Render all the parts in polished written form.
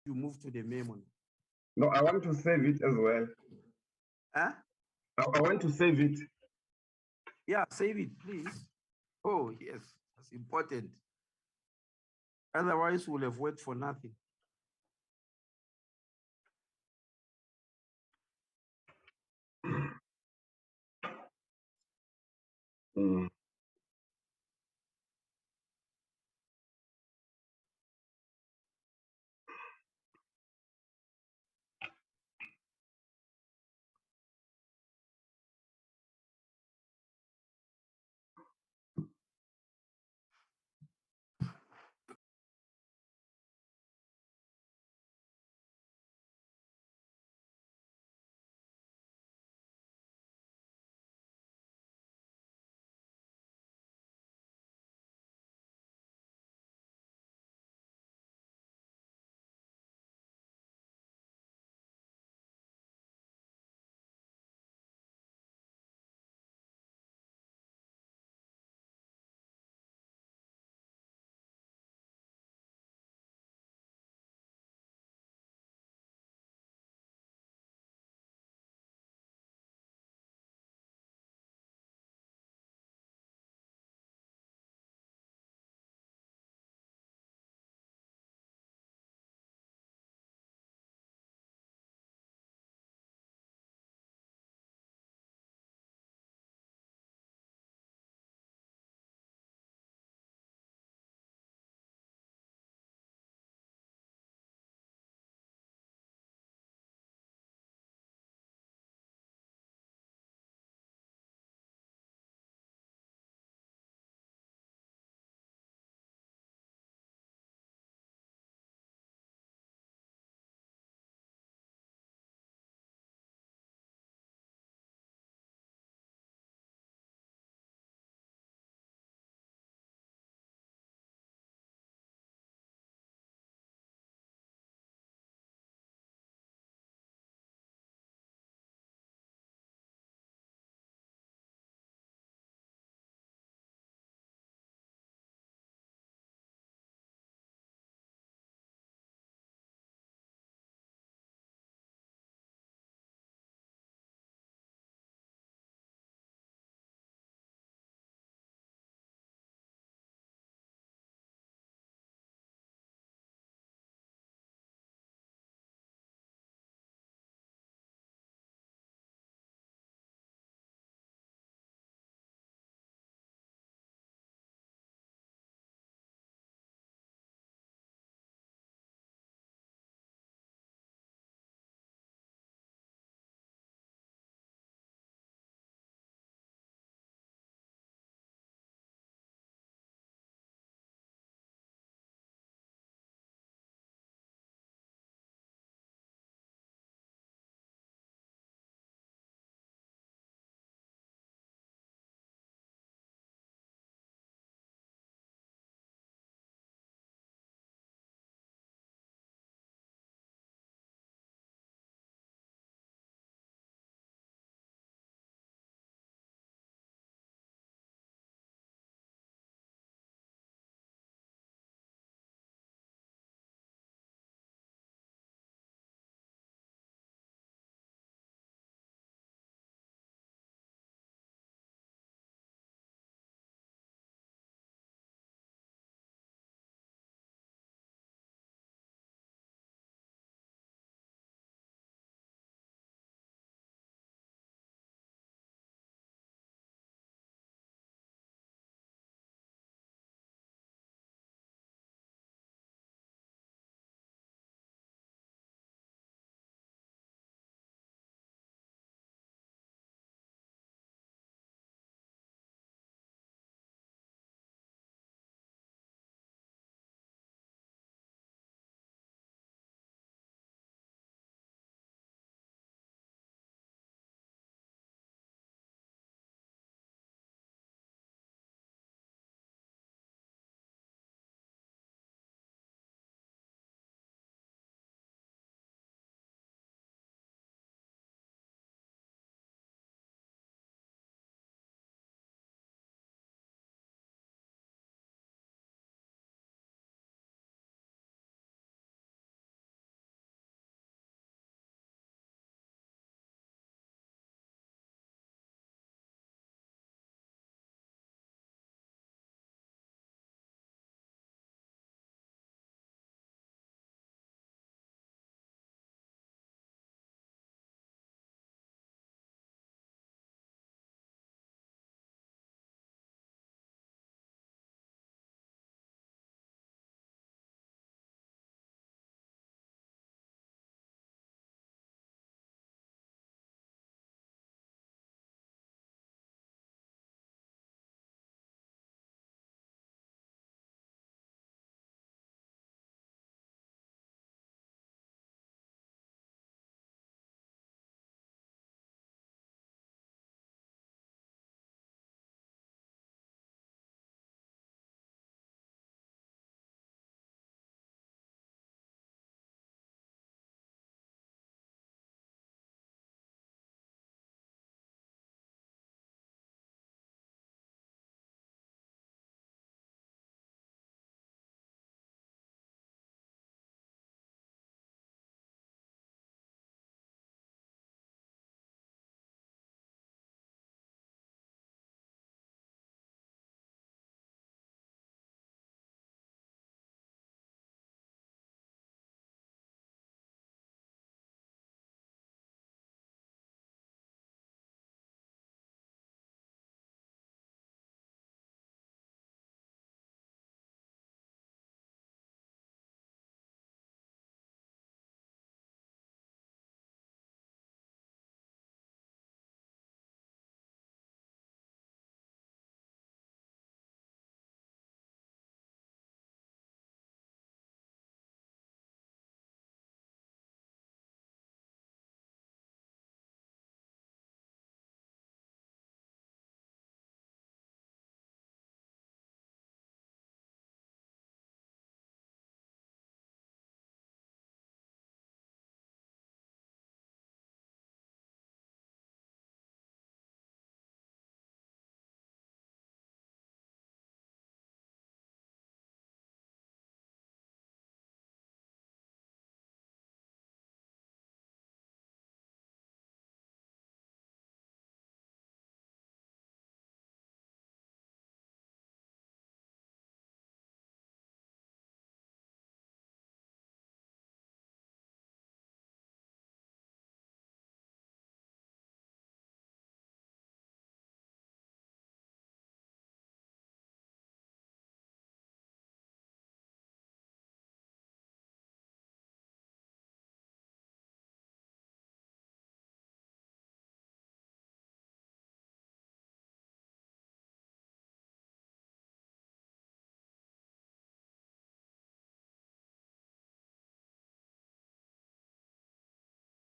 you move to the memo? No, I want to save it as well. Huh? I want to save it. Yeah, save it, please. Oh, yes, that's important. Otherwise, we'll have worked for nothing. Mm.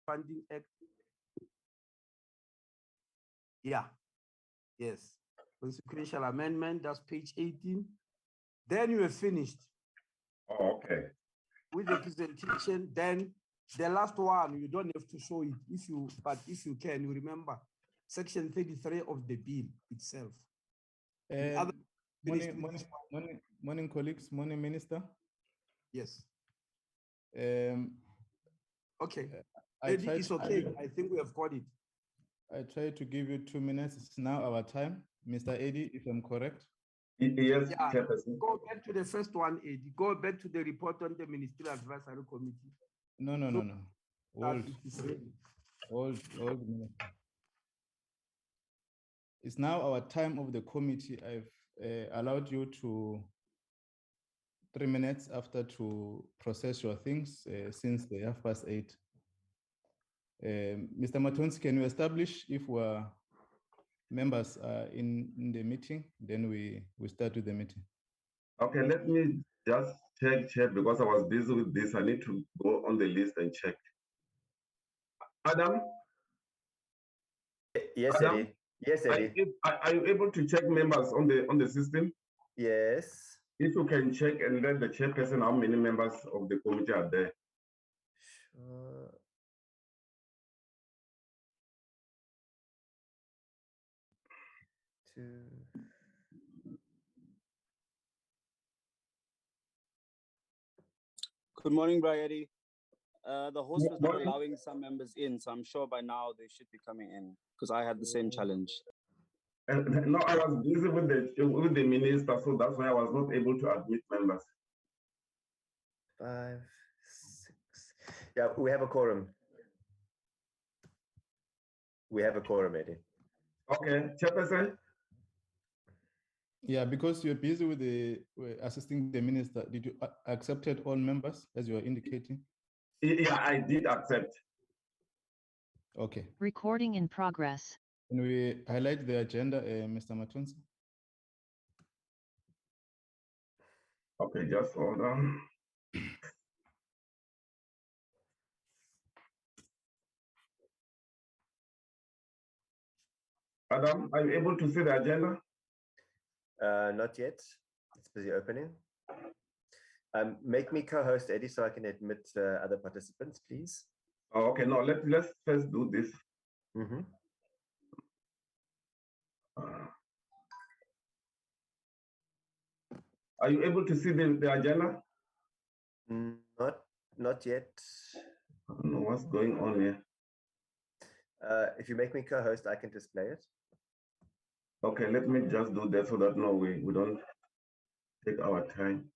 Funding Act. Yeah, yes. Consequential amendment, that's page 18. Then you have finished Oh, okay. with the presentation. Then the last one, you don't have to show it but if you can, you remember section 33 of the bill itself. Morning, colleagues. Morning, Minister. Yes. Okay. It's okay. I think we have got it. I tried to give you 2 minutes. It's now our time. Mr. Eddie, if I'm correct. Yes, yeah. Chairperson. Go back to the first one, Eddie. Go back to the report on the Ministerial Adversary Committee. No. Hold, Minister. It's now our time of the committee. I've allowed you to 3 minutes after to process your things since the 8:30. Mr. Matonsi, can you establish if we're members are in the meeting? Then we start with the meeting. Okay, let me just check because I was busy with this. I need to go on the list and check. Adam? Yes, Adam? Eddie. Yes, Eddie. Are you able to check members on the system? Yes. If you can check and let the chairperson how many members of the committee are there. Sure. Good morning, Brian. The host was not allowing some members in, so I'm sure by now they should be coming in because I had the same challenge. No, I was busy with the minister, so that's why I was not able to admit members. 5, 6. Yeah, we have a quorum. We have a quorum, Eddie. Okay, Chairperson. Yeah, because you're busy with assisting the minister, did you accepted all members as you are indicating? Yeah, I did accept. Okay. Recording in progress. Can we highlight the agenda, Mr. Matonsi? Okay, just hold on. Adam, are you able to see the agenda? Not yet. It's busy opening. Make me co-host, Eddie, so I can admit other participants, please. Oh, okay, no, let's first do this. Mm-hmm. Are you able to see the agenda? Not yet. I don't know what's going on here. If you make me co-host, I can display it. Okay, let me just do that so that no, we don't take our time.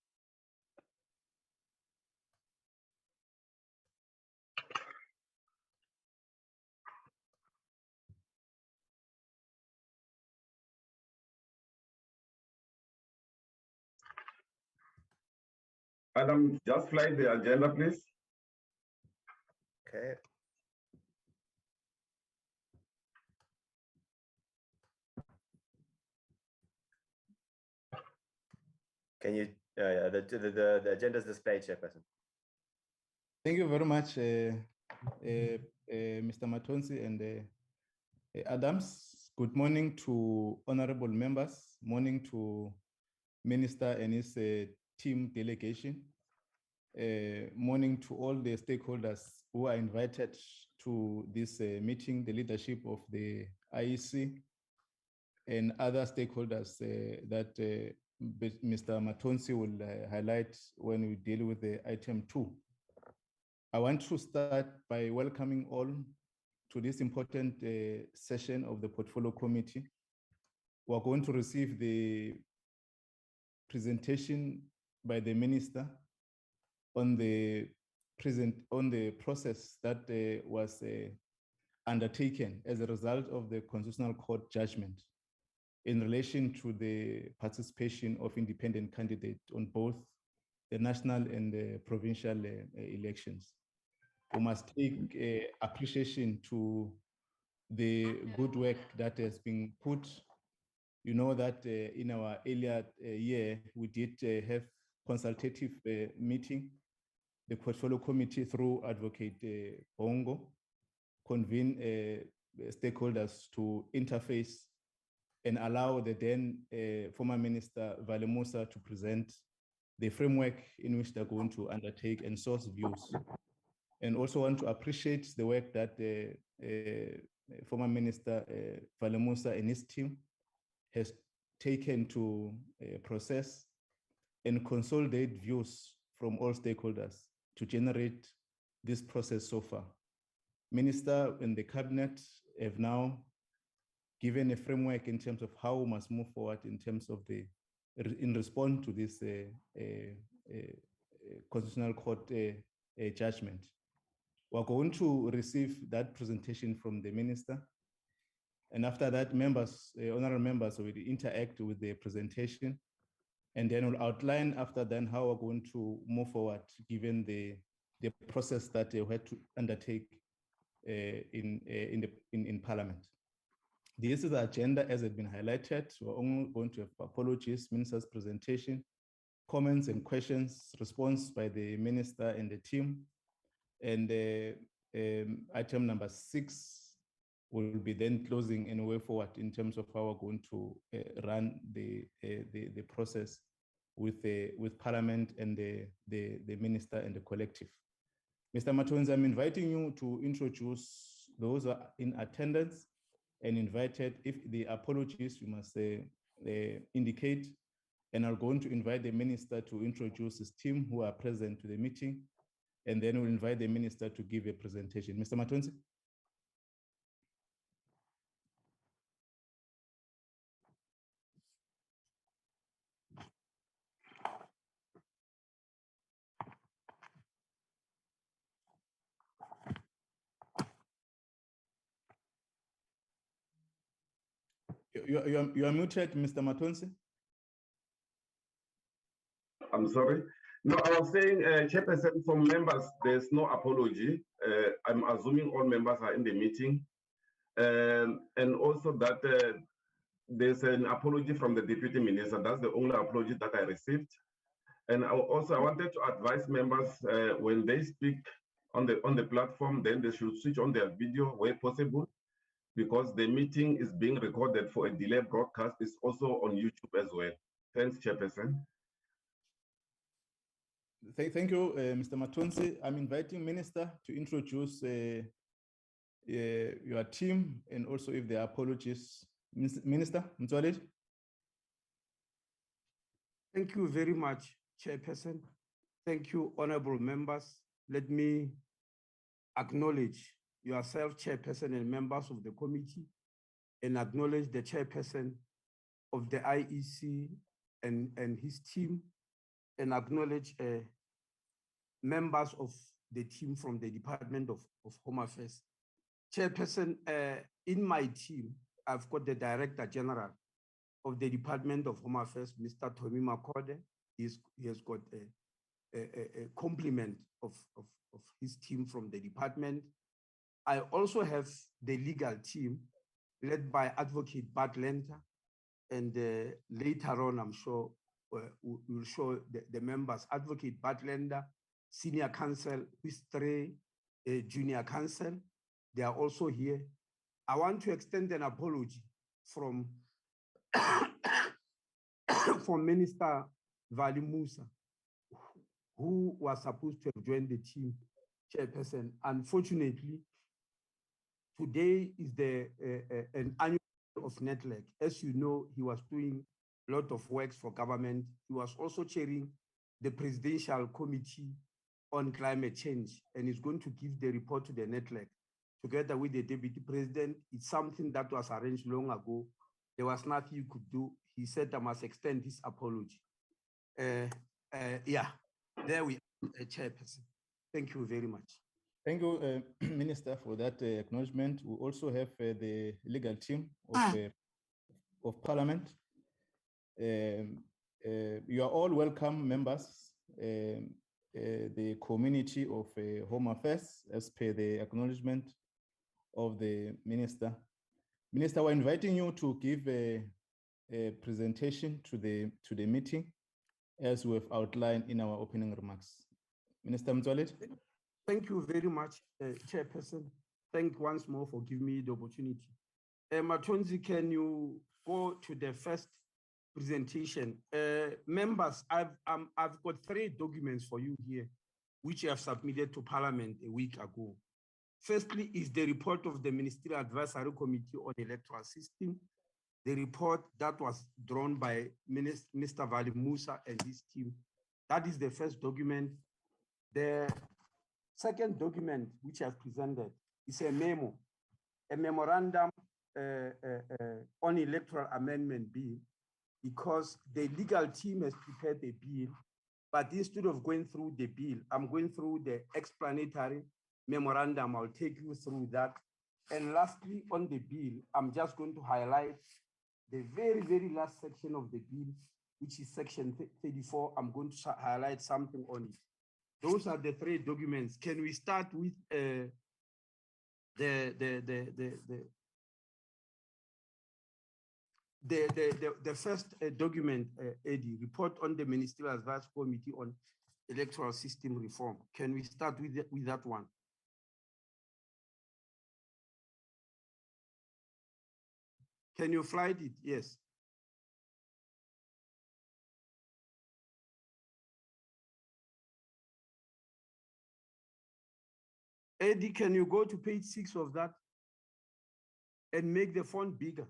Adam, just fly the agenda, please. Okay. Can you, the agenda is displayed, Chairperson. Thank you very much, Mr. Matonsi and Adams. Good morning to honorable members. Morning to Minister and his team delegation. Morning to all the stakeholders who are invited to this meeting, the leadership of the IEC and other stakeholders that Mr. Matonsi will highlight when we deal with the item 2. I want to start by welcoming all to this important session of the Portfolio Committee. We're going to receive the presentation by the Minister on the process that was undertaken as a result of the Constitutional Court judgment in relation to the participation of independent candidates on both the national and the provincial elections. We must take appreciation to the good work that has been put. You know that in our earlier year, we did have consultative meeting, the Portfolio Committee through Advocate Bongo, convene stakeholders to interface and allow the then former Minister Vali Musa to present the framework in which they're going to undertake and source views. And also want to appreciate the work that former Minister Vali Musa and his team has taken to process and consolidate views from all stakeholders to generate this process so far. Minister and the cabinet have now given a framework in terms of how we must move forward in terms of in response to this Constitutional Court judgment. We're going to receive that presentation from the minister. And after that, honorable members will interact with the presentation. And then we'll outline after then how we're going to move forward, given the process that we had to undertake in Parliament. This is the agenda as it's been highlighted. We're only going to have apologies, minister's presentation, comments and questions, response by the minister and the team. And item number 6 will be then closing and way forward in terms of how we're going to run the process with Parliament and the minister and the collective. Mr. Matonzi, I'm inviting you to introduce those who are in attendance and invited. If the apologies, you must indicate. And I'm going to invite the minister to introduce his team who are present to the meeting. And then we'll invite the minister to give a presentation. Mr. Matonzi. You are muted, Mr. Matonzi. I'm sorry. No, I was saying, Chairperson, for members, there's no apology. I'm assuming all members are in the meeting. And also that there's an apology from the Deputy Minister. That's the only apology that I received. And I wanted to advise members when they speak on the platform, then they should switch on their video where possible, because the meeting is being recorded for a delayed broadcast. It's also on YouTube as well. Thanks, Chairperson. Thank you, Mr. Matonzi. I'm inviting Minister to introduce your team and also if there are apologies. Minister Mtswaledi. Thank you very much, Chairperson. Thank you, honorable members. Let me acknowledge yourself, Chairperson, and members of the committee, and acknowledge the Chairperson of the IEC and his team, and acknowledge members of the team from the Department of Home Affairs. Chairperson, in my team, I've got the Director General of the Department of Home Affairs, Mr. Tommy Makode. He has got a complement of his team from the department. I also have the legal team led by Advocate Bart Lenter, and later on, I'm sure we'll show the members. Advocate Bart Lenter, Senior Counsel, History, Junior Counsel, they are also here. I want to extend an apology from Minister Vali Musa, who was supposed to have joined the team, Chairperson. Unfortunately, today is an annual of NETLEC. As you know, he was doing a lot of works for government. He was also chairing the Presidential Committee on Climate Change, and is going to give the report to the NETLEC together with the Deputy President. It's something that was arranged long ago. There was nothing you could do. He said I must extend his apology. Yeah, there we are, Chairperson. Thank you very much. Thank you, Minister, for that acknowledgement. We also have the legal team of Parliament. You are all welcome, members. The community of Home Affairs, as per the acknowledgement of the Minister. Minister, we're inviting you to give a presentation to the meeting, as we have outlined in our opening remarks. Minister Mtswaledi. Thank you very much, Chairperson. thank once more for giving me the opportunity. Matonzi, can you go to the first presentation? Members, I've got 3 documents for you here, which I have submitted to Parliament a week ago. Firstly is the report of the Ministerial Adversary Committee on Electoral System, the report that was drawn by Mr. Vali Musa and his team. That is the first document. The second document which I've presented is a memo, a memorandum on electoral amendment bill, because the legal team has prepared the bill, but instead of going through the bill, I'm going through the explanatory memorandum. I'll take you through that. And lastly, on the bill, I'm just going to highlight the very, very last section of the bill, which is section 34. I'm going to highlight something on it. Those are the 3 documents. Can we start with the first document, Eddie, report on the Ministerial Advisory Committee on Electoral System Reform? Can we start with that one? Can you flight it? Yes. Eddie, can you go to page 6 of that and make the font bigger?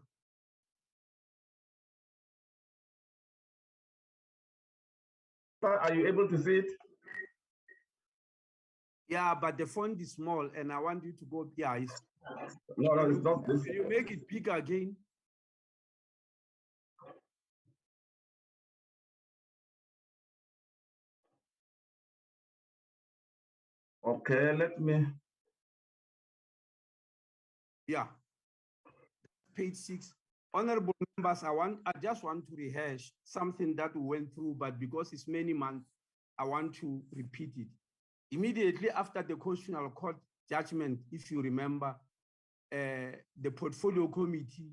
Are you able to see it? Yeah, but the font is small and I want you to go, yeah. No, it's not this. Can you make it bigger again? Okay, let me. Yeah. Page 6. Honorable members, I just want to rehash something that we went through, but because it's many months, I want to repeat it. Immediately after the Constitutional Court judgment, if you remember, the Portfolio Committee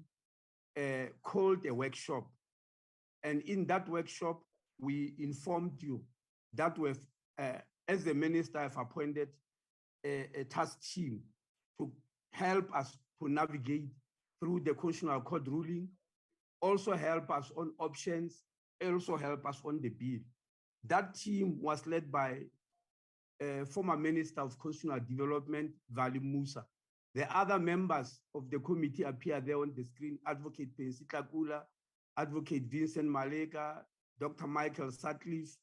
called a workshop. And in that workshop, we informed you that we've, as the minister, have appointed a task team to help us to navigate through the Constitutional Court ruling, also help us on options, also help us on the bill. That team was led by former Minister of Constitutional Development, Vali Musa. The other members of the committee appear there on the screen: Advocate Pensita Kula, Advocate Vincent Maleka, Dr. Michael Sutcliffe,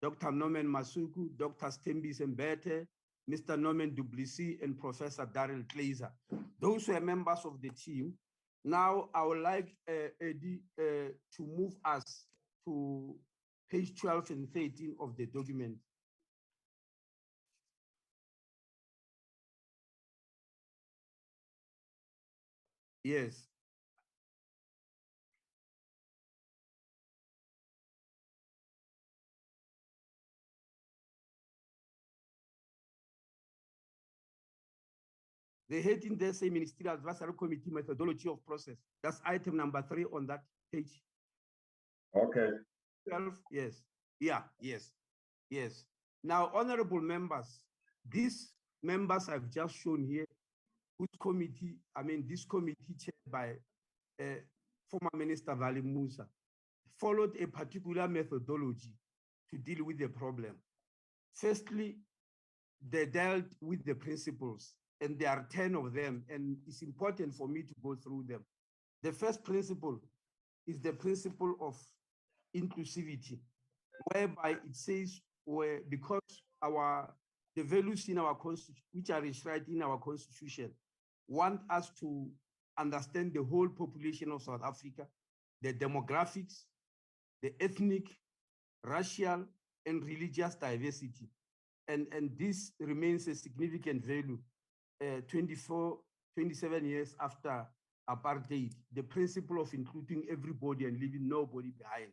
Dr. Norman Masuku, Dr. Stembis Mbete, Mr. Norman Duplessis, and Professor Daryl Glazer. Those were members of the team. Now, I would like Eddie to move us to page 12 and 13 of the document. Yes. The heading there say Ministerial Advisory Committee methodology of process. That's item number 3 on that page. Okay. 12, yes. Yeah, yes, yes. Now, honorable members, these members I've just shown here, whose committee, this committee chaired by former Minister Vali Musa, followed a particular methodology to deal with the problem. Firstly, they dealt with the principles, and there are 10 of them, and it's important for me to go through them. The first principle is the principle of inclusivity, whereby it says, because the values in our constitution, which are enshrined in our constitution, want us to understand the whole population of South Africa, the demographics, the ethnic, racial, and religious diversity. And this remains a significant value 27 years after apartheid, the principle of including everybody and leaving nobody behind.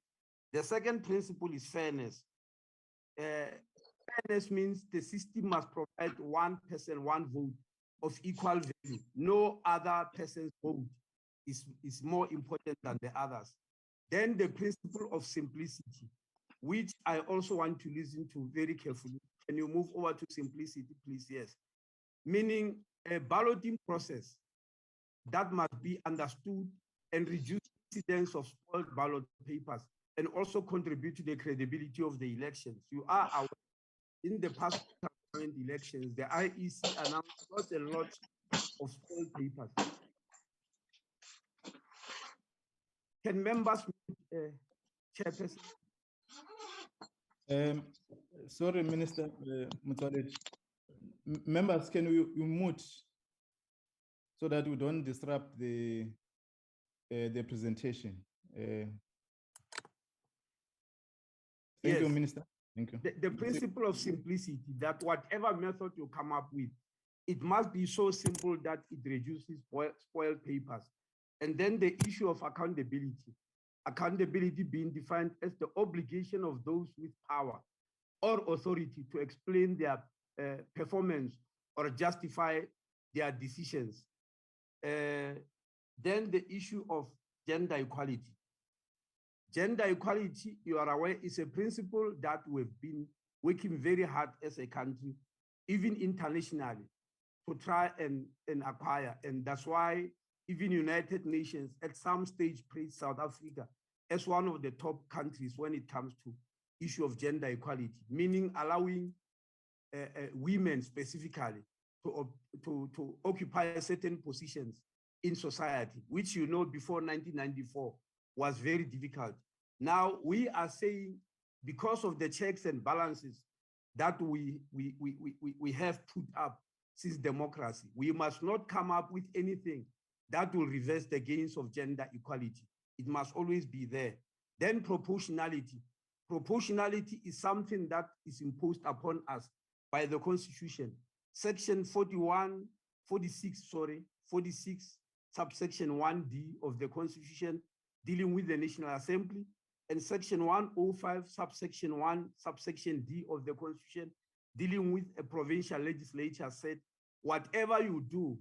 The second principle is fairness. Fairness means the system must provide one person, one vote of equal value. No other person's vote is more important than the others. Then the principle of simplicity, which I also want to listen to very carefully. Can you move over to simplicity, please? Yes. Meaning a balloting process that must be understood and reduce incidence of spoiled ballot papers and also contribute to the credibility of the elections. You are aware in the past elections, the IEC announced a lot of spoiled papers. Can members mute, Chairperson? Sorry, Minister Mutsalet. Members, can you mute so that we don't disrupt the presentation? Thank you, Minister. Thank you. The principle of simplicity, that whatever method you come up with, it must be so simple that it reduces spoiled papers. And then the issue of accountability. Accountability being defined as the obligation of those with power or authority to explain their performance or justify their decisions. Then the issue of gender equality. Gender equality, you are aware, is a principle that we've been working very hard as a country, even internationally, to try and acquire. And that's why even United Nations at some stage praised South Africa as one of the top countries when it comes to issue of gender equality, meaning allowing women specifically to occupy certain positions in society, which you know before 1994 was very difficult. Now we are saying, because of the checks and balances that we have put up since democracy, we must not come up with anything that will reverse the gains of gender equality. It must always be there. Then proportionality. Proportionality is something that is imposed upon us by the Constitution. Section 46, subsection 1D of the Constitution dealing with the National Assembly, and section 105, subsection 1, subsection D of the Constitution dealing with a provincial legislature said, whatever you do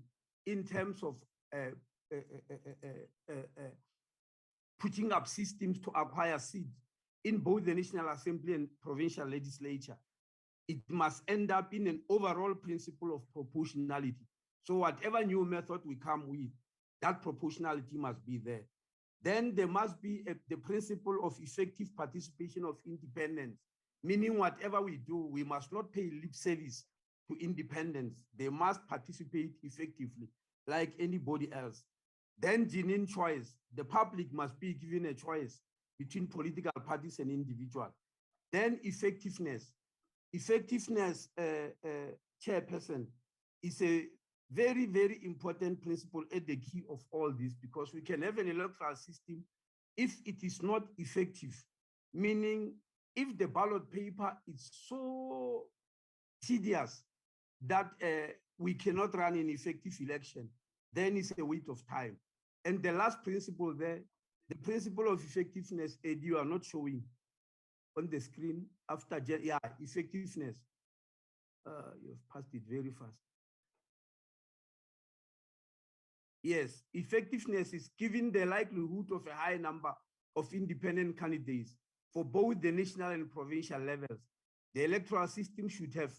in terms of putting up systems to acquire seats in both the National Assembly and provincial legislature, it must end up in an overall principle of proportionality. So whatever new method we come with, that proportionality must be there. Then there must be the principle of effective participation of independents, meaning whatever we do, we must not pay lip service to independents. They must participate effectively like anybody else. Then genuine choice. The public must be given a choice between political parties and individuals. Then effectiveness. Effectiveness, Chairperson, is a very, very important principle at the key of all this, because we can have an electoral system if it is not effective, meaning if the ballot paper is so tedious that we cannot run an effective election, then it's a waste of time. And the last principle there, the principle of effectiveness, Ed, you are not showing on the screen after, yeah, effectiveness. You've passed it very fast. Yes, effectiveness is given the likelihood of a high number of independent candidates for both the national and provincial levels. The electoral system should have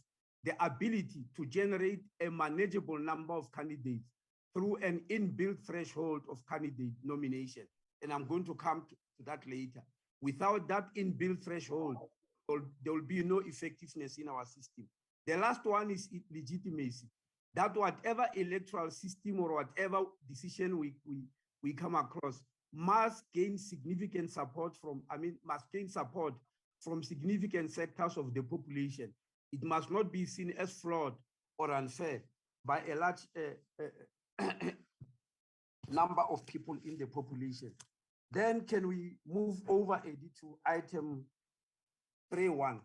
the ability to generate a manageable number of candidates through an inbuilt threshold of candidate nomination. And I'm going to come to that later. Without that inbuilt threshold, there will be no effectiveness in our system. The last one is legitimacy. That whatever electoral system or whatever decision we come across must gain significant support from, must gain support from significant sectors of the population. It must not be seen as flawed or unfair by a large number of people in the population. Then can we move over, Eddie, to item 3.1.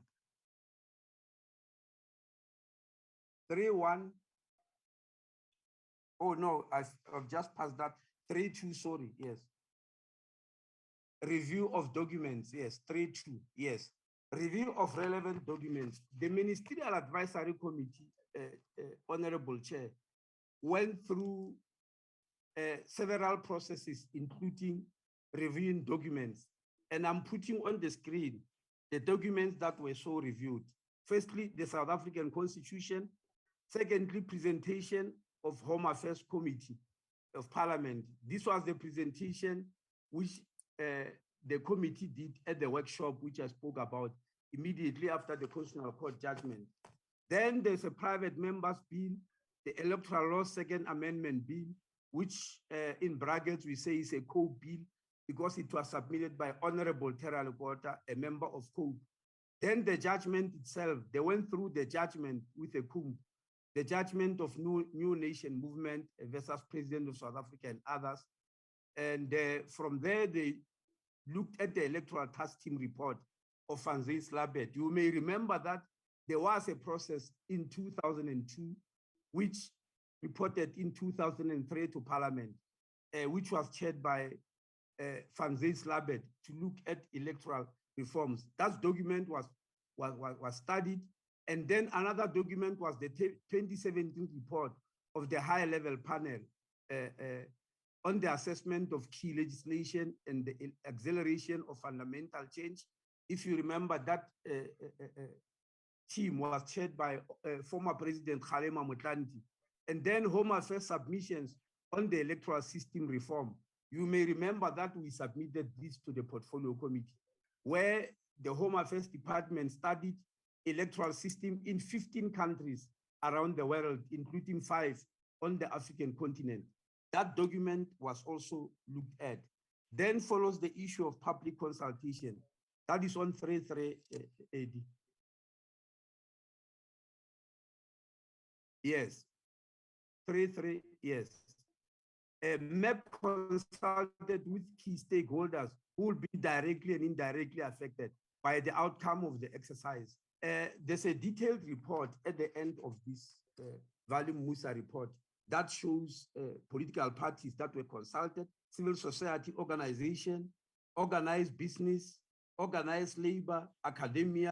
3.1. Oh, no, I've just passed that. 3.2, sorry, yes. Review of documents, yes, 3.2, yes. Review of relevant documents. The Ministerial Advisory Committee, Honorable Chair, went through several processes, including reviewing documents. And I'm putting on the screen the documents that were so reviewed. Firstly, the South African Constitution. Secondly, presentation of Home Affairs Committee of Parliament. This was the presentation which the committee did at the workshop, which I spoke about immediately after the Constitutional Court judgment. Then there's a private members bill, the Electoral Law Second Amendment Bill, which in brackets we say is a COPE bill because it was submitted by Honorable Terra Lekota, a member of COPE. Then the judgment itself, they went through the judgment with a COPE, the judgment of New Nation Movement versus President of South Africa and others. And from there, they looked at the Electoral Task Team report of Van Zyl Slabbert. You may remember that there was a process in 2002, which reported in 2003 to Parliament, which was chaired by Van Zyl Slabbert to look at electoral reforms. That document was studied. And then another document was the 2017 report of the higher level panel on the assessment of key legislation and the acceleration of fundamental change. If you remember, that team was chaired by former President Kgalema Motlanthe. And then Home Affairs submissions on the electoral system reform. You may remember that we submitted this to the Portfolio Committee, where the Home Affairs Department studied electoral system in 15 countries around the world, including 5 on the African continent. That document was also looked at. Then follows the issue of public consultation. That is on 3.3 AD. Yes, 3.3, yes. MEP consulted with key stakeholders who will be directly and indirectly affected by the outcome of the exercise. There's a detailed report at the end of this volume Musa report that shows political parties that were consulted, civil society organization, organized business, organized labor, academia,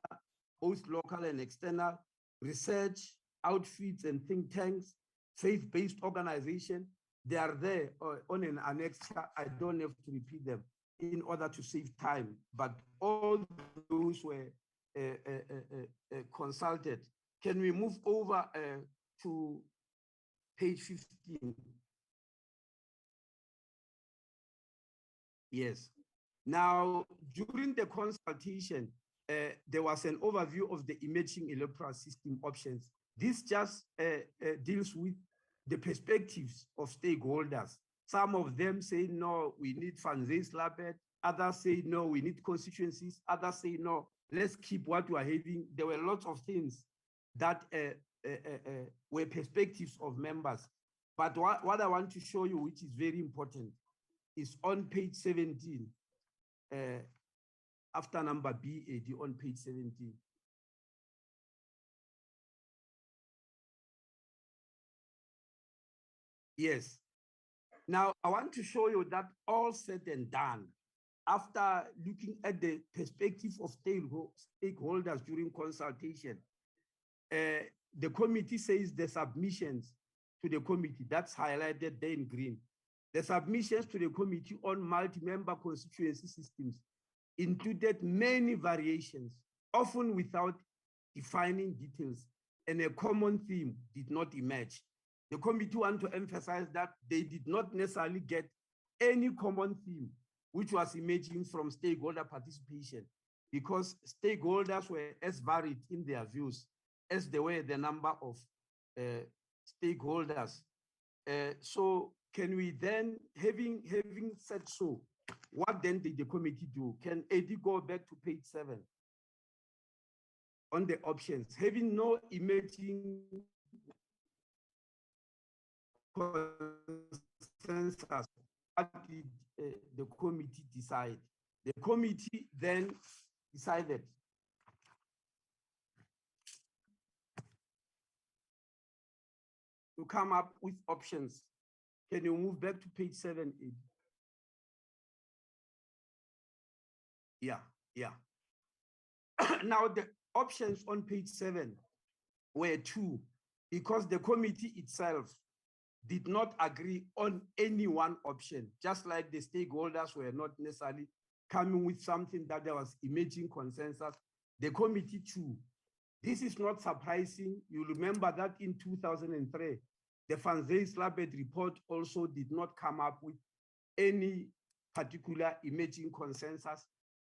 both local and external, research, outfits and think tanks, faith-based organization. They are there on an annexure. I don't have to repeat them in order to save time, but all those were consulted. Can we move over to page 15? Yes. Now, during the consultation, there was an overview of the emerging electoral system options. This just deals with the perspectives of stakeholders. Some of them say, no, we need Van Zyl Slabbert. Others say, no, we need constituencies. Others say, no, let's keep what we are having. There were lots of things that were perspectives of members. But what I want to show you, which is very important, is on page 17, after number BAD on page 17. Yes. Now, I want to show you that all said and done, after looking at the perspective of stakeholders during consultation, the committee says the submissions to the committee, that's highlighted there in green, the submissions to the committee on multi-member constituency systems included many variations, often without defining details, and a common theme did not emerge. The committee want to emphasize that they did not necessarily get any common theme which was emerging from stakeholder participation, because stakeholders were as varied in their views as they were the number of stakeholders. So can we then, having said so, what then did the committee do? Can Eddie go back to page 7 on the options? Having no emerging consensus, what did the committee decide? The committee then decided to come up with options. Can you move back to page 7? Yeah. Now the options on page 7 were 2, because the committee itself did not agree on any one option, just like the stakeholders were not necessarily coming with something that there was emerging consensus. The committee too. This is not surprising. You remember that in 2003, The Van Zyl-Slabbert report also did not come up with any particular emerging consensus.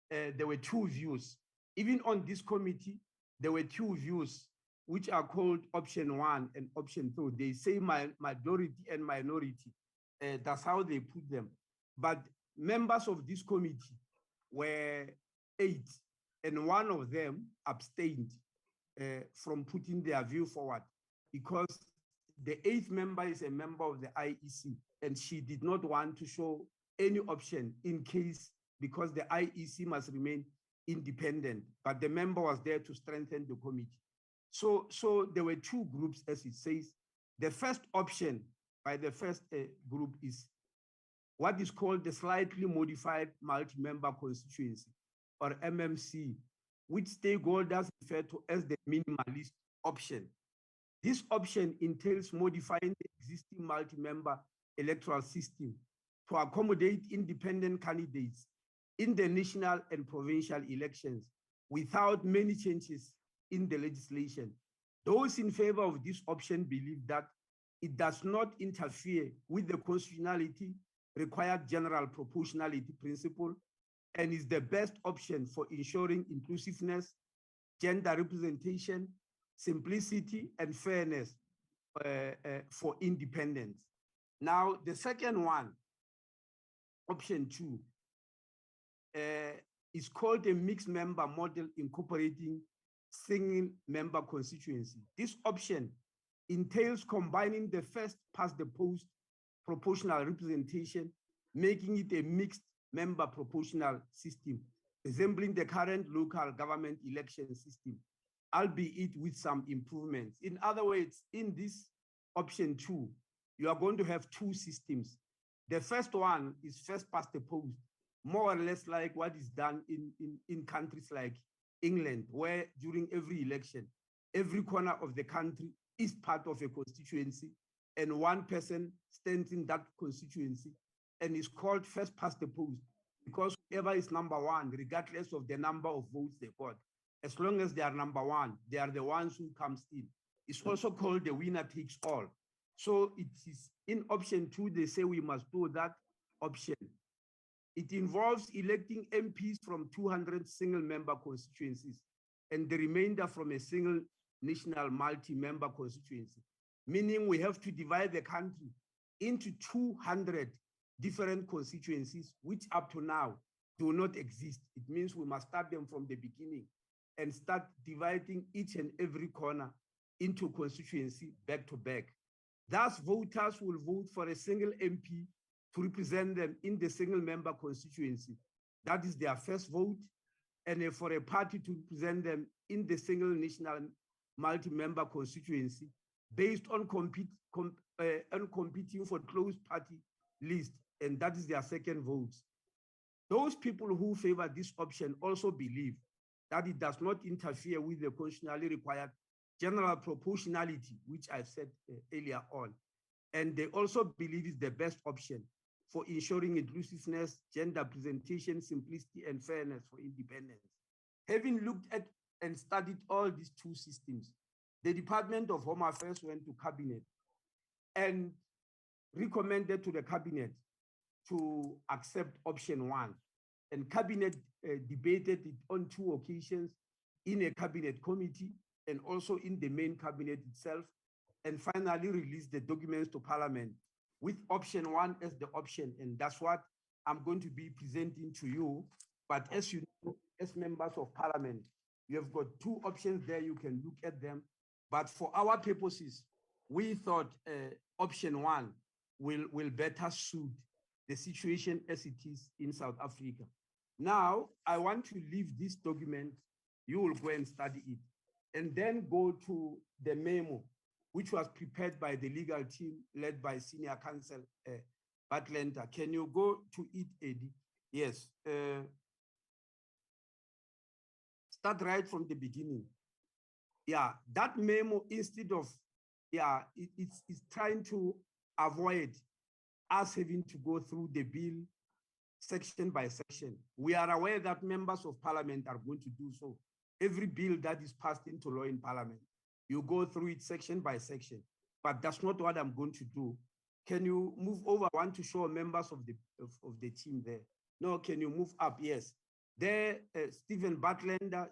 There were two views. Even on this committee, there were two views, which are called option 1 and option 2. They say majority and minority. That's how they put them. But members of this committee were 8, and one of them abstained from putting their view forward because the 8th member is a member of the IEC, and she did not want to show any option in case, because the IEC must remain independent, but the member was there to strengthen the committee. So there were two groups, as it says. The first option by the first group is what is called the slightly modified multi-member constituency, or MMC, which stakeholders refer to as the minimalist option. This option entails modifying the existing multi-member electoral system to accommodate independent candidates in the national and provincial elections without many changes in the legislation. Those in favor of this option believe that it does not interfere with the constitutionality required general proportionality principle and is the best option for ensuring inclusiveness, gender representation, simplicity, and fairness for independence. Now, the second one, option 2, is called a mixed member model incorporating single member constituency. This option entails combining the first past the post proportional representation, making it a mixed member proportional system, resembling the current local government election system, albeit with some improvements. In other words, in this option 2, you are going to have two systems. The first one is first past the post, more or less like what is done in countries like England, where during every election, every corner of the country is part of a constituency, and one person stands in that constituency and is called first past the post, because whoever is number 1, regardless of the number of votes they got, as long as they are number 1, they are the ones who comes in. It's also called the winner takes all. So it is in option 2, they say we must do that option. It involves electing MPs from 200 single member constituencies and the remainder from a single national multi-member constituency, meaning we have to divide the country into 200 different constituencies, which up to now do not exist. It means we must start them from the beginning and start dividing each and every corner into constituency back to back. Thus, voters will vote for a single MP to represent them in the single member constituency. That is their first vote. And for a party to represent them in the single national multi-member constituency based on competing for closed party list, and that is their second vote. Those people who favor this option also believe that it does not interfere with the constitutionally required general proportionality, which I've said earlier on. And they also believe it's the best option for ensuring inclusiveness, gender representation, simplicity, and fairness for independence. Having looked at and studied all these two systems, the Department of Home Affairs went to Cabinet and recommended to the Cabinet to accept option 1. And Cabinet debated it on 2 occasions in a Cabinet committee and also in the main Cabinet itself, and finally released the documents to Parliament with option 1 as the option. And that's what I'm going to be presenting to you. But as you know, as members of Parliament, you have got 2 options there. You can look at them. But for our purposes, we thought option 1 will better suit the situation as it is in South Africa. Now, I want to leave this document. You will go and study it, and then go to the memo, which was prepared by the legal team led by Senior Counsel Batlenta. Can you go to it, Eddie? Yes. Start right from the beginning. Yeah, that memo, instead of, it's trying to avoid us having to go through the bill section by section. We are aware that members of Parliament are going to do so. Every bill that is passed into law in Parliament, you go through it section by section. but that's not what I'm going to do. Can you move over? I want to show members of the team there. No, can you move up? Yes. There, Stephen Butlander,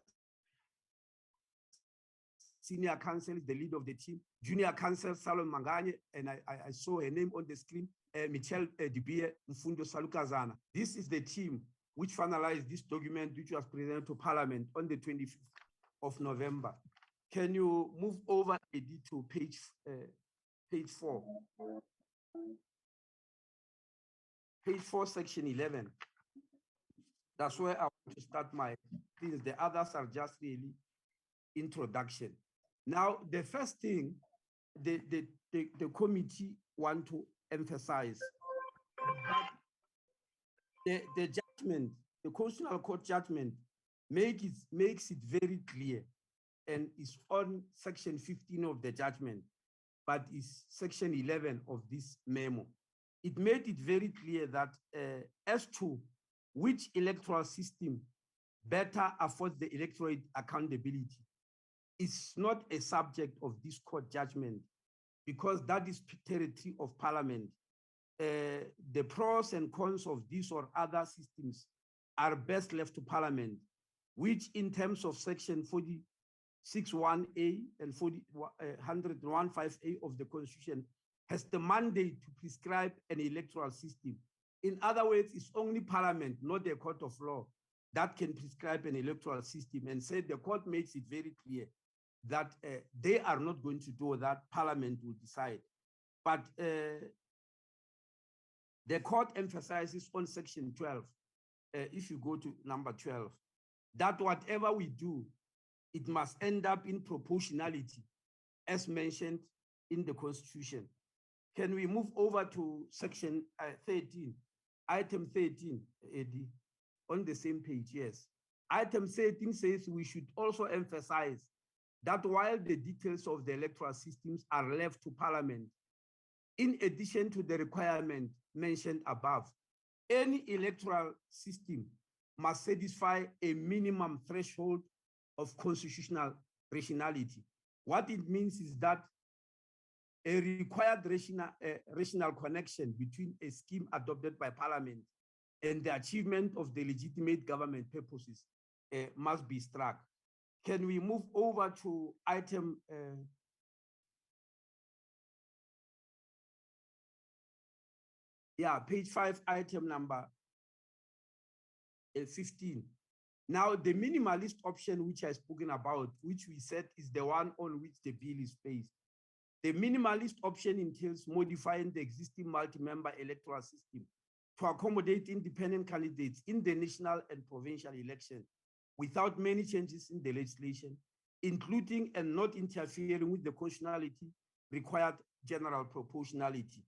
Senior Counsel, is the leader of the team. Junior Counsel, Salom Manganye, and I saw her name on the screen, Michelle Dibie Mfundo Salukazana. This is the team which finalized this document, which was presented to Parliament on the 25th of November. Can you move over to page 4? Page 4, section 11. That's where I want to start my things. The others are just really introduction. Now, the first thing the committee want to emphasize that the judgment, the Constitutional Court judgment, makes it very clear, and is on section 15 of the judgment, but is section 11 of this memo. It made it very clear that as to which electoral system better affords the electorate accountability is not a subject of this court judgment, because that is territory of Parliament. The pros and cons of this or other systems are best left to Parliament, which in terms of section 46(1)(a) and 101(5)(a) of the Constitution has the mandate to prescribe an electoral system. In other words, it's only Parliament, not the court of law, that can prescribe an electoral system, and said the court makes it very clear that they are not going to do that. Parliament will decide. But the court emphasizes on section 12, if you go to number 12, that whatever we do, it must end up in proportionality, as mentioned in the Constitution. Can we move over to section 13, item 13, Eddie, on the same page? Yes. Item 13 says we should also emphasize that while the details of the electoral systems are left to Parliament, in addition to the requirement mentioned above, any electoral system must satisfy a minimum threshold of constitutional rationality. What it means is that a required rational connection between a scheme adopted by Parliament and the achievement of the legitimate government purposes must be struck. Can we move over to item page 5, item number 15. Now, the minimalist option which I've spoken about, which we said is the one on which the bill is based. The minimalist option entails modifying the existing multi-member electoral system to accommodate independent candidates in the national and provincial election without many changes in the legislation, including and not interfering with the constitutionality required general proportionality.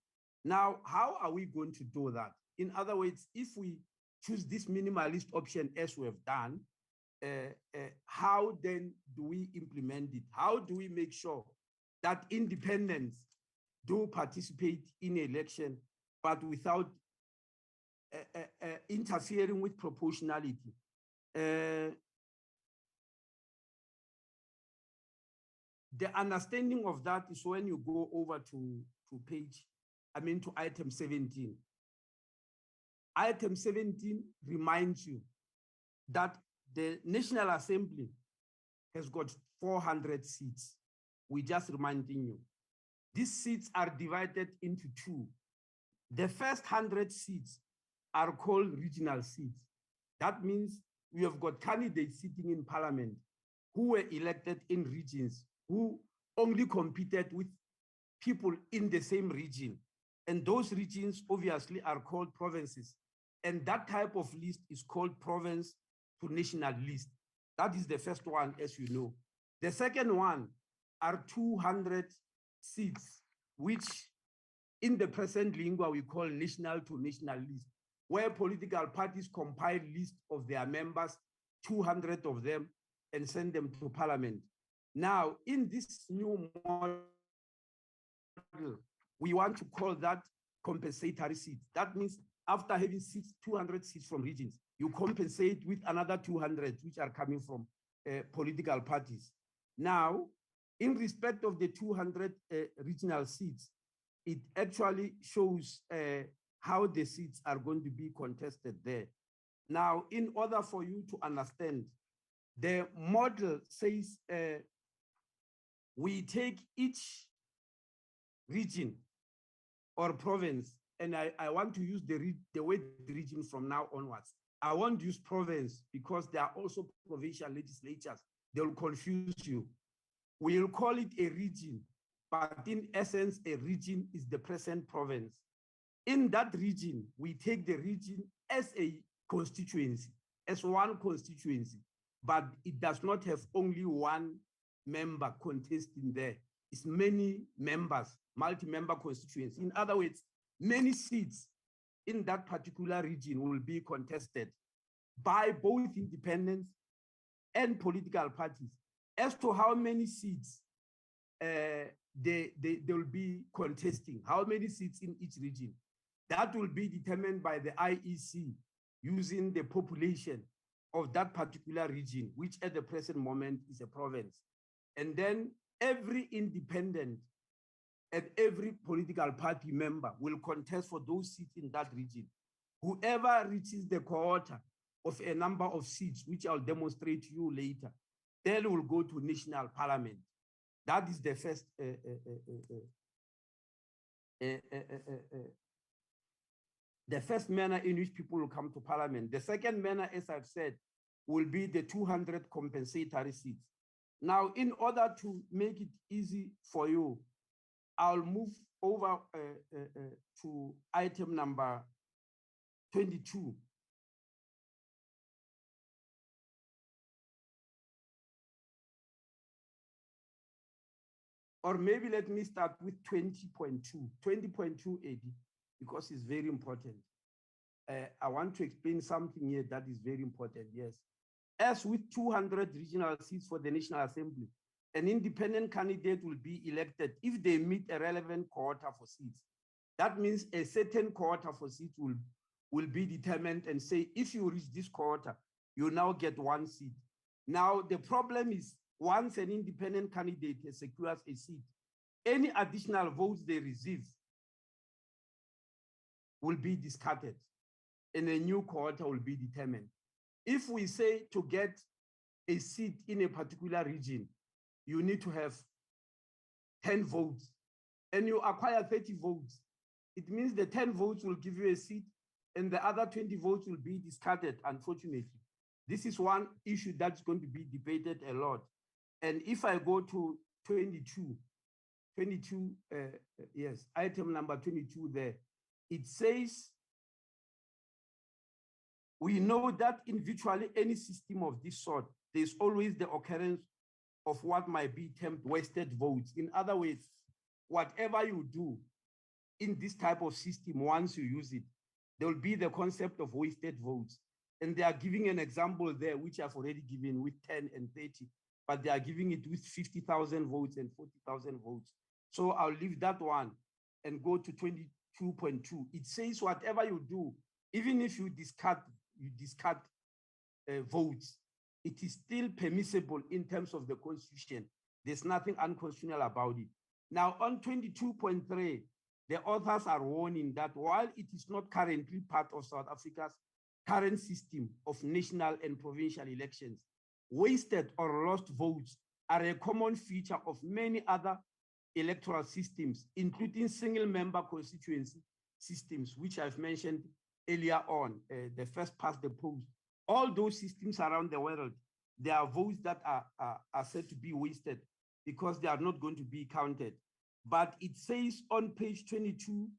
Now, how are we going to do that? In other words, if we choose this minimalist option as we have done, how then do we implement it? How do we make sure that independents do participate in election, but without interfering with proportionality? The understanding of that is when you go over to item 17. Item 17 reminds you that the National Assembly has got 400 seats. We're just reminding you. These seats are divided into two. The first 100 seats are called regional seats. That means we have got candidates sitting in Parliament who were elected in regions, who only competed with people in the same region. And those regions obviously are called provinces. And that type of list is called province to national list. That is the first one, as you know. The second one are 200 seats, which in the present lingua we call national to national list, where political parties compile lists of their members, 200 of them, and send them to Parliament. Now, in this new model, we want to call that compensatory seats. That means after having 200 seats from regions, you compensate with another 200, which are coming from political parties. Now, In respect of the 200 regional seats, it actually shows how the seats are going to be contested there. Now, in order for you to understand, the model says we take each region or province, and I want to use the word region from now onwards. I won't use province because there are also provincial legislatures. They will confuse you. We'll call it a region, but in essence, a region is the present province. In that region, we take the region as a constituency, as one constituency, but it does not have only one member contesting there. It's many members, multi-member constituency. In other words, many seats in that particular region will be contested by both independents and political parties. As to how many seats they will be contesting, how many seats in each region, that will be determined by the IEC using the population of that particular region, which at the present moment is a province. And then every independent and every political party member will contest for those seats in that region. Whoever reaches the quota of a number of seats, which I'll demonstrate to you later, then will go to national parliament. That is the first the first manner in which people will come to parliament. The second manner, as I've said, will be the 200 compensatory seats. Now, in order to make it easy for you, I'll move over to item number 22. Or maybe let me start with 20.2, 20.2 AD, because it's very important. I want to explain something here that is very important, yes. As with 200 regional seats for the National Assembly, an independent candidate will be elected if they meet a relevant quota for seats. That means a certain quota for seats will be determined and say, if you reach this quota, you now get one seat. Now, the problem is once an independent candidate secures a seat, any additional votes they receive will be discarded and a new quota will be determined. If we say to get a seat in a particular region, you need to have 10 votes and you acquire 30 votes, it means the 10 votes will give you a seat and the other 20 votes will be discarded, unfortunately. This is one issue that's going to be debated a lot. And if I go to 22, yes, item number 22 there, it says, we know that in virtually any system of this sort, there's always the occurrence of what might be termed wasted votes. In other words, whatever you do in this type of system, once you use it, there will be the concept of wasted votes. And they are giving an example there, which I've already given with 10 and 30, but they are giving it with 50,000 votes and 40,000 votes. So I'll leave that one and go to 22.2. It says whatever you do, even if you discard votes, it is still permissible in terms of the Constitution. There's nothing unconstitutional about it. Now on 22.3, the authors are warning that while it is not currently part of South Africa's current system of national and provincial elections, wasted or lost votes are a common feature of many other electoral systems, including single-member constituency systems, which I've mentioned earlier on, the first past the post. All those systems around the world, there are votes that are said to be wasted because they are not going to be counted. But it says on page 22.5,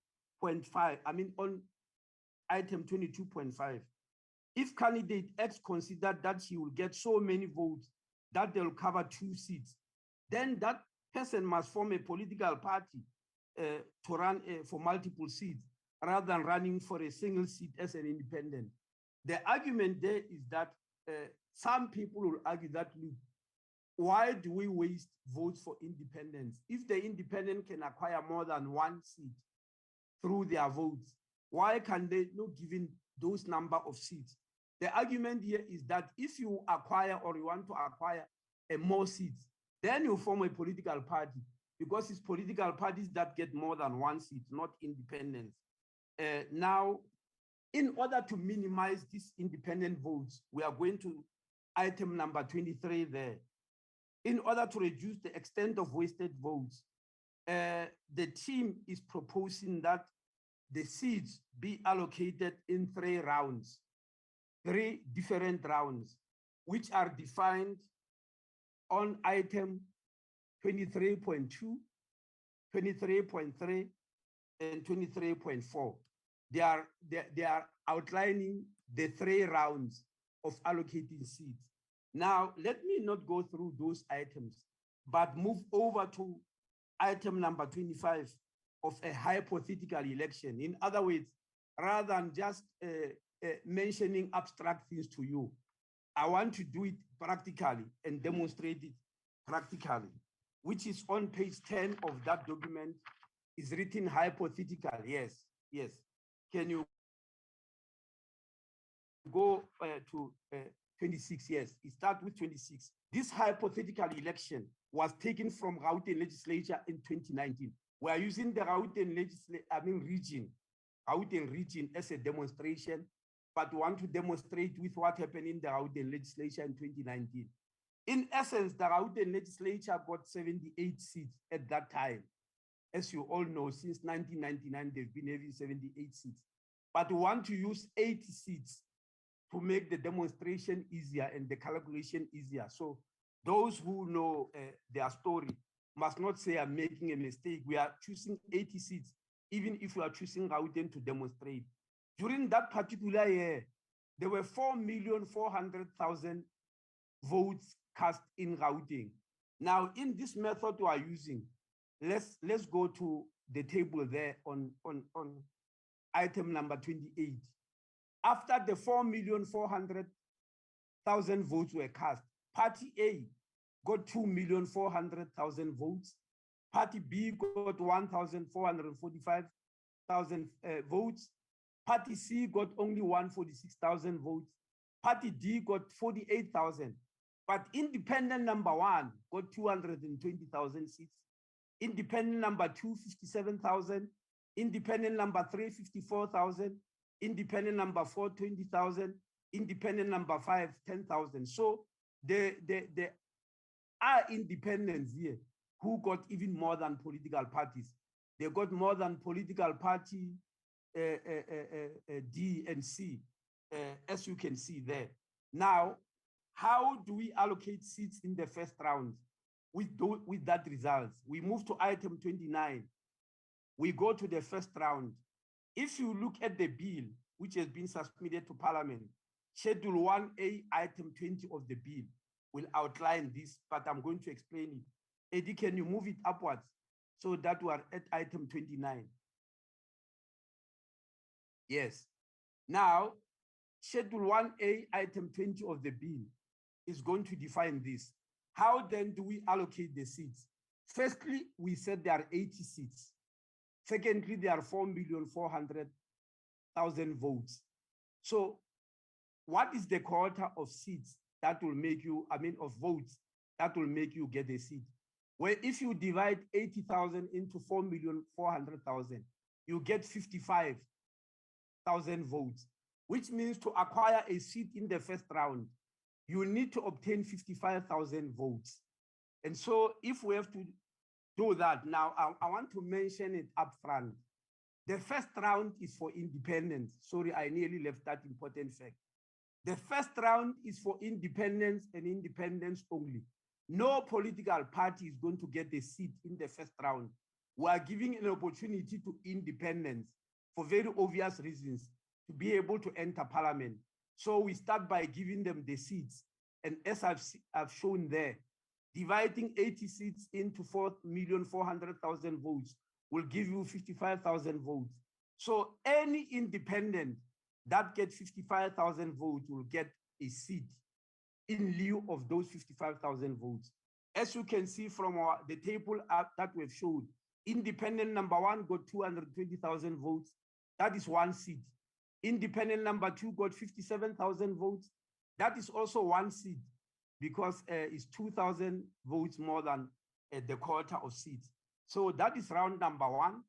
I mean on item 22.5, if candidate X considered that he will get so many votes that they'll cover 2 seats, then that person must form a political party to run for multiple seats rather than running for a single seat as an independent. The argument there is that some people will argue that, look, why do we waste votes for independents? If the independent can acquire more than 1 seat through their votes, why can they not given those number of seats? The argument here is that if you acquire or you want to acquire more seats, Then you form a political party, because it's political parties that get more than one seat, not independents. Now, in order to minimize these independent votes, we are going to item number 23 there. In order to reduce the extent of wasted votes, the team is proposing that the seats be allocated in 3 rounds, 3 different rounds, which are defined on item 23.2, 23.3, and 23.4. They are outlining the 3 rounds of allocating seats. Now, let me not go through those items, but move over to item number 25 of a hypothetical election. In other words, rather than just mentioning abstract things to you, I want to do it practically and demonstrate it practically, which is on page 10 of that document. Is written hypothetical. Yes, yes. Can you go to 26? Yes, it starts with 26. This hypothetical election was taken from Gauteng legislature in 2019. We are using the Gauteng region as a demonstration, but want to demonstrate with what happened in the Gauteng legislature in 2019. In essence, the Gauteng legislature got 78 seats at that time. As you all know, since 1999, they've been having 78 seats. But we want to use 80 seats to make the demonstration easier and the calculation easier. So those who know their story must not say I'm making a mistake. We are choosing 80 seats, even if we are choosing Gauteng to demonstrate. During that particular year, there were 4,400,000 votes cast in Gauteng. Now, in this method we are using, let's go to the table there on item number 28. After the 4,400,000 votes were cast, Party A got 2,400,000 votes. Party B got 1,445,000 votes. Party C got only 146,000 votes. Party D got 48,000. But independent number 1 got 220,000 seats. Independent number 2, 57,000. Independent number 3, 54,000. Independent number 4, 20,000. Independent number 5, 10,000. So there are independents here who got even more than political parties. They got more than political party D and C, as you can see there. Now, how do we allocate seats in the first round? With that result, we move to item 29. We go to the first round. If you look at the bill, which has been submitted to Parliament, Schedule 1A, item 20 of the bill will outline this, but I'm going to explain it. Eddie, can you move it upwards so that we are at item 29? Yes. Now, Schedule 1A, item 20 of the bill is going to define this. How then do we allocate the seats? Firstly, we said there are 80 seats. Secondly, there are 4,400,000 votes. So what is the quota of seats that will make you, of votes that will make you get a seat? Well, if you divide 80,000 into 4,400,000, you get 55,000 votes, which means to acquire a seat in the first round, you need to obtain 55,000 votes. And so if we have to do that, now I want to mention it up front. The first round is for independents. Sorry, I nearly left that important fact. The first round is for independents and independents only. No political party is going to get a seat in the first round. We are giving an opportunity to independents for very obvious reasons to be able to enter Parliament. So we start by giving them the seats. And as I've shown there, dividing 80 seats into 4,400,000 votes will give you 55,000 votes. So any independent that gets 55,000 votes will get a seat in lieu of those 55,000 votes. As you can see from the table that we've showed, independent number 1 got 220,000 votes. That is 1 seat. Independent number 2 got 57,000 votes. That is also 1 seat. because it's 2,000 votes more than the quota of seats. So that is round number one.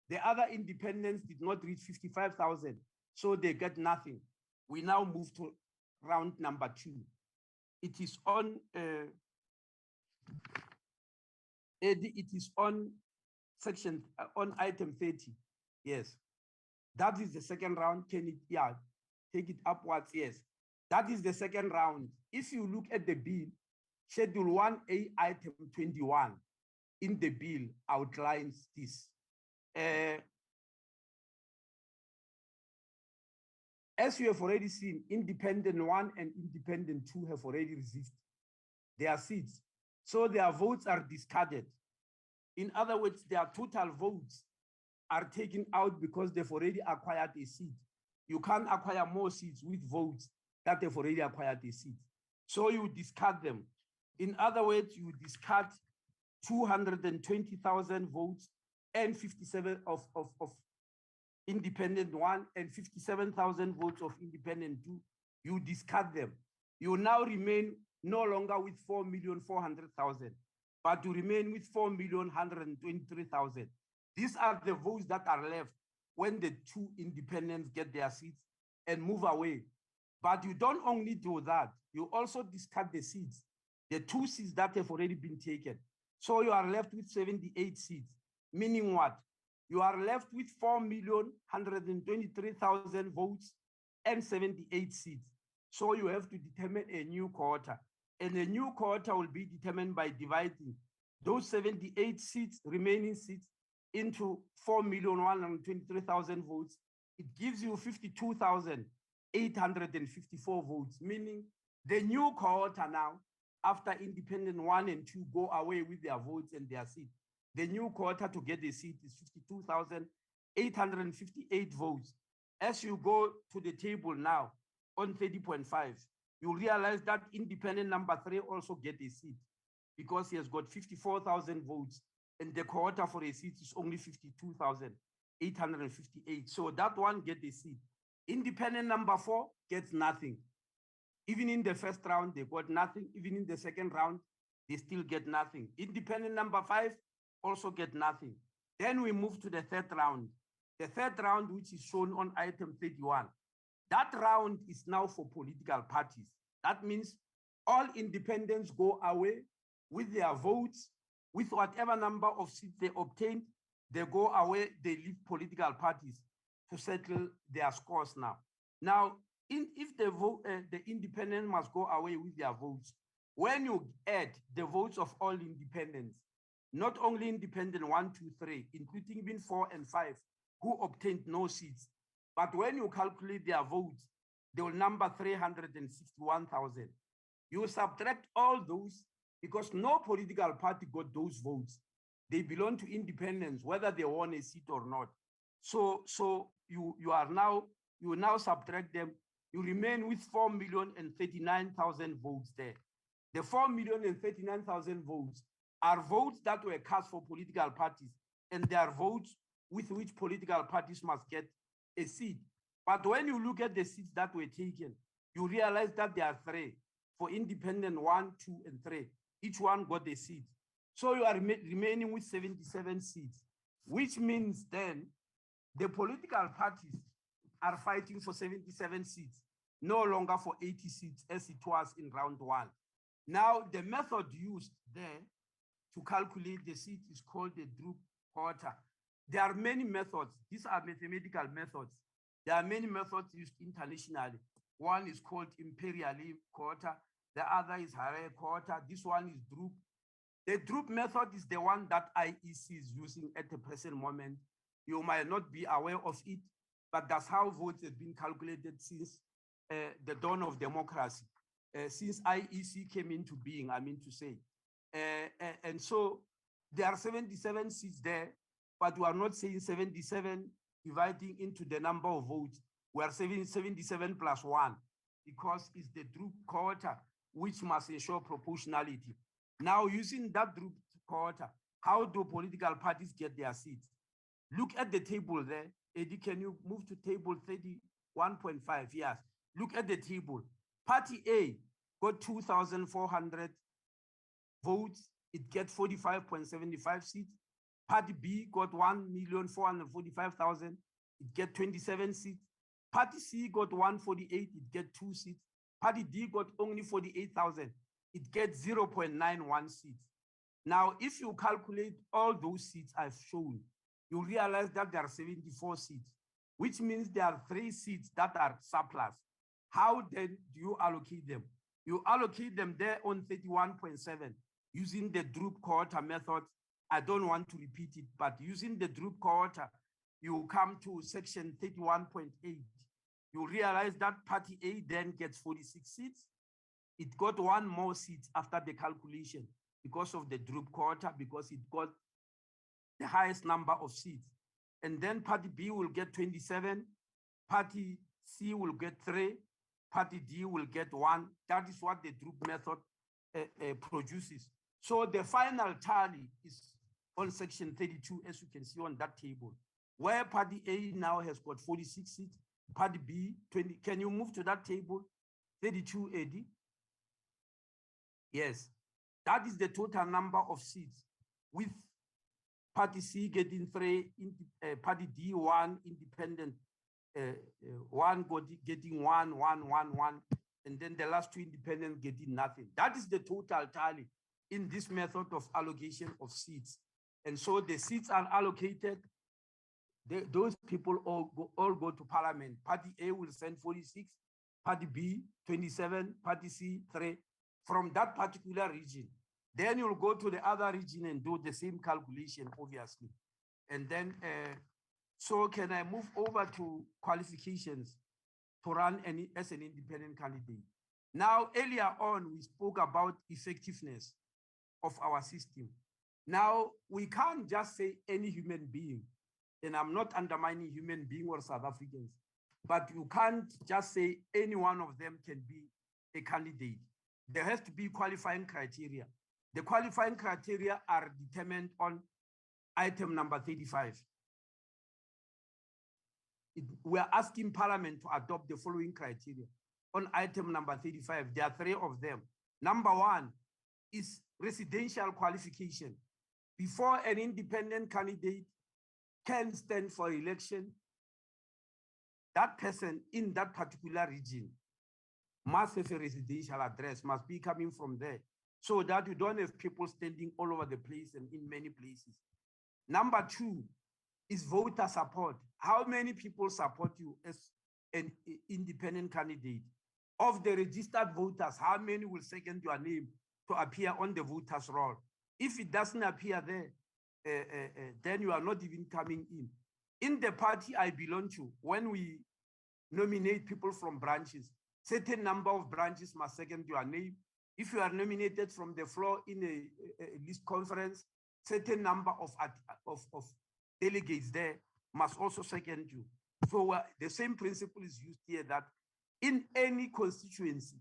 The other independents did not reach 55,000, so they get nothing. We now move to round number two. It is on it is on section on item 30. Yes, that is the second round. Can it, yeah, take it upwards? Yes, that is the second round. If you look at the bill, Schedule 1A, item 21 in the bill outlines this. As you have already seen, Independent 1 and Independent 2 have already received their seats. So their votes are discarded. In other words, their total votes are taken out because they've already acquired a seat. You can't acquire more seats with votes that have already acquired a seat. So you discard them. In other words, you discard 220,000 votes and 57 of Independent 1 and 57,000 votes of Independent 2. You discard them. You now remain no longer with 4,400,000, but you remain with 4,123,000. These are the votes that are left when the two independents get their seats and move away. But you don't only do that, you also discard the seats, the 2 seats that have already been taken. So you are left with 78 seats, meaning what? You are left with 4,123,000 votes and 78 seats. So you have to determine a new quota. And a new quota will be determined by dividing those 78 seats, remaining seats, into 4,123,000 votes. It gives you 52,854 votes, meaning the new quota now, after Independent 1 and 2 go away with their votes and their seats, the new quota to get the seat is 52,858 votes. As you go to the table now on 30.5, you realize that Independent number 3 also get a seat because he has got 54,000 votes and the quota for a seat is only 52,858. So that one get a seat. Independent number 4 gets nothing. Even in the first round, they got nothing. Even in the second round, they still get nothing. Independent number 5 also get nothing. Then we move to the third round. The third round, which is shown on item 31. That round is now for political parties. That means all independents go away with their votes, with whatever number of seats they obtained, they go away, they leave political parties to settle their scores now. Now, if the independent must go away with their votes, when you add the votes of all independents, not only Independent 1, 2, 3, including even 4 and 5, who obtained no seats, but when you calculate their votes, they will number 361,000. You subtract all those because no political party got those votes. They belong to independents, whether they won a seat or not. So you now subtract them. You remain with 4,039,000 votes there. The 4,039,000 votes are votes that were cast for political parties, and they are votes with which political parties must get a seat. But when you look at the seats that were taken, you realize that there are 3 for Independent 1, 2, and 3. Each one got a seat. So you are remaining with 77 seats, which means then the political parties are fighting for 77 seats, no longer for 80 seats as it was in round 1. Now, the method used there to calculate the seat is called the Drup quota. There are many methods. These are mathematical methods. There are many methods used internationally. One is called Imperial quota. The other is Harare quota. This one is Drup. The Drup method is the one that IEC is using at the present moment. You might not be aware of it, but that's how votes have been calculated since the dawn of democracy, since IEC came into being, I mean to say. And so there are 77 seats there, but we are not saying 77 dividing into the number of votes. We are saying 77 plus 1 because it's the Drup quota which must ensure proportionality. Now, using that Drup quota, how do political parties get their seats? Look at the table there. Eddie, can you move to table 31.5? Yes. Look at the table. Party A got 2,400 votes, it gets 45.75 seats. Party B got 1,445,000, it gets 27 seats. Party C got 148, it gets 2 seats. Party D got only 48,000, it gets 0.91 seats. Now, if you calculate all those seats I've shown, you realize that there are 74 seats, which means there are 3 seats that are surplus. How then do you allocate them? You allocate them there on 31.7 using the Drupe quarter method. I don't want to repeat it, but using the Drupe quarter, you come to section 31.8. You realize that party A then gets 46 seats. It got 1 more seat after the calculation because of the Drupe quarter, because it got the highest number of seats. And then party B will get 27, party C will get 3, party D will get 1. That is what the Drupe method produces. So the final tally is on section 32, as you can see on that table, where party A now has got 46 seats, party B 20. Can you move to that table? 32, Eddie? Yes, that is the total number of seats, with party C getting 3, party D 1, independent 1 getting 1, 1, 1, 1, and then the last 2 independent getting nothing. That is the total tally in this method of allocation of seats. And so the seats are allocated. Those people all go to parliament. Party A will send 46, party B 27, party C 3 from that particular region. Then you'll go to the other region and do the same calculation, obviously. And then, so can I move over to qualifications to run as an independent candidate? Now, earlier on, we spoke about effectiveness of our system. Now, we can't just say any human being, and I'm not undermining human being or South Africans, but you can't just say any one of them can be a candidate. There has to be qualifying criteria. The qualifying criteria are determined on item number 35. We are asking Parliament to adopt the following criteria. On item number 35, there are 3 of them. Number 1 is residential qualification. Before an independent candidate can stand for election, that person in that particular region must have a residential address, must be coming from there, so that you don't have people standing all over the place and in many places. Number 2 is voter support. How many people support you as an independent candidate? Of the registered voters, how many will second your name to appear on the voters' roll? If it doesn't appear there, then you are not even coming in. In the party I belong to, when we nominate people from branches, certain number of branches must second your name. If you are nominated from the floor in a list conference, certain number of delegates there must also second you. So the same principle is used here, that in any constituency,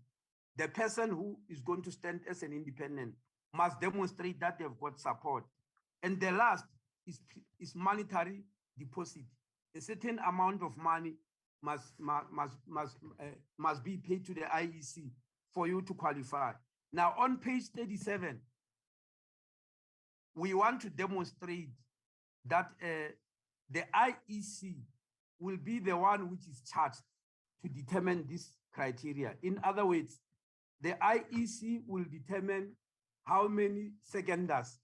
the person who is going to stand as an independent must demonstrate that they've got support. And the last is monetary deposit. A certain amount of money must be paid to the IEC for you to qualify. Now, on page 37, we want to demonstrate that the IEC will be the one which is charged to determine this criteria. In other words, the IEC will determine how many seconders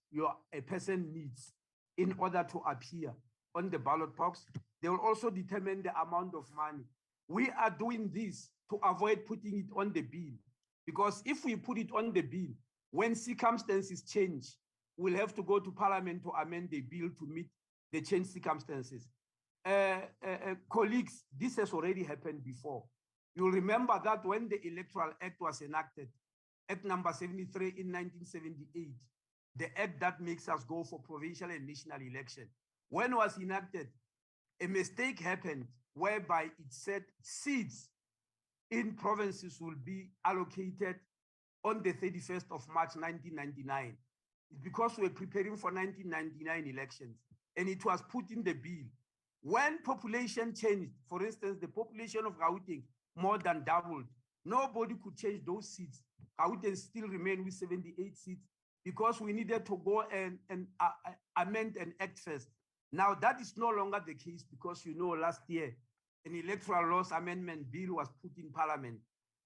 a person needs in order to appear on the ballot box. They will also determine the amount of money. We are doing this to avoid putting it on the bill, because if we put it on the bill, when circumstances change, we'll have to go to Parliament to amend the bill to meet the changed circumstances. Colleagues, this has already happened before. You'll remember that when the Electoral Act was enacted, Act number 73 in 1978, the act that makes us go for provincial and national election. When it was enacted, a mistake happened whereby it said seats in provinces will be allocated on the 31st of March 1999. It's because we're preparing for 1999 elections, and it was put in the bill. When population changed, for instance, the population of Gauteng more than doubled, Nobody could change those seats. Gauteng still remain with 78 seats because we needed to go and amend and act first. Now that is no longer the case because last year an electoral laws amendment bill was put in Parliament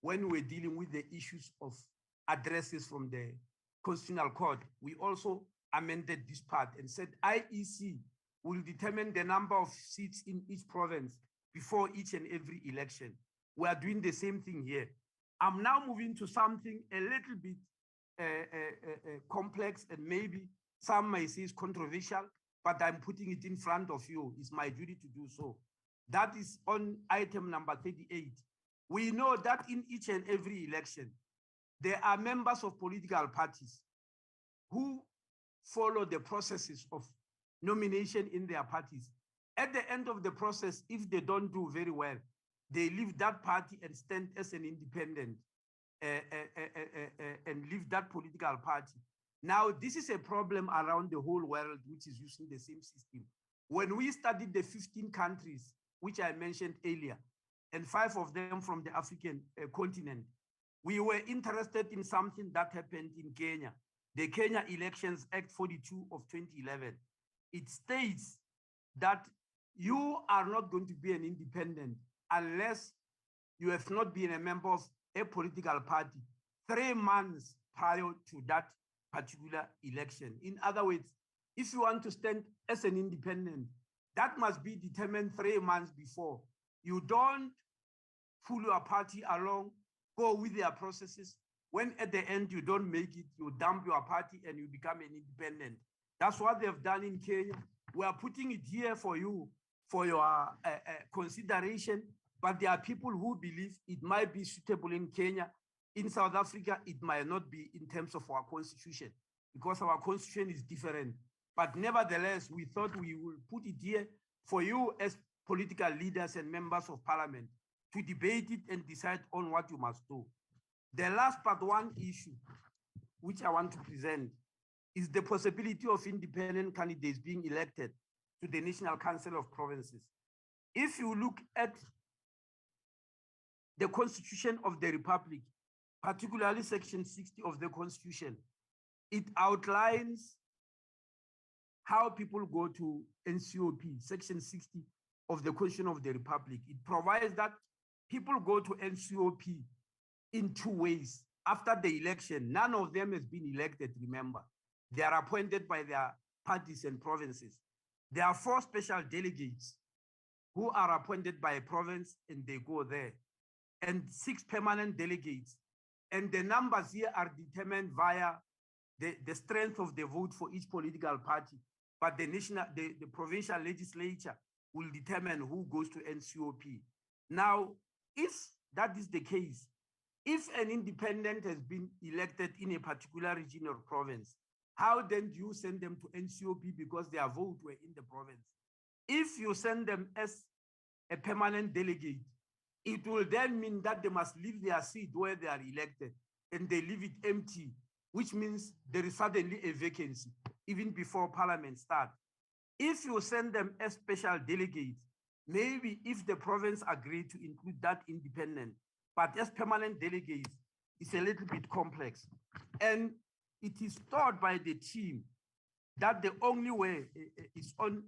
when we were dealing with the issues of addresses from the Constitutional Court. We also amended this part and said IEC will determine the number of seats in each province before each and every election. We are doing the same thing here. I'm now moving to something a little bit complex and maybe some may say is controversial, but I'm putting it in front of you. It's my duty to do so. That is on item number 38. We know that in each and every election, there are members of political parties who follow the processes of nomination in their parties. At the end of the process, if they don't do very well, they leave that party and stand as an independent and leave that political party. Now, this is a problem around the whole world, which is using the same system. When we studied the 15 countries, which I mentioned earlier, and 5 of them from the African continent, we were interested in something that happened in Kenya, the Kenya Elections Act 42 of 2011. It states that you are not going to be an independent unless you have not been a member of a political party 3 months prior to that particular election. In other words, if you want to stand as an independent, that must be determined 3 months before. You don't pull your party along, go with their processes. When at the end you don't make it, you dump your party and you become an independent. That's what they've done in Kenya. We are putting it here for you, for your consideration, but there are people who believe it might be suitable in Kenya. In South Africa, it might not be in terms of our constitution because our constitution is different. But nevertheless, we thought we will put it here for you as political leaders and members of parliament to debate it and decide on what you must do. The last part one issue, which I want to present, is the possibility of independent candidates being elected to the National Council of Provinces. If you look at the Constitution of the Republic, particularly Section 60 of the Constitution, it outlines how people go to NCOP, Section 60 of the Constitution of the Republic. It provides that people go to NCOP in 2 ways. After the election, none of them has been elected, remember. They are appointed by their parties and provinces. There are 4 special delegates who are appointed by a province and they go there, and 6 permanent delegates. And the numbers here are determined via the strength of the vote for each political party. But the provincial legislature will determine who goes to NCOP. Now, if that is the case, if an independent has been elected in a particular region or province, how then do you send them to NCOP because their vote were in the province? If you send them as a permanent delegate, it will then mean that they must leave their seat where they are elected and they leave it empty, which means there is suddenly a vacancy even before parliament starts. If you send them as special delegates, maybe if the province agreed to include that independent, but as permanent delegates, it's a little bit complex. And it is thought by the team that the only way is on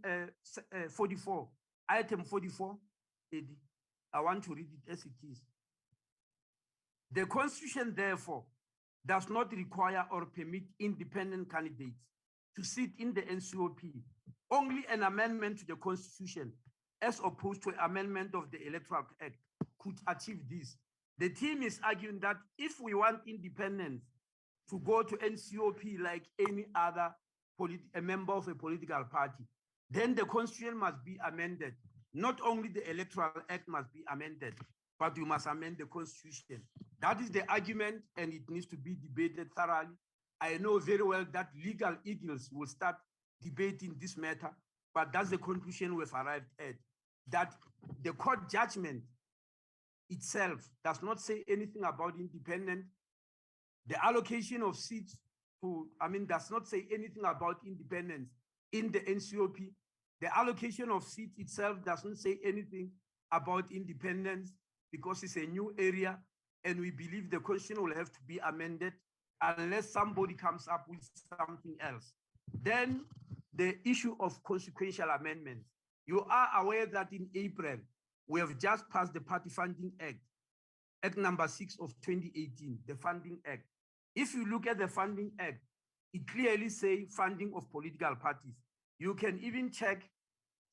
44, item 44, I want to read it as it is. The Constitution, therefore, does not require or permit independent candidates to sit in the NCOP. Only an amendment to the Constitution, as opposed to an amendment of the Electoral Act, could achieve this. The team is arguing that if we want independence to go to NCOP like any other a member of a political party, then the Constitution must be amended. Not only the Electoral Act must be amended, but we must amend the Constitution. That is the argument, and it needs to be debated thoroughly. I know very well that legal eagles will start debating this matter, but that's the conclusion we've arrived at, that the court judgment itself does not say anything about independent. The allocation of seats does not say anything about independence in the NCOP. The allocation of seats itself doesn't say anything about independence because it's a new area. and we believe the constitution will have to be amended unless somebody comes up with something else. Then the issue of consequential amendments. You are aware that in April, we have just passed the Party Funding Act, Act number 6 of 2018, the Funding Act. If you look at the Funding Act, it clearly says funding of political parties. You can even check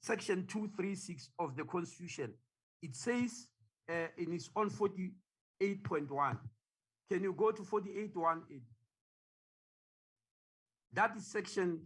Section 236 of the Constitution. It says in its own 48.1. Can you go to 48.1? That is Section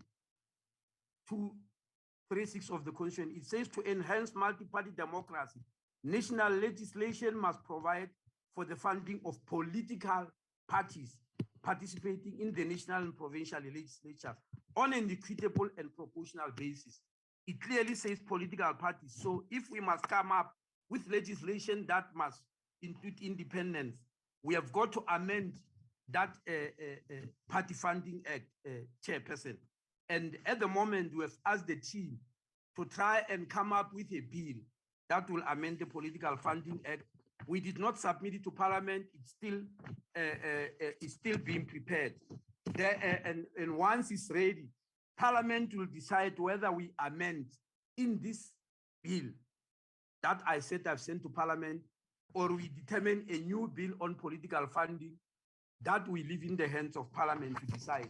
236 of the Constitution. It says to enhance multi-party democracy, national legislation must provide for the funding of political parties participating in the national and provincial legislatures on an equitable and proportional basis. It clearly says political parties. So if we must come up with legislation that must include independence, we have got to amend that Party Funding Act, Chairperson. And at the moment, we have asked the team to try and come up with a bill that will amend the Political Funding Act. We did not submit it to Parliament. It's still being prepared. And once it's ready, Parliament will decide whether we amend in this bill that I said I've sent to Parliament, or we determine a new bill on political funding that we leave in the hands of Parliament to decide.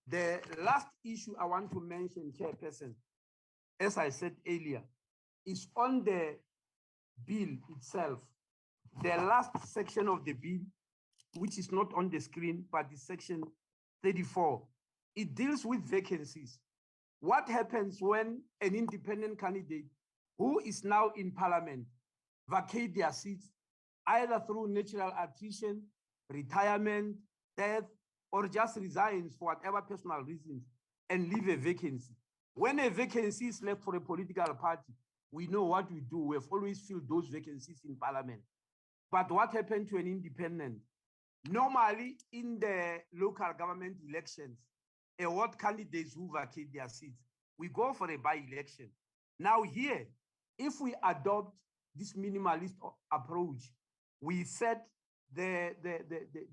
The last issue I want to mention, Chairperson, as I said earlier, is on the bill itself. The last section of the bill, which is not on the screen, but is section 34, it deals with vacancies. What happens when an independent candidate who is now in Parliament vacate their seats, either through natural attrition, retirement, death, or just resigns for whatever personal reasons and leave a vacancy? When a vacancy is left for a political party, we know what we do. We have always filled those vacancies in Parliament. But what happened to an independent? Normally, in the local government elections, award candidates who vacate their seats, we go for a by-election. Now here, if we adopt this minimalist approach, we set the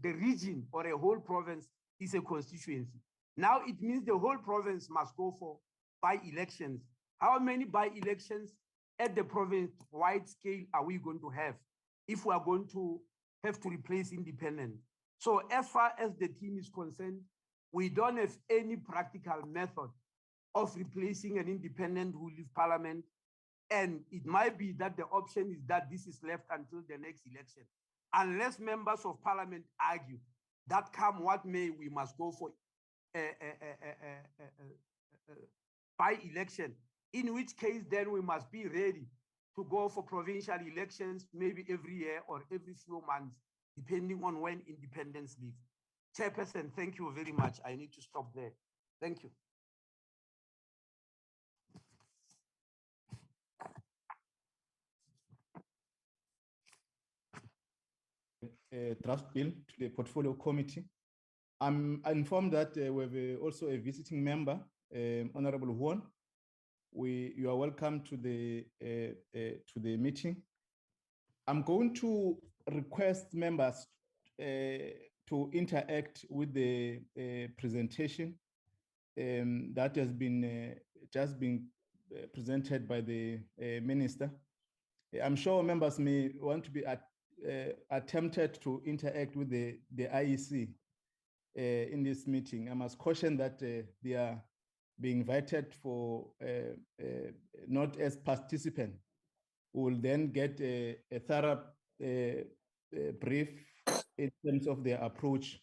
region or a whole province is a constituency. Now it means the whole province must go for by-elections. How many by-elections at the province-wide scale are we going to have if we are going to have to replace independent? So as far as the team is concerned, we don't have any practical method of replacing an independent who leaves Parliament. And it might be that the option is that this is left until the next election. Unless members of Parliament argue that come what may, we must go for by-election, in which case then we must be ready to go for provincial elections maybe every year or every few months, depending on when independence leaves. Chairperson, thank you very much. I need to stop there. Thank you. Draft bill to the portfolio committee. I'm informed that we have also a visiting member, Honorable Huon. You are welcome to the meeting. I'm going to request members to interact with the presentation that has been just been presented by the minister. I'm sure members may want to be attempted to interact with the IEC in this meeting. I must caution that they are being invited for not as participants. We will then get a thorough brief in terms of their approach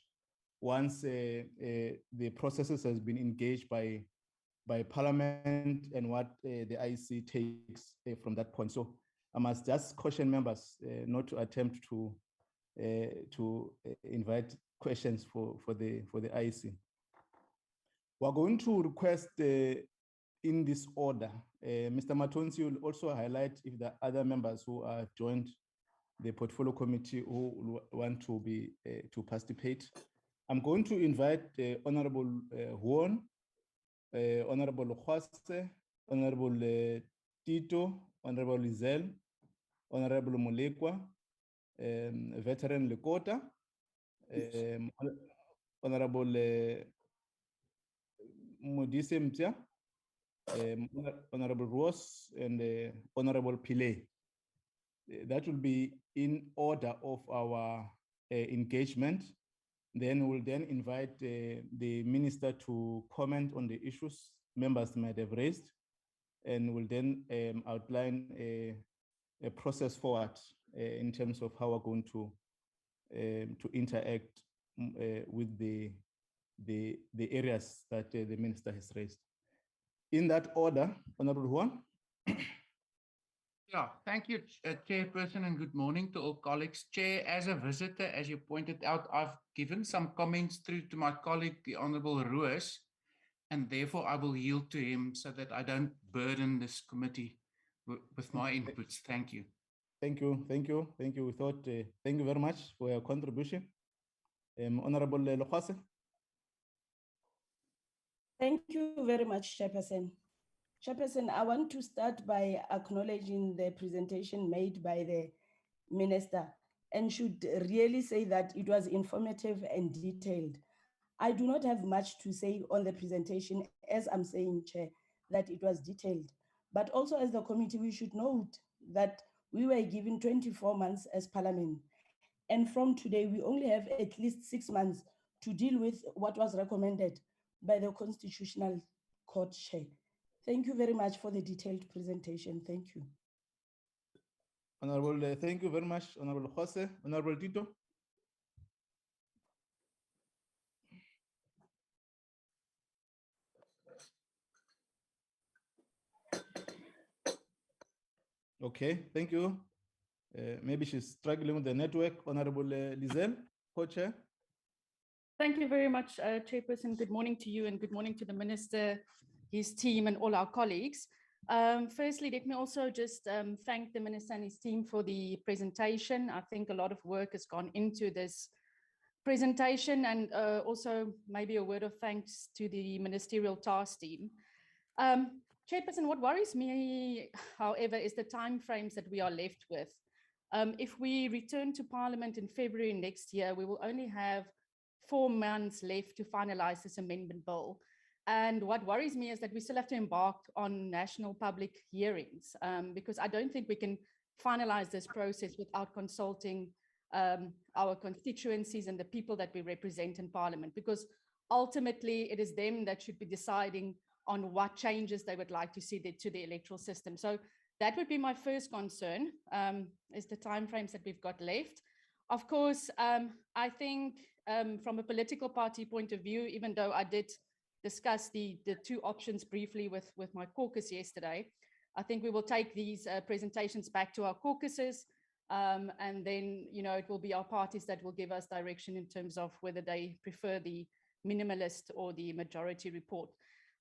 once the processes has been engaged by Parliament and what the IEC takes from that point. So I must just caution members not to attempt to invite questions for the IEC. We're going to request in this order. Mr. Matonsi will also highlight if there are other members who are joined the portfolio committee who want to be to participate. I'm going to invite Honorable Huon, Honorable Khwase, Honorable Tito, Honorable Lizel, Honorable Molekwa, Veteran Lekota, Honorable Modise Mtia, Honorable Ross, and Honorable Pillay. That will be in order of our engagement. Then we'll then invite the minister to comment on the issues members might have raised, and we'll then outline a process forward in terms of how we're going to interact with the areas that the minister has raised. In that order, Honorable Juan. Yeah, thank you, Chairperson, and good morning to all colleagues. Chair, as a visitor, as you pointed out, I've given some comments through to my colleague, the Honorable Ruiz, and therefore I will yield to him so that I don't burden this committee with my inputs. Thank you. Thank you. Thank you. Thank you. We thought, thank you very much for your contribution. Honorable Lokhase. Thank you very much, Chairperson. Chairperson, I want to start by acknowledging the presentation made by the minister and should really say that it was informative and detailed. I do not have much to say on the presentation, as I'm saying, Chair, that it was detailed. But also as the committee, we should note that we were given 24 months as Parliament. And from today, we only have at least 6 months to deal with what was recommended by the Constitutional Court Chair. Thank you very much for the detailed presentation. Thank you. Honorable, thank you very much, Honorable Jose. Honorable Tito. Okay, thank you. Maybe she's struggling with the network. Honorable Lizelle, co-chair. Thank you very much, Chairperson. Good morning to you and good morning to the Minister, his team and all our colleagues. Firstly, let me also just thank the Minister and his team for the presentation. I think a lot of work has gone into this presentation, and also maybe a word of thanks to the Ministerial task team. Chairperson, what worries me, however, is the timeframes that we are left with. If we return to Parliament in February next year, we will only have 4 months left to finalize this amendment bill. And what worries me is that we still have to embark on national public hearings, because I don't think we can finalize this process without consulting our constituencies and the people that we represent in Parliament, because ultimately it is them that should be deciding on what changes they would like to see to the electoral system. So that would be my first concern, is the timeframes that we've got left. Of course, I think from a political party point of view, even though I did discuss the 2 options briefly with my caucus yesterday, I think we will take these presentations back to our caucuses, and then, you know, it will be our parties that will give us direction in terms of whether they prefer the minimalist or the majority report.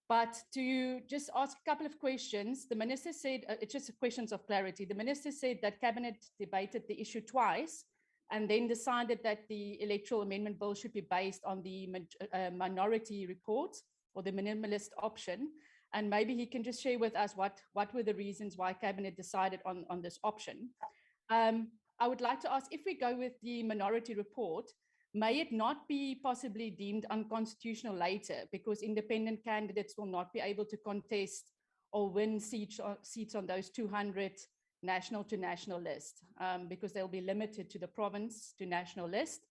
But to just ask a couple of questions, the Minister said, it's just questions of clarity. The Minister said that Cabinet debated the issue twice and then decided that the electoral amendment bill should be based on the minority report or the minimalist option. And maybe he can just share with us what were the reasons why Cabinet decided on this option. I would like to ask, if we go with the minority report, may it not be possibly deemed unconstitutional later because independent candidates will not be able to contest or win seats on those 200 national to national list, because they'll be limited to the province to national list.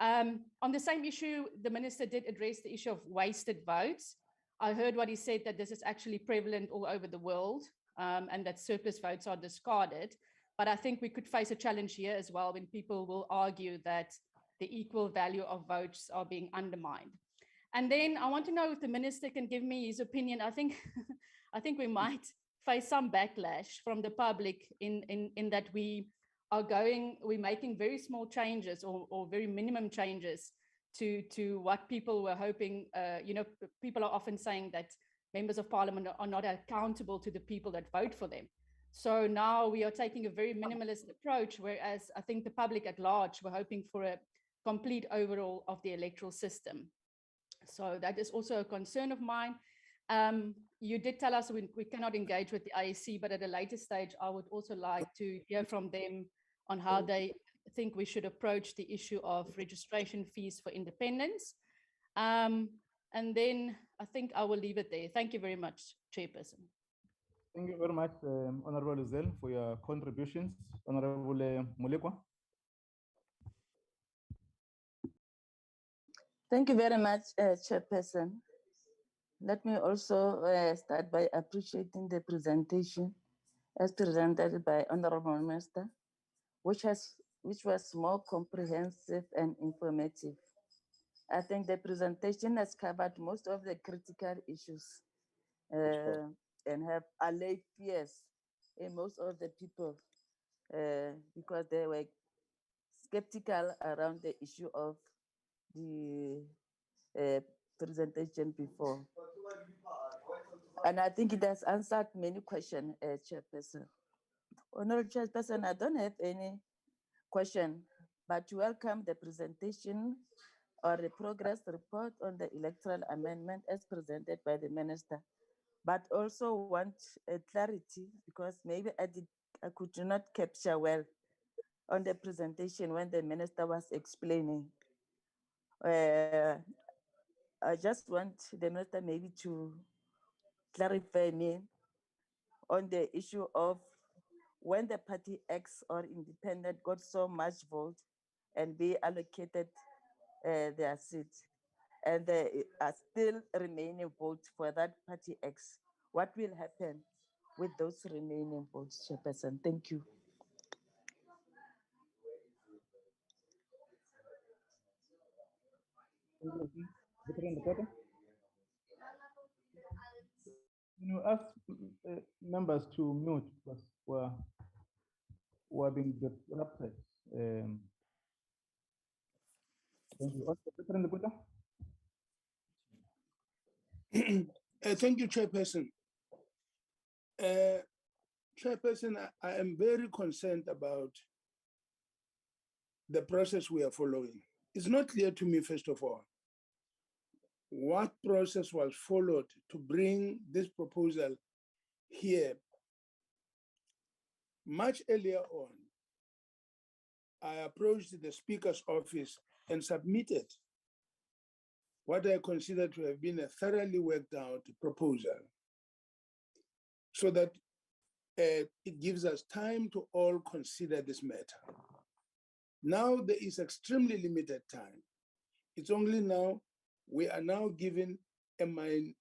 On the same issue, the Minister did address the issue of wasted votes. I heard what he said, that this is actually prevalent all over the world, and that surplus votes are discarded. But I think we could face a challenge here as well when people will argue that the equal value of votes are being undermined. And then I want to know if the Minister can give me his opinion. I think we might face some backlash from the public in that we're making very small changes or very minimum changes to what people were hoping. You know, people are often saying that members of Parliament are not accountable to the people that vote for them. So now we are taking a very minimalist approach, whereas I think the public at large were hoping for a complete overhaul of the electoral system. So that is also a concern of mine. You did tell us we cannot engage with the IEC, but at a later stage, I would also like to hear from them on how they think we should approach the issue of registration fees for independents. And then I think I will leave it there. Thank you very much, Chairperson. Thank you very much, Honorable Uzel, for your contributions. Honorable Mulekwa. Thank you very much, Chairperson. Let me also start by appreciating the presentation as presented by Honorable Minister, which was more comprehensive and informative. I think the presentation has covered most of the critical issues and have allayed fears in most of the people because they were skeptical around the issue of the presentation before. And I think it has answered many questions, Chairperson. Honorable Chairperson, I don't have any question, but to welcome the presentation or the progress report on the electoral amendment as presented by the Minister, but also want clarity because maybe I could not capture well on the presentation when the Minister was explaining. I just want the Minister maybe to clarify me on the issue of when the party X or independent got so much vote and be allocated their seats, and there are still remaining votes for that party X. What will happen with those remaining votes, Chairperson? Thank you. You ask members to mute because we're being disrupted. Thank you. Thank you, Chairperson. Chairperson, I am very concerned about the process we are following. It's not clear to me, first of all, what process was followed to bring this proposal here. Much earlier on, I approached the Speaker's office and submitted what I consider to have been a thoroughly worked out proposal so that it gives us time to all consider this matter. Now there is extremely limited time. It's only now, we are now given a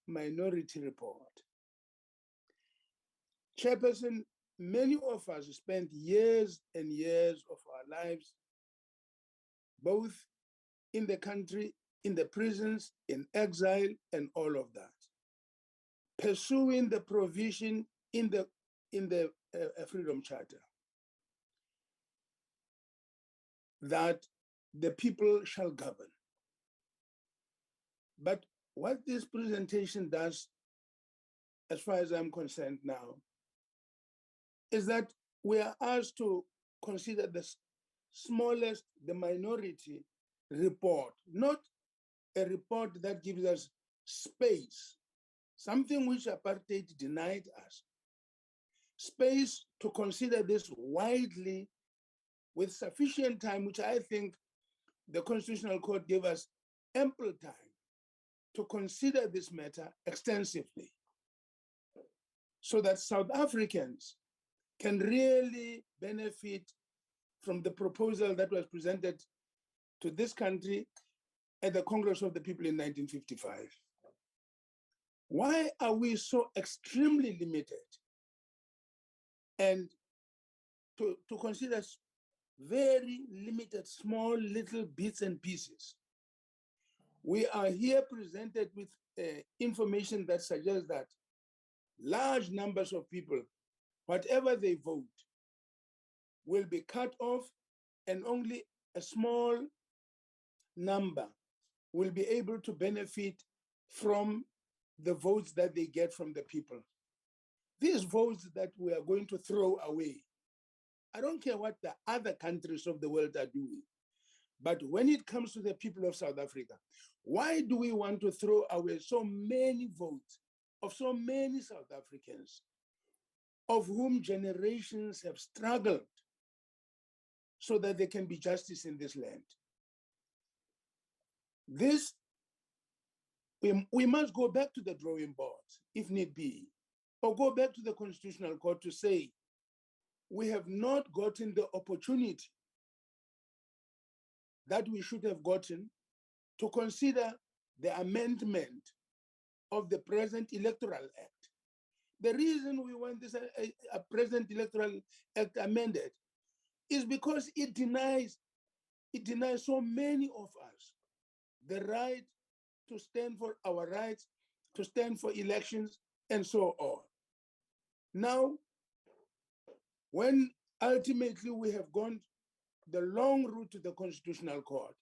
minority report. Chairperson, many of us spent years and years of our lives, both in the country, in the prisons, in exile, and all of that, pursuing the provision in the Freedom Charter that the people shall govern. But what this presentation does, as far as I'm concerned now, is that we are asked to consider the smallest, the minority report, not a report that gives us space, something which apartheid denied us, space to consider this widely with sufficient time, which I think the Constitutional Court gave us ample time to consider this matter extensively so that South Africans can really benefit from the proposal that was presented to this country at the Congress of the People in 1955. Why are we so extremely limited? And to consider very limited, small, little bits and pieces. We are here presented with information that suggests that large numbers of people, whatever they vote, will be cut off and only a small number will be able to benefit from the votes that they get from the people. These votes that we are going to throw away, I don't care what the other countries of the world are doing, but when it comes to the people of South Africa, why do we want to throw away so many votes of so many South Africans, of whom generations have struggled so that there can be justice in this land. This, we must go back to the drawing board, if need be, or go back to the Constitutional Court to say, we have not gotten the opportunity that we should have gotten to consider the amendment of the present Electoral Act. The reason we want this a present Electoral Act amended is because it denies so many of us the right to stand for our rights, to stand for elections, and so on. Now, when ultimately we have gone the long route to the Constitutional Court,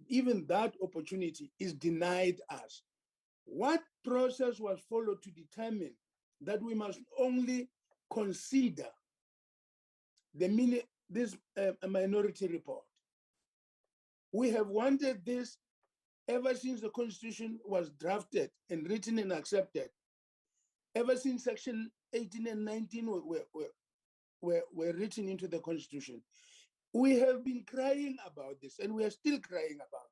even that opportunity is denied us. What process was followed to determine that we must only consider this minority report? We have wanted this ever since the Constitution was drafted and written and accepted. Ever since Section 18 and 19 were written into the Constitution. We have been crying about this, and we are still crying about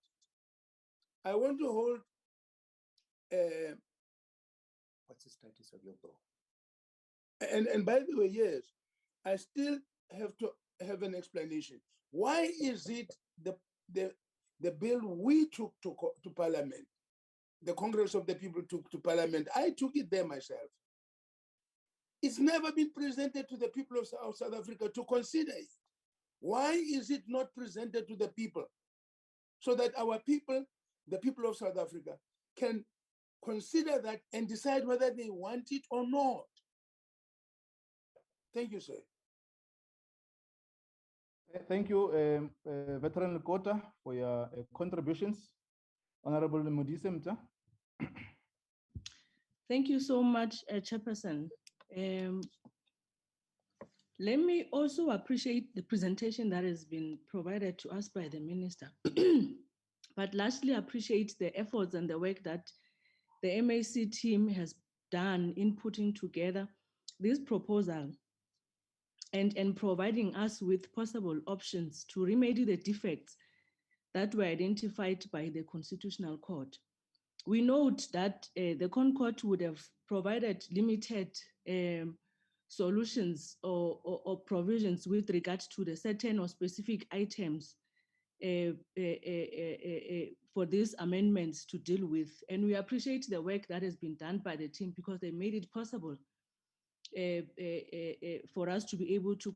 it. I want to hold what's the status of your bill? And by the way, yes, I still have to have an explanation. Why is it the bill we took to Parliament, the Congress of the People took to Parliament, I took it there myself. It's never been presented to the people of South Africa to consider it. Why is it not presented to the people so that our people, the people of South Africa, can consider that and decide whether they want it or not? Thank you, sir. Thank you, Veteran Lekota, for your contributions. Honorable Modise Mta. Thank you so much, Chairperson. Let me also appreciate the presentation that has been provided to us by the Minister, but lastly appreciate the efforts and the work that the MAC team has done in putting together this proposal and providing us with possible options to remedy the defects that were identified by the Constitutional Court. We note that the ConCourt would have provided limited solutions or provisions with regard to the certain or specific items for these amendments to deal with. And we appreciate the work that has been done by the team because they made it possible for us to be able to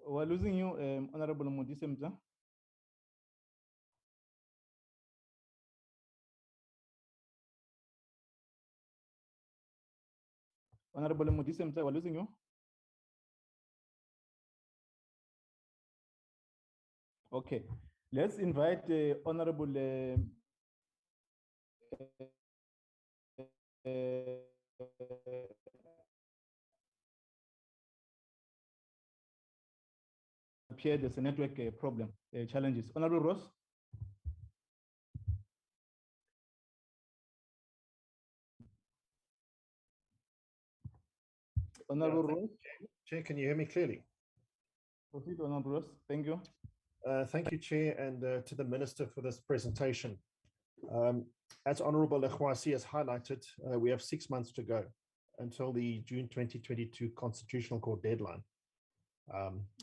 We're losing you, Honorable Modise Mta. Honorable Modise Mta, we're losing you. Okay, let's invite the Honorable Pierre, there's a network problem, challenges. Honorable Ross. Honorable Ross. Chair, can you hear me clearly? Proceed, Honorable Ross. Thank you. Thank you, Chair, and to the Minister for this presentation. As Honorable Lekhwasi has highlighted, we have 6 months to go until the June 2022 Constitutional Court deadline.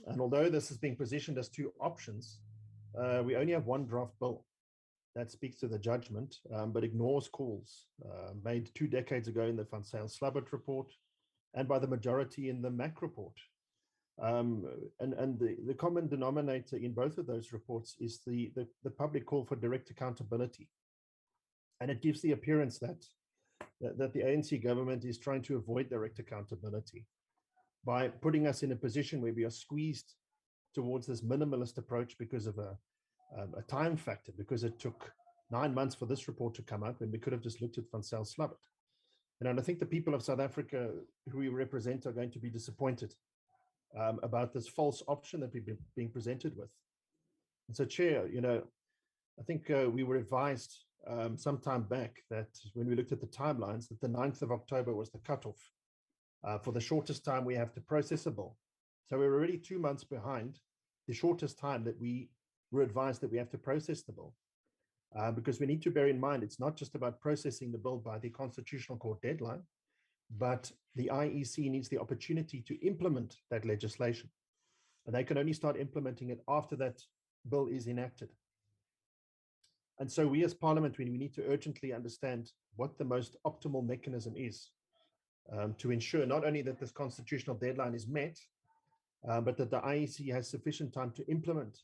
And although this is being positioned as two options, we only have one draft bill that speaks to the judgment, but ignores calls made 2 decades ago in the Van Zyl-Slabbert report and by the majority in the MAC report. And the common denominator in both of those reports is the public call for direct accountability. And it gives the appearance that the ANC government is trying to avoid direct accountability by putting us in a position where we are squeezed towards this minimalist approach because of a time factor, because it took 9 months for this report to come up and we could have just looked at Van Zyl-Slabbert. And I think the people of South Africa who we represent are going to be disappointed about this false option that we've been being presented with. And so, Chair, I think we were advised some time back that when we looked at the timelines, that the 9th of October was the cutoff for the shortest time we have to process a bill. So we're already 2 months behind the shortest time that we were advised that we have to process the bill. Because we need to bear in mind, it's not just about processing the bill by the Constitutional Court deadline, but the IEC needs the opportunity to implement that legislation. And they can only start implementing it after that bill is enacted. And so we as Parliament, we need to urgently understand what the most optimal mechanism is to ensure not only that this constitutional deadline is met, but that the IEC has sufficient time to implement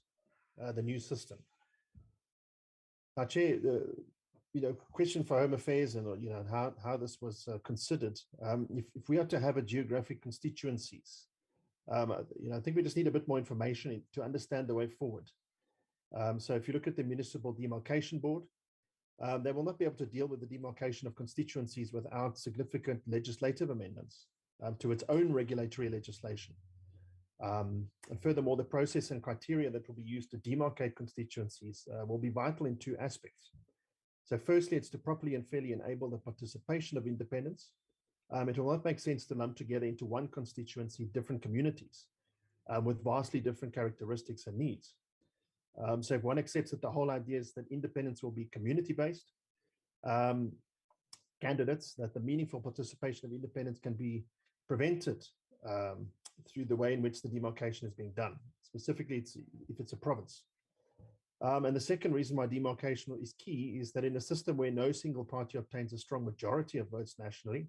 the new system. Now, Chair, question for Home Affairs and how this was considered. If we are to have a geographic constituencies, I think we just need a bit more information to understand the way forward. So if you look at the Municipal Demarcation Board, they will not be able to deal with the demarcation of constituencies without significant legislative amendments to its own regulatory legislation. And furthermore, the process and criteria that will be used to demarcate constituencies will be vital in two aspects. So firstly, it's to properly and fairly enable the participation of independents. It will not make sense to lump together into one constituency different communities with vastly different characteristics and needs. So if one accepts that the whole idea is that independence will be community-based, candidates, that the meaningful participation of independents can be prevented through the way in which the demarcation is being done. Specifically, if it's a province. And the second reason why demarcation is key is that in a system where no single party obtains a strong majority of votes nationally,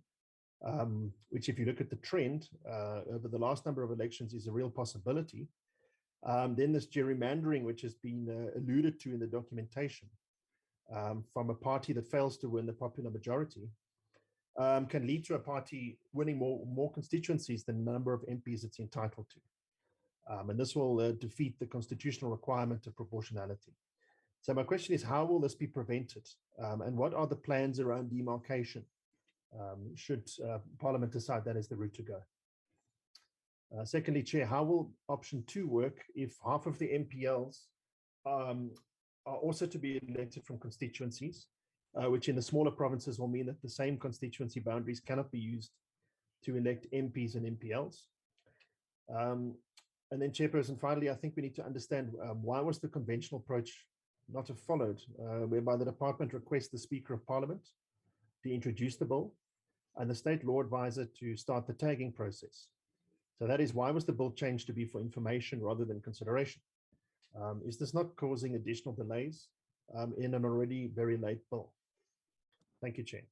which if you look at the trend over the last number of elections is a real possibility, then this gerrymandering, which has been alluded to in the documentation from a party that fails to win the popular majority, can lead to a party winning more constituencies than the number of MPs it's entitled to. And this will defeat the constitutional requirement of proportionality. So my question is, how will this be prevented? And what are the plans around demarcation should Parliament decide that is the route to go? Secondly, Chair, how will option 2 work if half of the MPLs are also to be elected from constituencies, which in the smaller provinces will mean that the same constituency boundaries cannot be used to elect MPs and MPLs? And then, Chairperson, finally, I think we need to understand why was the conventional approach not followed, whereby the department requests the Speaker of Parliament to introduce the bill and the State Law Advisor to start the tagging process. So that is, why was the bill changed to be for information rather than consideration? Is this not causing additional delays in an already very late bill? Thank you, Chair.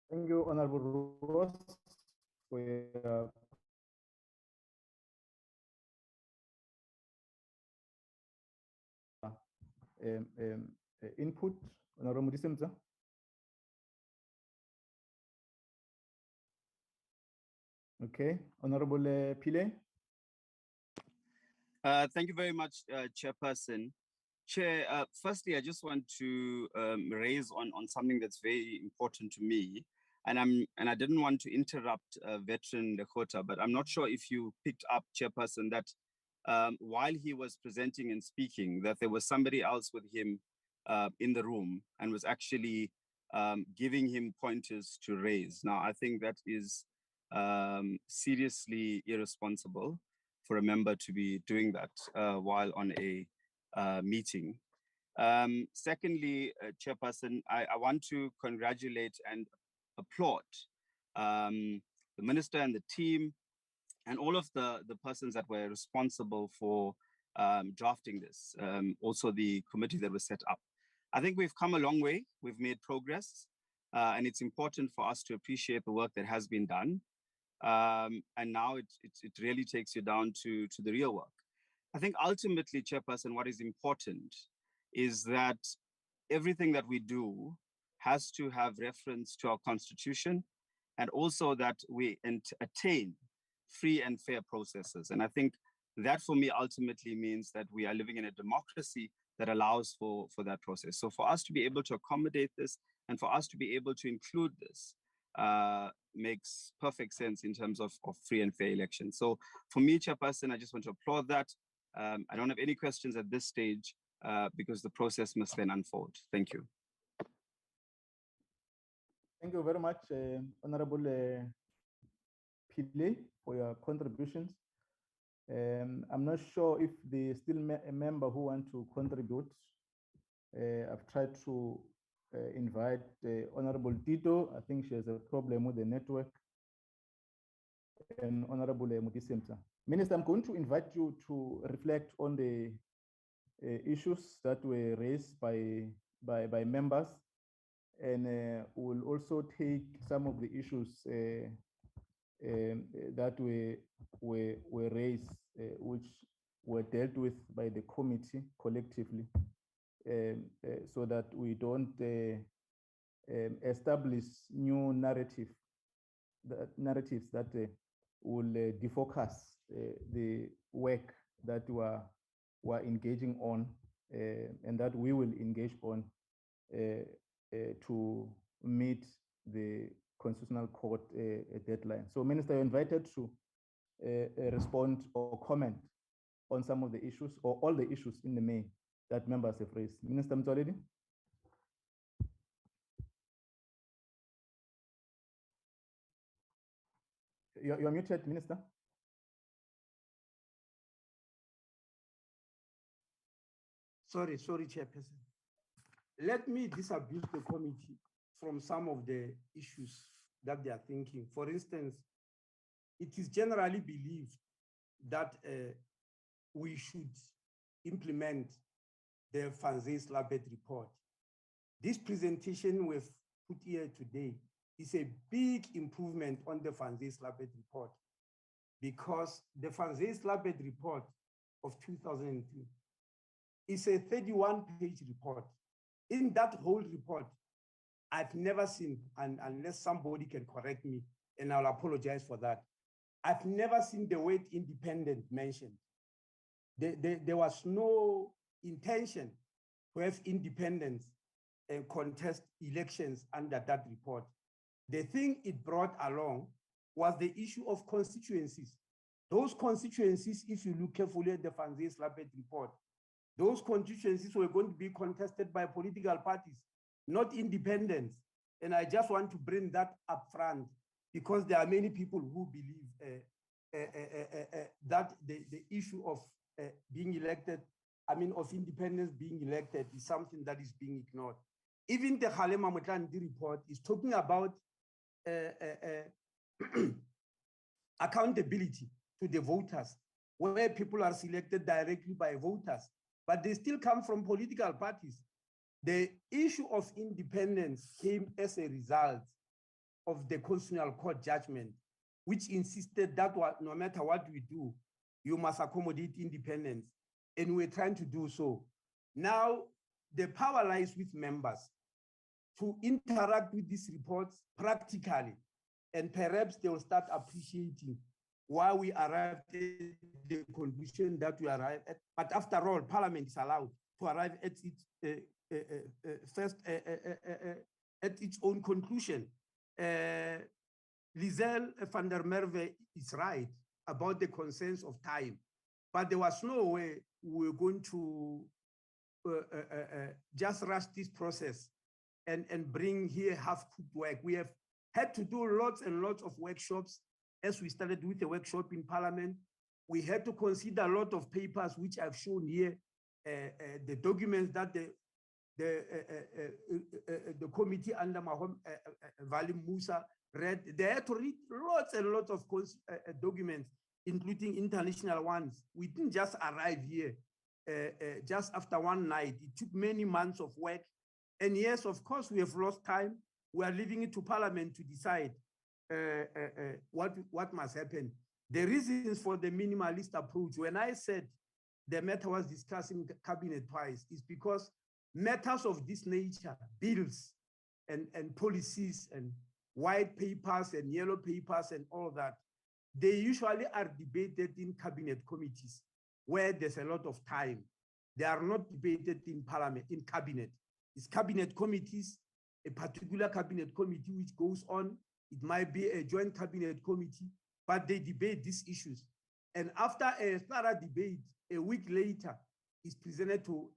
Thank you, Honorable Ross, for your input. Honorable Mudisemza. Okay, Honorable Pile. Thank you very much, Chairperson. Chair, firstly, I just want to raise on something that's very important to me. And I didn't want to interrupt Veteran Lekota, but I'm not sure if you picked up, Chairperson, that while he was presenting and speaking, that there was somebody else with him in the room and was actually giving him pointers to raise. Now, I think that is seriously irresponsible for a member to be doing that while on a meeting. Secondly, Chairperson, I want to congratulate and applaud the Minister and the team and all of the persons that were responsible for drafting this, also the committee that was set up. I think we've come a long way, we've made progress, and it's important for us to appreciate the work that has been done. And now it really takes you down to the real work. I think ultimately, Chairperson, what is important is that everything that we do has to have reference to our Constitution, and also that we attain free and fair processes. And I think that for me ultimately means that we are living in a democracy that allows for that process. So for us to be able to accommodate this and for us to be able to include this makes perfect sense in terms of free and fair elections. So for me, Chairperson, I just want to applaud that. I don't have any questions at this stage because the process must then unfold. Thank you. Thank you very much, Honorable Pile, for your contributions. I'm not sure if there's still a member who want to contribute. I've tried to invite Honorable Tito. I think she has a problem with the network. And Honorable Mutisemsa. Minister, I'm going to invite you to reflect on the issues that were raised by members, and we'll also take some of the issues that were raised, which were dealt with by the committee collectively, so that we don't establish new narratives that will defocus the work that we're engaging on, and that we will engage on to meet the Constitutional Court deadline. So, Minister, you're invited to respond or comment on some of the issues or all the issues in the main that members have raised. Minister Mtsoaledi? You're muted, Minister. Sorry, Chairperson. Let me disabuse the committee from some of the issues that they are thinking. For instance, it is generally believed that we should implement the Fanzes Labet report. This presentation we've put here today is a big improvement on the Fanzes Labet report, because the Fanzes Labet report of 2002 is a 31-page report. In that whole report, I've never seen, and unless somebody can correct me, and I'll apologize for that, I've never seen the word independent mentioned. There was no intention to have independence and contest elections under that report. The thing it brought along was the issue of constituencies. Those constituencies, if you look carefully at the Fanzes Labet report, those constituencies were going to be contested by political parties, not independents. And I just want to bring that up front, because there are many people who believe that the issue of being elected, of independence being elected, is something that is being ignored. Even the Kgalema Motlanthe report is talking about accountability to the voters, where people are selected directly by voters, but they still come from political parties. The issue of independence came as a result of the Constitutional Court judgment, which insisted that no matter what we do, you must accommodate independence, and we're trying to do so. Now, the power lies with members to interact with these reports practically, and perhaps they will start appreciating why we arrived at the conclusion that we arrived at. But after all, Parliament is allowed to arrive at its own conclusion. Liesel van der Merwe is right about the concerns of time, but there was no way we were going to just rush this process and bring here half-cooked work. We have had to do lots and lots of workshops. As we started with a workshop in Parliament, we had to consider a lot of papers, which I've shown here, the documents that the committee under Mahom Valim Musa read. They had to read lots and lots of documents, including international ones. We didn't just arrive here just after one night. It took many months of work. And yes, of course, we have lost time. We are leaving it to Parliament to decide what must happen. The reasons for the minimalist approach, when I said the matter was discussed in cabinet twice, is because matters of this nature, bills and policies and white papers and yellow papers and all that, they usually are debated in cabinet committees where there's a lot of time. They are not debated in Parliament, in cabinet. It's cabinet committees, a particular cabinet committee which goes on. It might be a joint cabinet committee, but they debate these issues. And after a thorough debate, a week later, it's presented to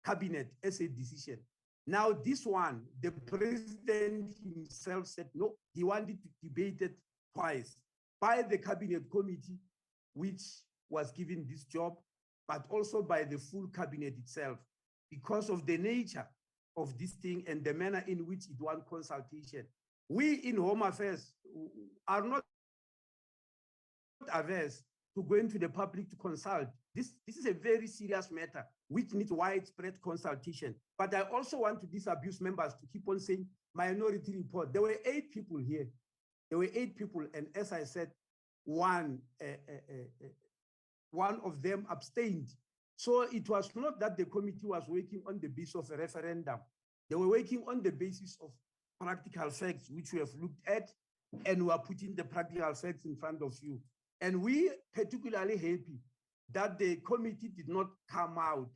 cabinet as a decision. Now, this one, the president himself said, no, he wanted to debate it twice by the cabinet committee, which was given this job, but also by the full cabinet itself, because of the nature of this thing and the manner in which it wants consultation. We in Home Affairs are not averse to going to the public to consult. This is a very serious matter which needs widespread consultation. But I also want to disabuse members to keep on saying minority report. There were 8 people here. There were 8 people, and as I said, one of them abstained. So it was not that the committee was working on the basis of a referendum. They were working on the basis of practical facts, which we have looked at, and we are putting the practical facts in front of you. And we particularly happy that the committee did not come out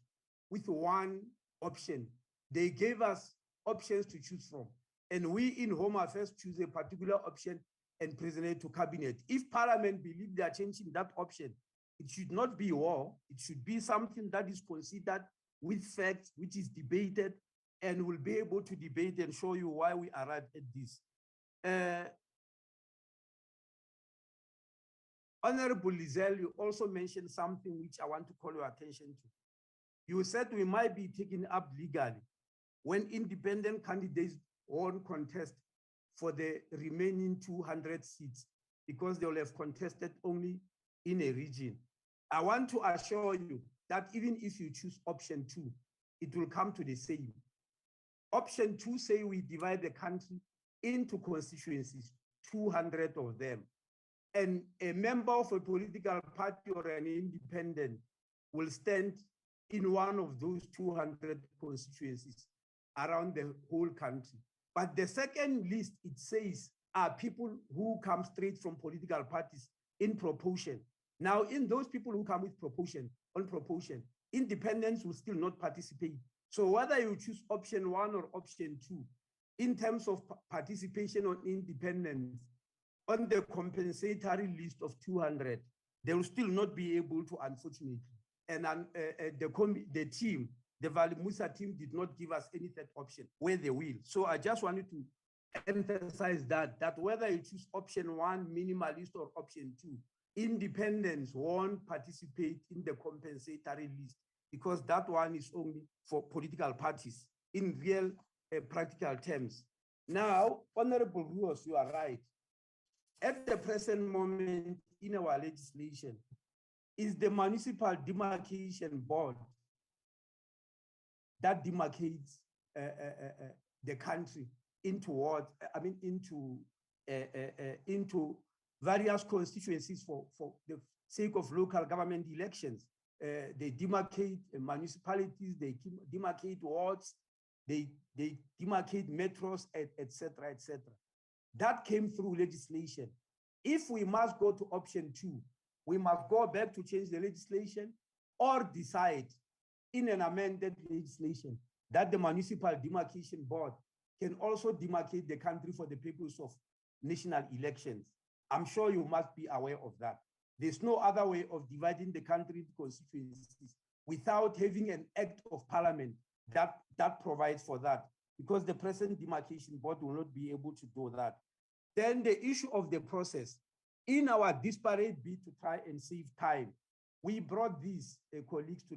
with one option. They gave us options to choose from. And we in Home Affairs choose a particular option and present it to cabinet. If Parliament believes they are changing that option, it should not be war. It should be something that is considered with facts, which is debated, and will be able to debate and show you why we arrived at this. Honorable Lizel, you also mentioned something which I want to call your attention to. You said we might be taken up legally when independent candidates won't contest for the remaining 200 seats because they will have contested only in a region. I want to assure you that even if you choose option 2, it will come to the same. Option 2 say we divide the country into constituencies, 200 of them. And a member of a political party or an independent will stand in one of those 200 constituencies around the whole country. But the second list, it says, are people who come straight from political parties in proportion. Now, in those people who come with proportion, independents will still not participate. So whether you choose option 1 or option 2, in terms of participation on independence, on the compensatory list of 200, they will still not be able to, unfortunately. And the team, the Valimusa team, did not give us any third option where they will. So I just wanted to emphasize that whether you choose option 1, minimalist, or option 2, independents won't participate in the compensatory list because that one is only for political parties in real practical terms. Now, Honorable Ruos, you are right. At the present moment in our legislation is the Municipal Demarcation Board that demarcates the country into what, into various constituencies for the sake of local government elections. They demarcate municipalities, they demarcate wards, they demarcate metros, etc., etc. That came through legislation. If we must go to option 2, we must go back to change the legislation or decide in an amended legislation that the Municipal Demarcation Board can also demarcate the country for the purpose of national elections. I'm sure you must be aware of that. There's no other way of dividing the country into constituencies without having an act of parliament that provides for that, because the present demarcation board will not be able to do that. Then the issue of the process. In our disparate bid to try and save time, we brought these colleagues to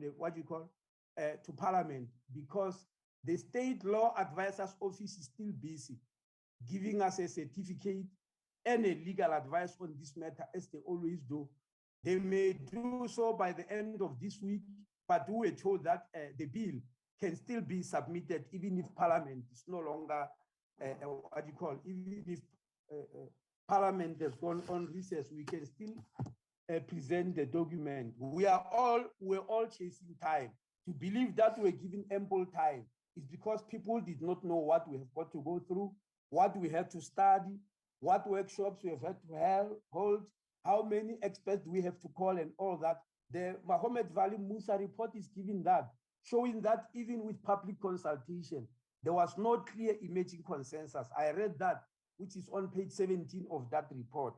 to Parliament because the State Law Advisor's Office is still busy giving us a certificate and a legal advice on this matter, as they always do. They may do so by the end of this week, but we were told that the bill can still be submitted even if Parliament is no longer, even if Parliament has gone on recess, we can still present the document. We're all chasing time. To believe that we're given ample time is because people did not know what we have got to go through, what we had to study, what workshops we have had to hold, how many experts we have to call, and all that. The Mohammed Vali Musa report is giving that, showing that even with public consultation, there was no clear emerging consensus. I read that, which is on page 17 of that report.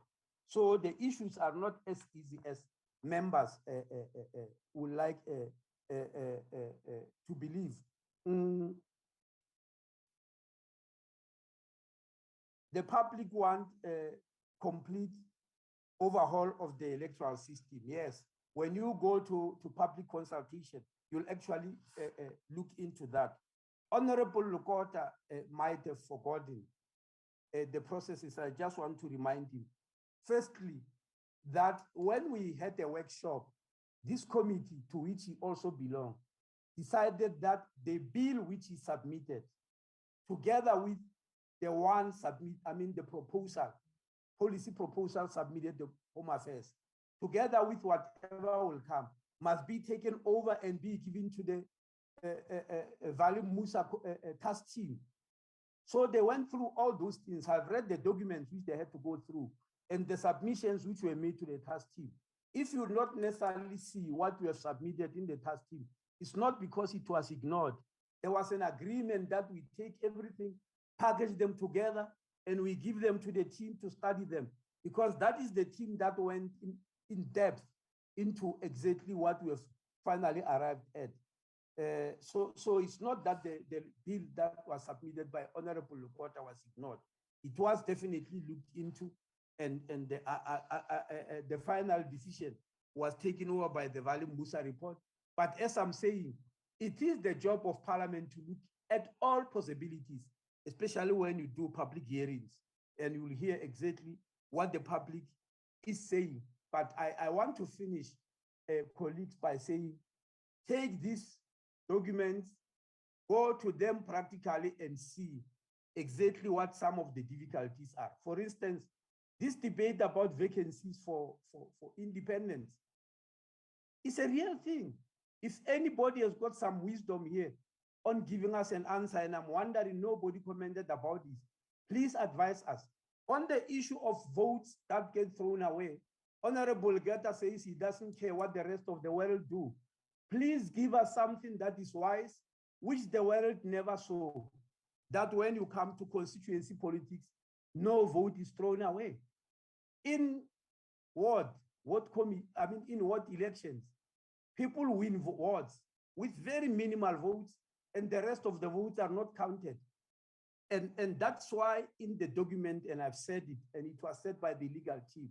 So the issues are not as easy as members would like to believe. The public want a complete overhaul of the electoral system. Yes, when you go to public consultation, you'll actually look into that. Honorable Lukota might have forgotten the processes. I just want to remind him. Firstly, that when we had a workshop, this committee, to which he also belonged, decided that the bill which he submitted, together with the one the proposal, policy proposal submitted the Home Affairs, together with whatever will come, must be taken over and be given to the Valim Musa task team. So they went through all those things. I've read the documents which they had to go through and the submissions which were made to the task team. If you not necessarily see what we have submitted in the task team, it's not because it was ignored. There was an agreement that we take everything, package them together, and we give them to the team to study them, because that is the team that went in depth into exactly what we have finally arrived at. So it's not that the bill that was submitted by Honorable Lukota was ignored. It was definitely looked into, and the final decision was taken over by the Valim Musa report. But as I'm saying, it is the job of Parliament to look at all possibilities, especially when you do public hearings, and you will hear exactly what the public is saying. But I want to finish, colleagues, by saying, take these documents, go to them practically and see exactly what some of the difficulties are. For instance, this debate about vacancies for independence is a real thing. If anybody has got some wisdom here on giving us an answer, and I'm wondering nobody commented about this, please advise us. On the issue of votes that get thrown away, Honorable Geta says he doesn't care what the rest of the world do. Please give us something that is wise, which the world never saw, that when you come to constituency politics, no vote is thrown away. In what elections, people win wards with very minimal votes, and the rest of the votes are not counted. And that's why in the document, and I've said it, and it was said by the legal team,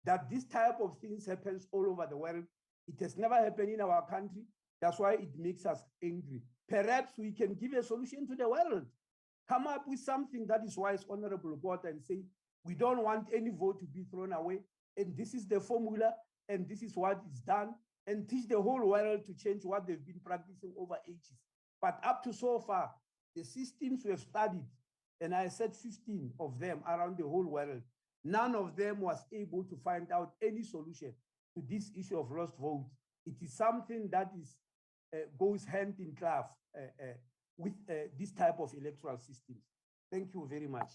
that this type of things happens all over the world. It has never happened in our country. That's why it makes us angry. Perhaps we can give a solution to the world. Come up with something that is wise, Honorable Gota, and say, we don't want any vote to be thrown away. And this is the formula, and this is what is done, and teach the whole world to change what they've been practicing over ages. But up to so far, the systems we have studied, and I said 15 of them around the whole world, none of them was able to find out any solution to this issue of lost votes. It is something that is goes hand in glove with this type of electoral systems. Thank you very much.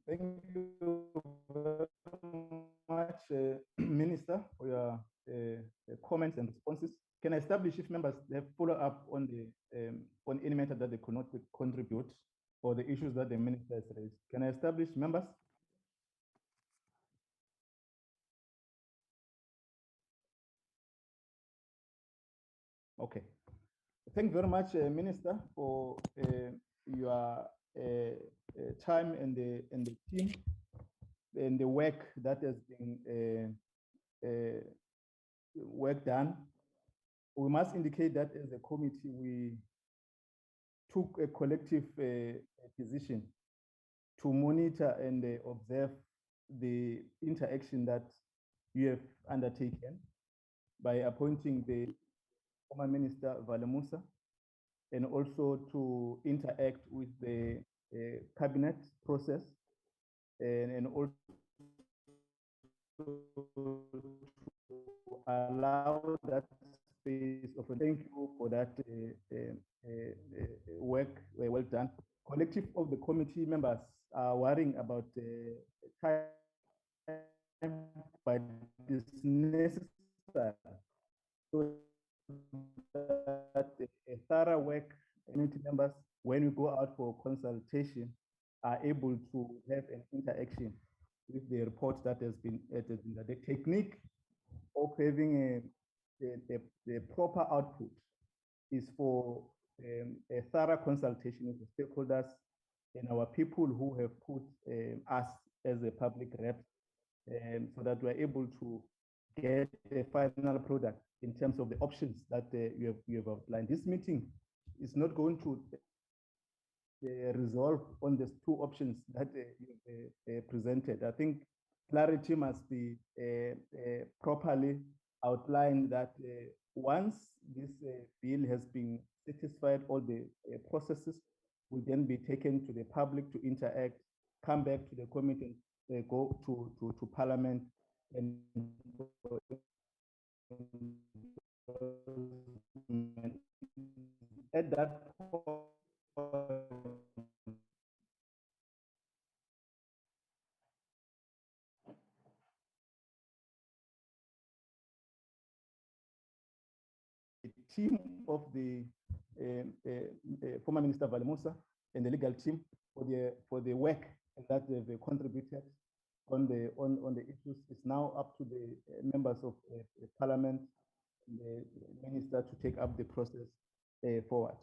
Thank you very much, Minister, for your comments and responses. Can I establish if members have follow up on the on any matter that they could not contribute, or the issues that the minister has raised? Can I establish, members? Okay. Thank you very much, Minister, for your time and the team and the work that has been work done. We must indicate that as a committee, we took a collective decision to monitor and observe the interaction that you have undertaken by appointing the former Minister Valemusa, and also to interact with the cabinet process, and also to allow that space of. Thank you for that work, well done. Collective of the committee members are worrying about time, but it's necessary so that a thorough work committee members, when we go out for consultation, are able to have an interaction with the report that has been added. The technique of having a proper output is for a thorough consultation with the stakeholders and our people who have put us as a public rep, so that we're able to get a final product in terms of the options that you have outlined. This meeting is not going to resolve on these two options that you presented. I think clarity must be properly outlined that once this bill has been satisfied, all the processes will then be taken to the public to interact, come back to the committee, go to Parliament, and at that point, the team of the former Minister Valemusa and the legal team for the work that they've contributed on the issues. It's now up to the members of Parliament and the Minister to take up the process forward.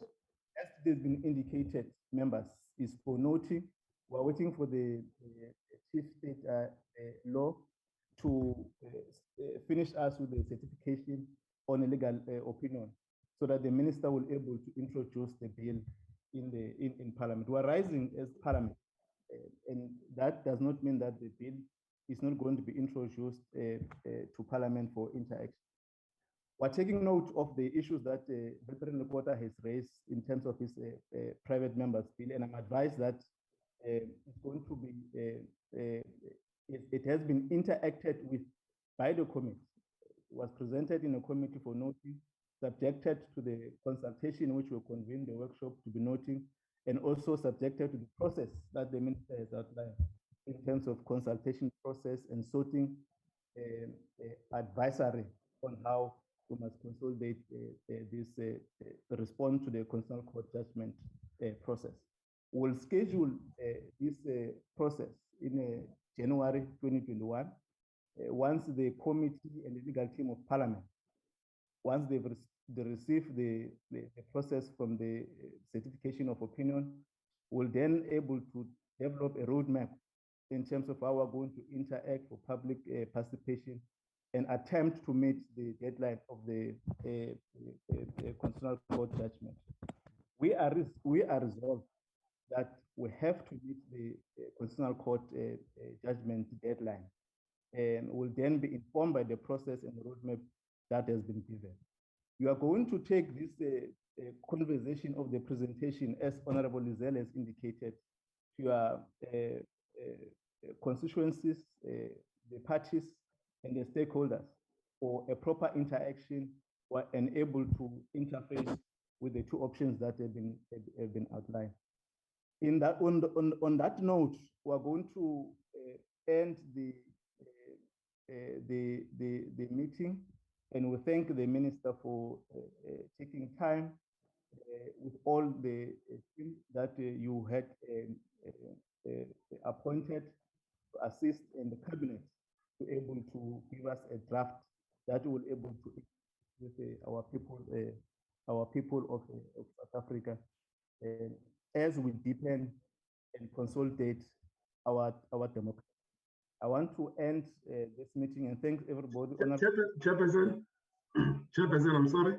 As it has been indicated, members, is for noting. We're waiting for the Chief State Law to finish us with the certification on a legal opinion, so that the Minister will be able to introduce the bill in Parliament. We're rising as Parliament, and that does not mean that the bill is not going to be introduced to Parliament for interaction. We're taking note of the issues that Veteran Lekota has raised in terms of his private members bill, and I'm advised that it's going to be, it has been interacted with by the committee. It was presented in a committee for noting, subjected to the consultation which will convene the workshop to be noting, and also subjected to the process that the Minister has outlined in terms of consultation process and sorting advisory on how we must consolidate this response to the Constitutional Court judgment process. We'll schedule this process in January 2021. Once the committee and the legal team of Parliament, once they receive the process from the certification of opinion, will then able to develop a roadmap in terms of how we're going to interact for public participation and attempt to meet the deadline of the Constitutional Court judgment. We are resolved that we have to meet the Constitutional Court judgment deadline, and will then be informed by the process and the roadmap that has been given. You are going to take this conversation of the presentation, as Honorable Lizelle has indicated, to your constituencies, the parties, and the stakeholders for a proper interaction and able to interface with the two options that have been outlined. In that, on that note, we're going to end the meeting, and we thank the Minister for taking time with all the team that you had appointed to assist in the cabinet to able to give us a draft that will able to with our people of South Africa as we deepen and consolidate our democracy. I want to end this meeting and thank everybody. Chairperson, I'm sorry.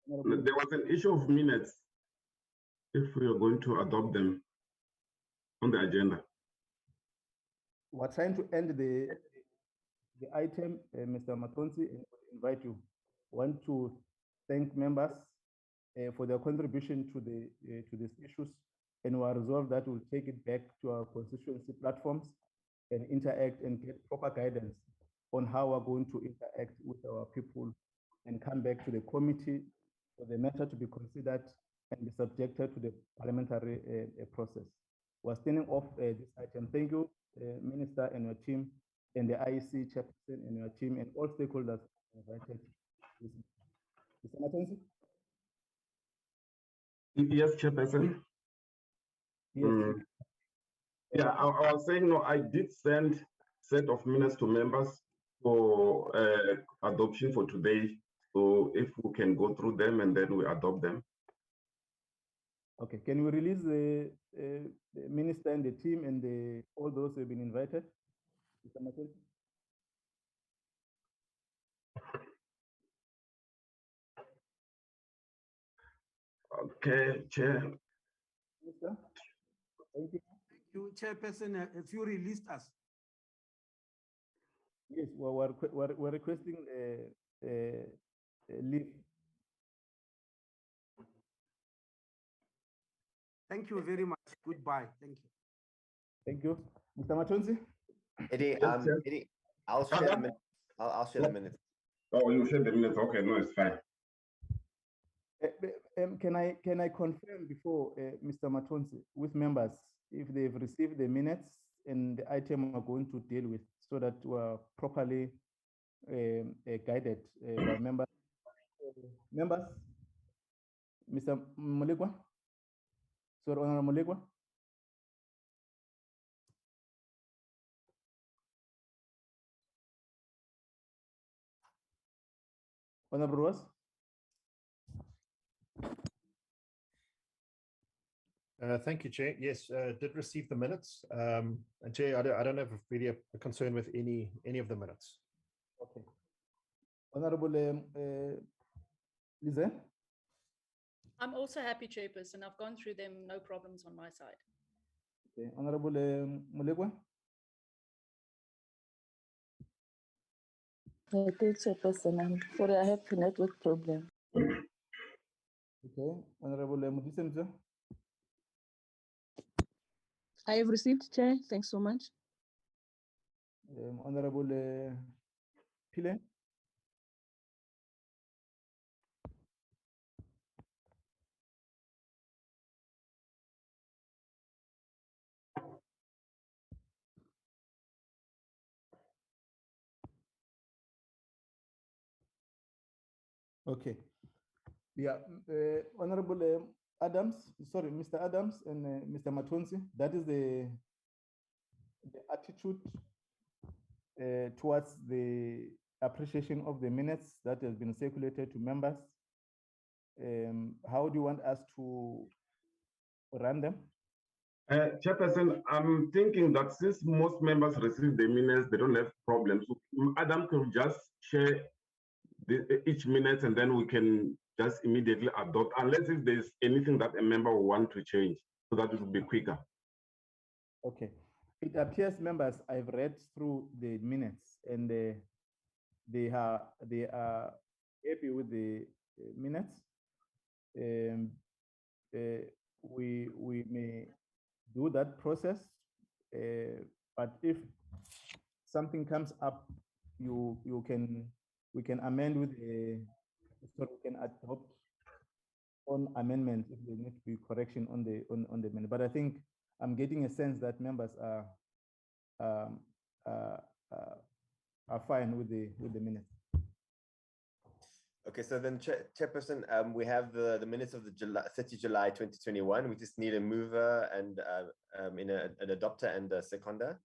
There was an issue of minutes, if we are going to adopt them on the agenda. We're trying to end the item, Mr. Matonsi, and invite you. I want to thank members for their contribution to these issues, and we are resolved that we'll take it back to our constituency platforms and interact and get proper guidance on how we're going to interact with our people, and come back to the committee for the matter to be considered and be subjected to the parliamentary process. We're standing off this item. Thank you, Minister and your team, and the IEC chairperson and your team, and all stakeholders invited. Mr. Matonsi? Yes, Chairperson. Yes. Yeah, I was saying, no, I did send set of minutes to members for adoption for today. So if we can go through them and then we adopt them. Okay, can we release the minister and the team and all those who have been invited? Mr. Matonsi? Okay, Chair. Minister? Thank you. Thank you, Chairperson. If you released us. Yes, we're requesting leave. Thank you very much. Goodbye. Thank you. Thank you. Mr. Matonsi? Eddie, Eddie, I'll share the minutes. I'll share the minutes. Oh, you share the minutes. Okay, no, it's fine. Can I confirm before Mr. Matonsi with members if they've received the minutes and the item we're going to deal with so that we're properly guided by members? Members, Mr. Mulegwa? Sir Honorable Mulegwa? Honorable Ross? Thank you, Chair. Yes, did receive the minutes. And Chair, I don't have really a concern with any of the minutes. Okay. Honorable Lisa? I'm also happy, Chairperson. I've gone through them, no problems on my side. Okay. Honorable Mulegwa? Chairperson, I'm sorry, I have a network problem. Okay. Honorable Mudisemza? I have received, Chair. Thanks so much. Honorable Pile? Okay. Yeah, Honorable Adams, sorry, Mr. Adams and Mr. Matonsi, that is the attitude towards the appreciation of the minutes that has been circulated to members. How do you want us to run them? Chairperson, I'm thinking that since most members receive the minutes, they don't have problems. So Adam can just share each minute and then we can just immediately adopt, unless if there's anything that a member will want to change, so that it will be quicker. Okay. It appears members, I've read through the minutes and they are happy with the minutes. We may do that process, but if something comes up, we can amend with so we can adopt on amendments if there need to be correction on the minute. But I think I'm getting a sense that members are fine with the minutes. Okay, so then Chairperson, we have the minutes of the 30 July 2021. We just need a mover and an adopter and a seconder.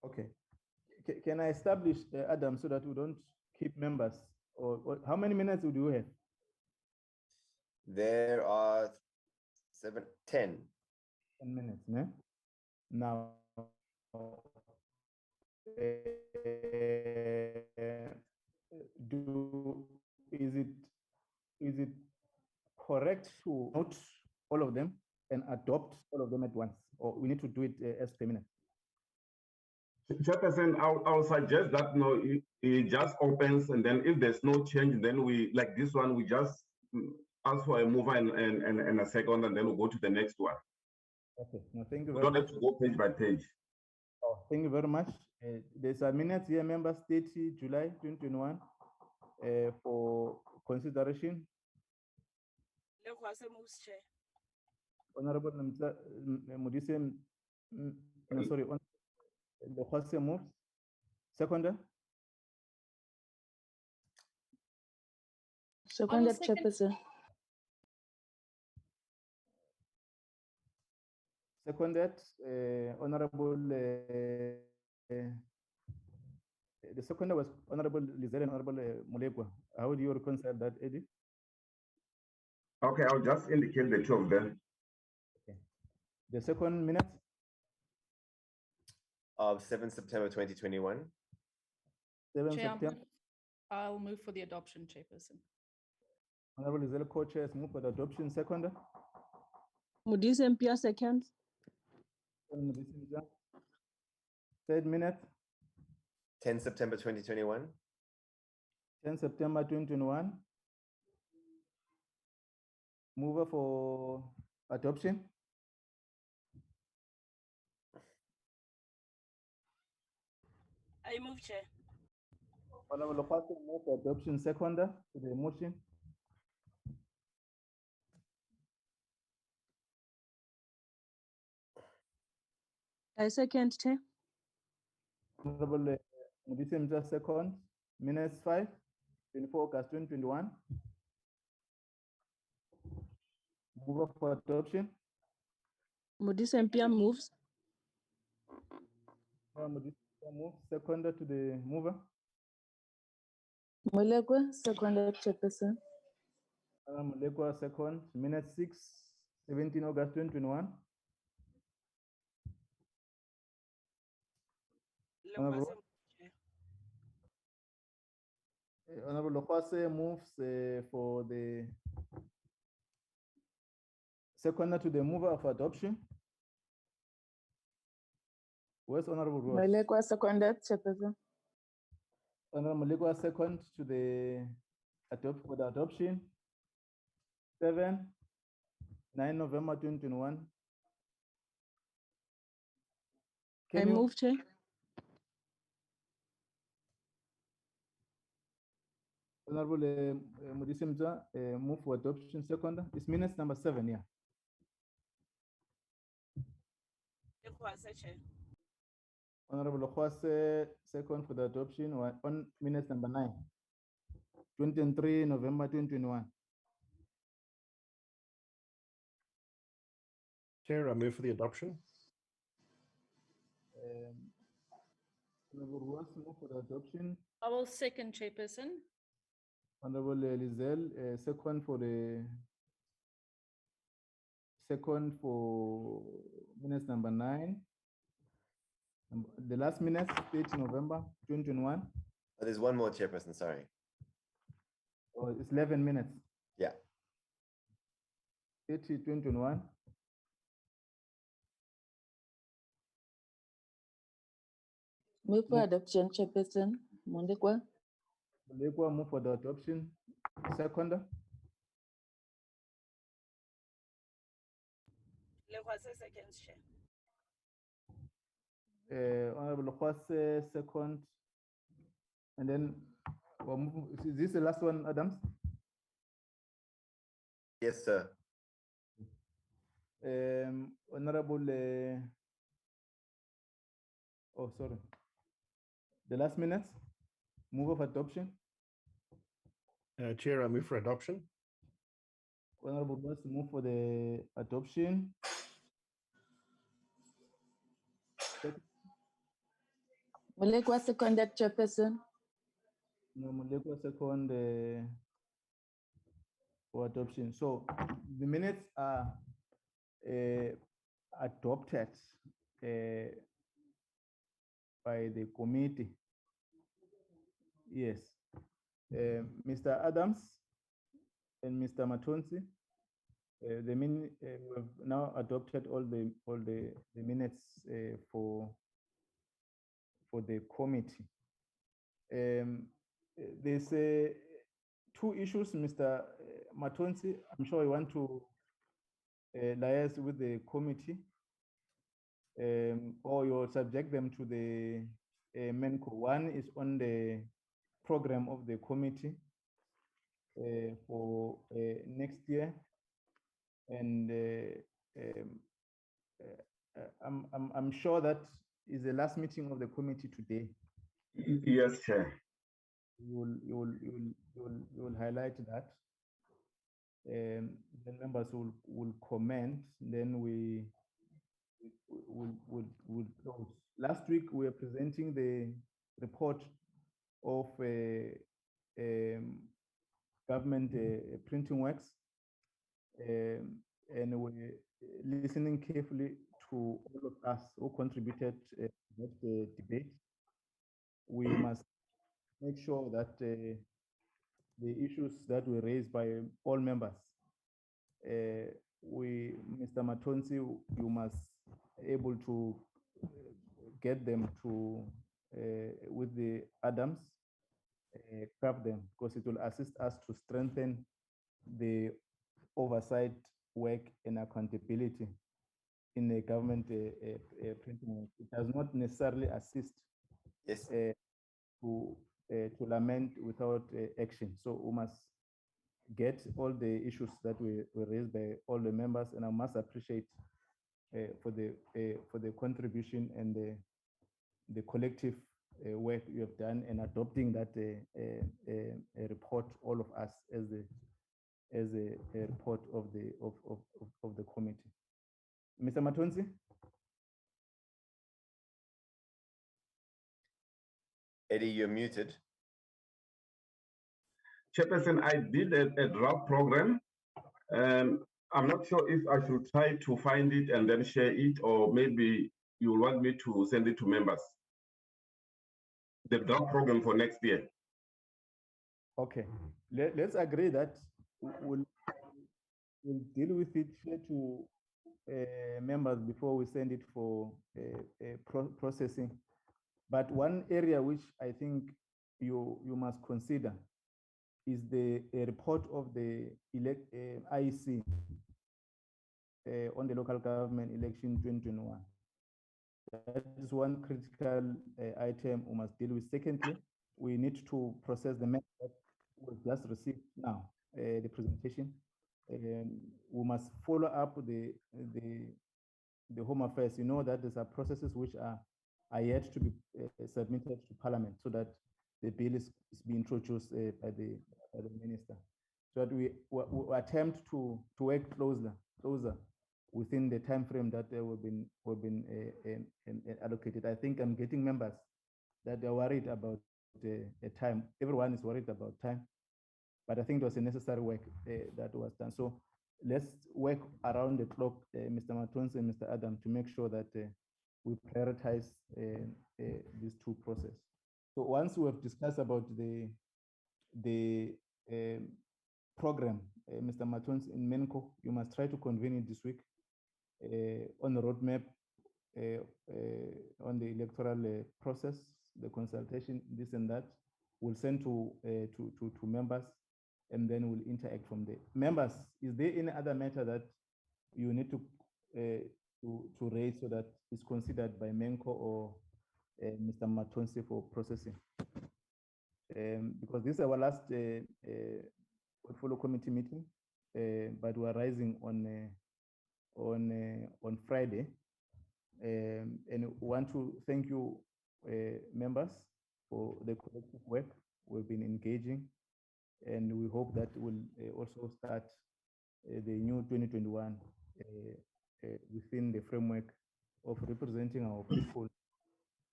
Okay. Can I establish, Adam, so that we don't keep members? Or how many minutes do you have? There are 10. 10 minutes, no? Now, is it correct to note all of them and adopt all of them at once, or we need to do it as per minute? Chairperson, I'll suggest that it just opens, and then if there's no change, then we, like this one, we just ask for a mover and a second, and then we'll go to the next one. Okay, no, thank you We very don't much. have to go page by page. Oh, thank you very much. There's a minute here, members, 30 July 2021 for consideration. Honorable Mudise, sorry, the Jose moves. Seconder? Seconded, Chairperson. Seconded, Honorable The second was Honorable Lizelle and Honorable Mulekwa. How do you reconcile that, Eddie? Okay, I'll just indicate the two of them. Okay. The second minute of 7 September 2021. 7 Chair, September. I'll move for the adoption, Chairperson. Honorable Lizelle, co-chair, has moved for the adoption. Second. Modise Mpia, second. Third minute. 10 September 2021. 10 September 2021. Mover for adoption. I move, Chair. Honorable Lokwaso move for adoption. Second to the motion. I second, Chair. Honorable Modise Mpia, second. Minutes 5, 24 August 2021. Mover for adoption. Modise Mpia moves. Modise Mpia moves. Second to the mover. Mulekwa, seconded, Chairperson. Mulekwa, second. Minutes 6, 17 August 2021. Honorable Lokwase moves for the second to the mover of adoption. Where's Honorable Rose? Mulekwa, seconded, Chairperson. Honorable Mulekwa, second to the for the adoption. 9 November 2021. I move, Chair. Honorable Modise Mpia, move for adoption. Second. It's minutes number 7, yeah. Honorable Lokwase, second for the adoption on minutes number 9. 23 November 2021. Chair, I move for the adoption. Honorable Ross, move for the adoption. I will second, Chairperson. Honorable Lizelle, second for minutes number 9. The last minutes, 30 November 2021. Oh, there's one more, Chairperson, sorry. Oh, it's 11 minutes. Yeah. 30, 2021. Move for adoption, Chairperson. Mulekwa. Mulekwa move for the adoption. Second. Seconds, Chair. Honorable Lokwase, second. And then, is this the last one, Adams? Yes, sir. Honorable, oh, sorry. The last minutes, move of adoption. Chair, I move for adoption. Honorable Boss, move for the adoption. Mulekwa, seconded, Chairperson. No, Mulekwa second for adoption. So the minutes are adopted by the committee. Yes. Mr. Adams and Mr. Matonsi, we have now adopted all the minutes for the committee. There's two issues, Mr. Matonsi. I'm sure you want to liaise with the committee, or you'll subject them to the MENCO. One is on the program of the committee for next year, and I'm sure that is the last meeting of the committee today. Yes, Chair. You'll highlight that. The members will comment. Then we will close. Last week we were presenting the report of government printing works, and we're listening carefully to all of us who contributed to that debate. We must make sure that the issues that were raised by all members, Mr. Matonsi, you must able to get them to with the Adams, craft them, because it will assist us to strengthen the oversight work and accountability in the government printing. It does not necessarily assist to lament without action. So we must get all the issues that were raised by all the members, and I must appreciate for the contribution and the collective work you have done in adopting that report, all of us as a report of the committee. Mr. Matonsi? Eddie, you're muted. Chairperson, I did a draft program. I'm not sure if I should try to find it and then share it, or maybe you want me to send it to members. The draft program for next year. Okay, let's agree that we'll deal with it to members before we send it for processing. But one area which I think you must consider is the report of the IEC on the local government election 2021. That is one critical item we must deal with. Secondly, we need to process the map that was just received now, the presentation. We must follow up the Home Affairs. You know that there are processes which are yet to be submitted to Parliament, so that the bill is being introduced by the minister. So that we attempt to work closer within the time frame that we've been allocated. I think I'm getting members that are worried about time. Everyone is worried about time, but I think it was a necessary work that was done. So let's work around the clock, Mr. Matons and Mr. Adam, to make sure that we prioritize these two processes. So once we have discussed about the program, Mr. Matons in Menko, you must try to convene it this week on the roadmap, on the electoral process, the consultation, this and that. We'll send to members, and then we'll interact from there. Members, is there any other matter that you need to raise so that is considered by Menko or Mr. Matonsi for processing? Because this is our last portfolio committee meeting, but we are rising on Friday, and want to thank you, members, for the collective work we've been engaging, and we hope that we'll also start the new 2021 within the framework of representing our people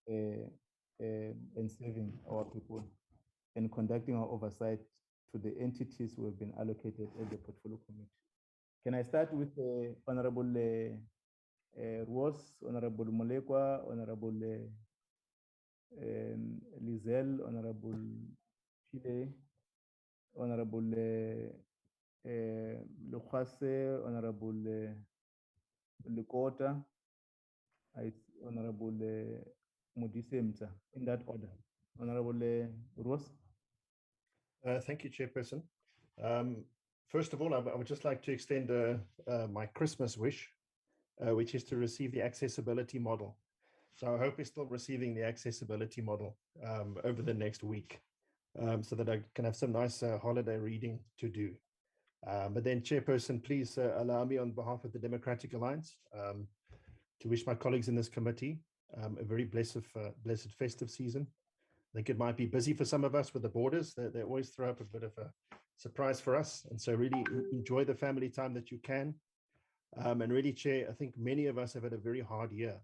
and serving our people and conducting our oversight to the entities who have been allocated as the portfolio committee. Can I start with Honorable Ruos, Honorable Molekwa, Honorable Lizel, Honorable Chile, Honorable Lukwase, Honorable Lukota, Honorable Modise Mta, in that order. Honorable Ruos. Thank you, Chairperson. First of all, I would just like to extend my Christmas wish, which is to receive the accessibility model. So I hope we're still receiving the accessibility model over the next week, so that I can have some nice holiday reading to do. But then, Chairperson, please allow me on behalf of the Democratic Alliance to wish my colleagues in this committee a very blessed festive season. I think it might be busy for some of us with the borders. They always throw up a bit of a surprise for us. And so really enjoy the family time that you can. And really, Chair, I think many of us have had a very hard year,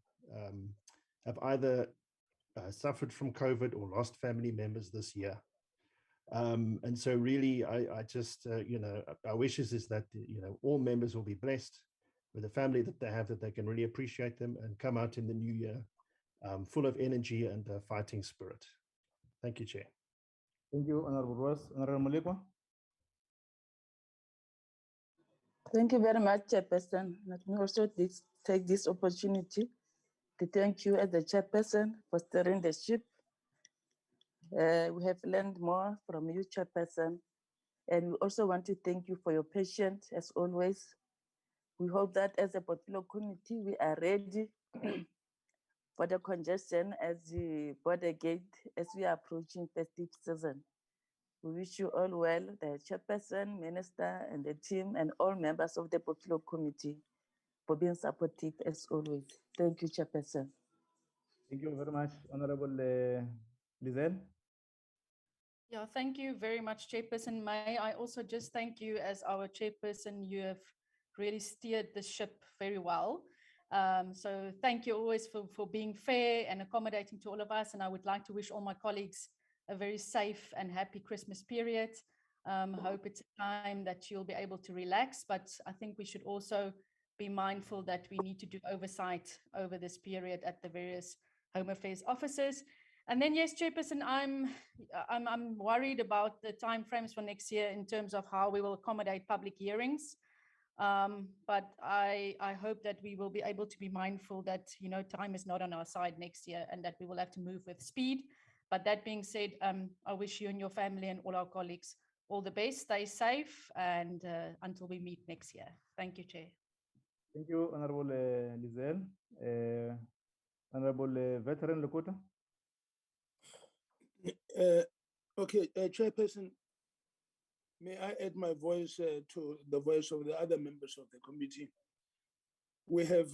have either suffered from COVID or lost family members this year. And so really, I just, our wishes is that, all members will be blessed with the family that they have, that they can really appreciate them and come out in the new year full of energy and fighting spirit. Thank you, Chair. Thank you, Honorable Ross. Honorable Malekwa. Thank you very much, Chairperson. Let me also take this opportunity to thank you as the Chairperson for steering the ship. We have learned more from you, Chairperson, and we also want to thank you for your patience, as always. We hope that as a portfolio committee, we are ready for the congestion as the border gate, as we are approaching festive season. We wish you all well, the Chairperson, Minister, and the team, and all members of the portfolio committee for being supportive as always. Thank you, Chairperson. Thank you very much, Honorable Lizelle. Yeah, thank you very much, Chairperson. May I also just thank you as our Chairperson. You have really steered the ship very well. So thank you always for being fair and accommodating to all of us. And I would like to wish all my colleagues a very safe and happy Christmas period. Hope it's a time that you'll be able to relax, but I think we should also be mindful that we need to do oversight over this period at the various Home Affairs offices. And then, yes, Chairperson, I'm worried about the timeframes for next year in terms of how we will accommodate public hearings. But I hope that we will be able to be mindful that, time is not on our side next year and that we will have to move with speed. But that being said, I wish you and your family and all our colleagues all the best. Stay safe and until we meet next year. Thank you, Chair. Thank you, Honorable Lizelle. Honorable Veteran Lakota. Okay, Chairperson, may I add my voice to the voice of the other members of the committee? We have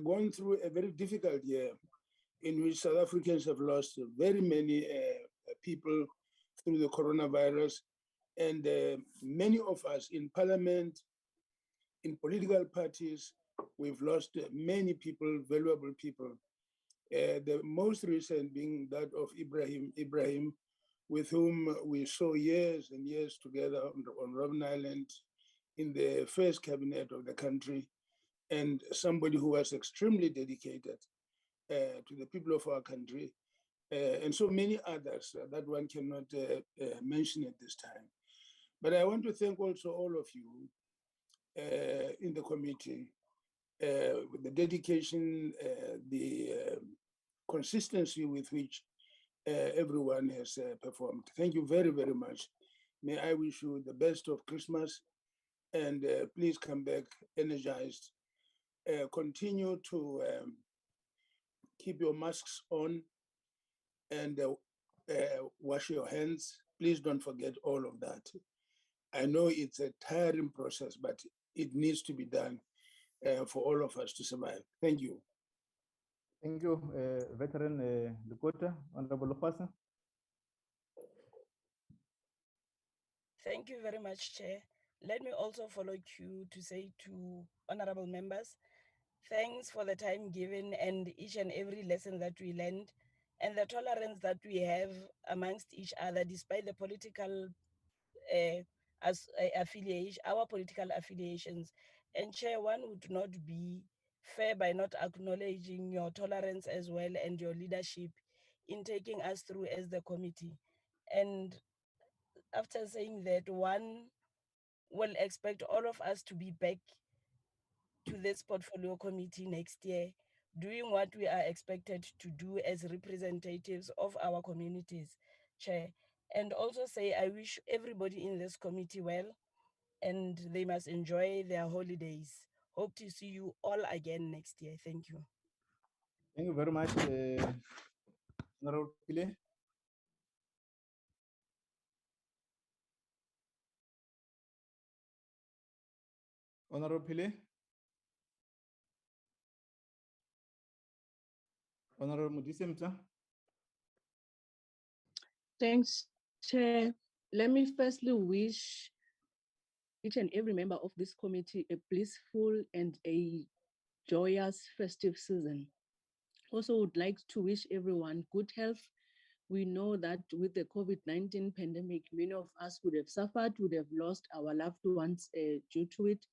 gone through a very difficult year in which South Africans have lost very many people through the coronavirus. And many of us in parliament, in political parties, we've lost many people, valuable people. The most recent being that of Ibrahim, with whom we saw years and years together on Robben Island in the first cabinet of the country, and somebody who was extremely dedicated to the people of our country, and so many others that one cannot mention at this time. But I want to thank also all of you in the committee, with the dedication, the consistency with which everyone has performed. Thank you very, very much. May I wish you the best of Christmas, and please come back energized. Continue to keep your masks on and wash your hands. Please don't forget all of that. I know it's a tiring process, but it needs to be done for all of us to survive. Thank you. Thank you, Veteran Lakota. Honorable Lopasa. Thank you very much, Chair. Let me also follow you to say to honorable members, thanks for the time given and each and every lesson that we learned and the tolerance that we have amongst each other despite the political affiliation, our political affiliations. And Chair, one would not be fair by not acknowledging your tolerance as well and your leadership in taking us through as the committee. And after saying that, one will expect all of us to be back to this portfolio committee next year, doing what we are expected to do as representatives of our communities, Chair. And also say, I wish everybody in this committee well, and they must enjoy their holidays. Hope to see you all again next year. Thank you. Thank you very much, Honorable Pile. Honorable Pile. Honorable Mudisemta. Thanks, Chair. Let me firstly wish each and every member of this committee a blissful and a joyous festive season. Also would like to wish everyone good health. We know that with the COVID-19 pandemic, many of us would have suffered, would have lost our loved ones due to it.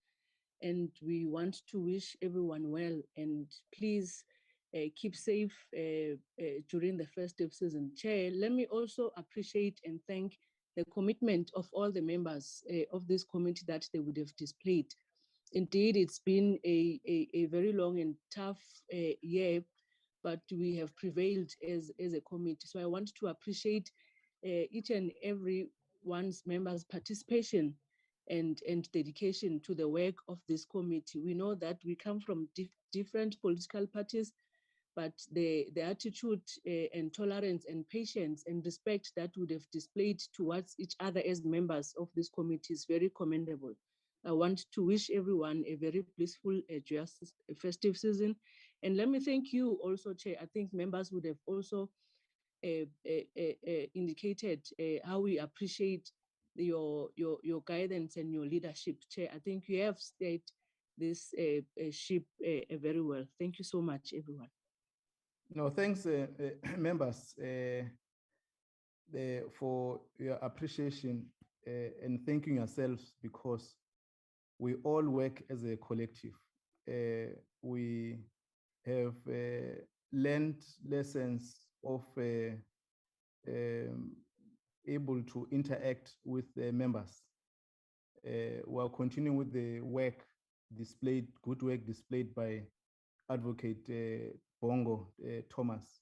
And we want to wish everyone well, and please keep safe during the festive season. Chair, let me also appreciate and thank the commitment of all the members of this committee that they would have displayed. Indeed, it's been a very long and tough year, but we have prevailed as a committee. So I want to appreciate each and every one's members' participation and dedication to the work of this committee. We know that we come from different political parties, but the attitude and tolerance and patience and respect that would have displayed towards each other as members of this committee is very commendable. I want to wish everyone a very blissful, joyous festive season. And let me thank you also, Chair. I think members would have also indicated how we appreciate your guidance and your leadership, Chair. I think you have stayed this ship very well. Thank you so much, everyone. No, thanks, members, for your appreciation and thanking yourselves, because we all work as a collective. We have learned lessons of able to interact with the members. We're continuing with the work displayed, good work displayed by Advocate Bongo Thomas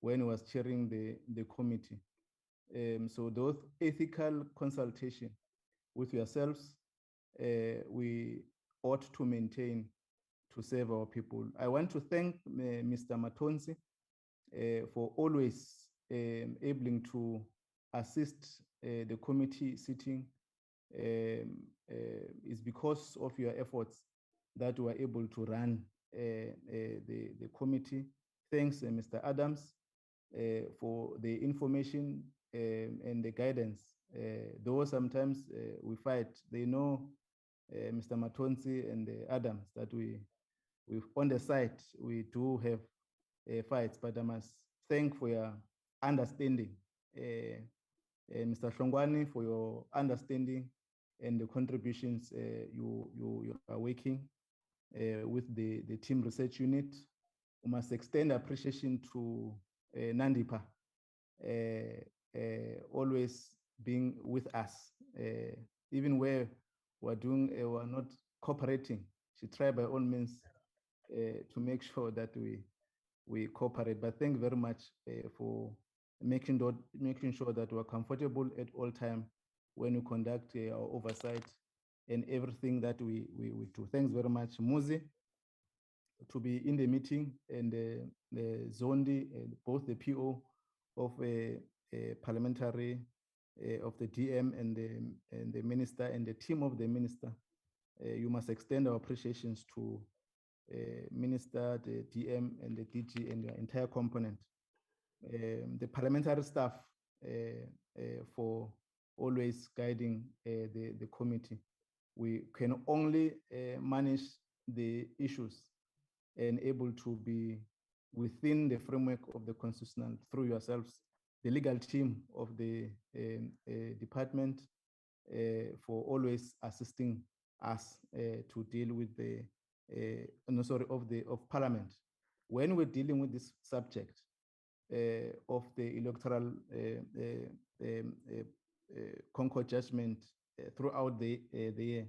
when he was chairing the committee. So those ethical consultation with yourselves, we ought to maintain to serve our people. I want to thank Mr. Matonzi for always able to assist the committee sitting. It's because of your efforts that we are able to run the committee. Thanks, Mr. Adams, for the information and the guidance. Though sometimes we fight, they know Mr. Matonzi and Adams that we on the side we do have fights, but I must thank for your understanding, Mr. Hlongwane, for your understanding and the contributions you are working with the team research unit. We must extend appreciation to Nandipa, always being with us, even where we're not cooperating. She tried by all means to make sure that we cooperate. But thank you very much for making sure that we're comfortable at all time when we conduct our oversight and everything that we do. Thanks very much, Muzi, to be in the meeting, and the Zondi, both the PO of parliamentary of the DM and the minister and the team of the minister. You must extend our appreciations to Minister, the DM, and the DG, and your entire component. The parliamentary staff for always guiding the committee. We can only manage the issues and able to be within the framework of the constitutional through yourselves, the legal team of the department, for always assisting us to deal with the of Parliament. When we're dealing with this subject of the electoral Concord judgment throughout the year,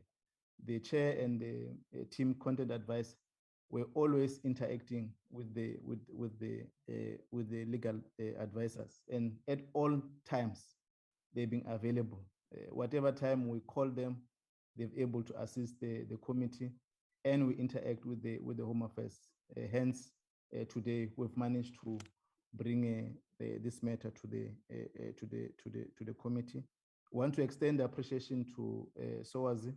the chair and the team content advice were always interacting with the legal advisors, and at all times they've been available. Whatever time we call them, they're able to assist the committee, and we interact with the Home Affairs. Hence, today we've managed to bring this matter to the committee. I want to extend appreciation to Sowazi,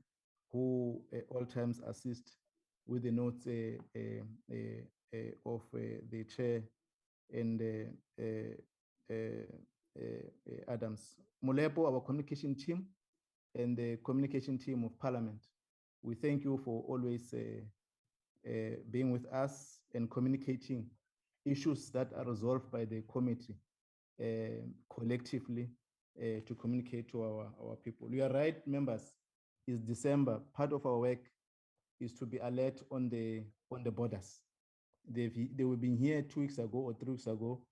who at all times assist with the notes of the chair and Adams. Molepo, our communication team, and the communication team of Parliament. We thank you for always being with us and communicating issues that are resolved by the committee collectively to communicate to our people. You are right, members. It's December. Part of our work is to be alert on the borders. They were been here 2 weeks ago or 3 weeks ago.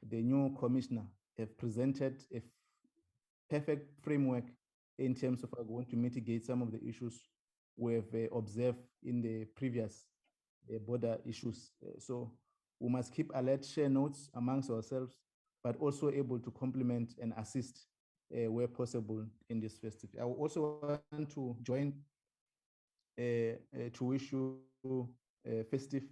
The new commissioner have presented a perfect framework in terms of going to mitigate some of the issues we've observed in the previous border issues. So we must keep alert, share notes amongst ourselves, but also able to complement and assist where possible in this festive. I also want to join to wish you festive,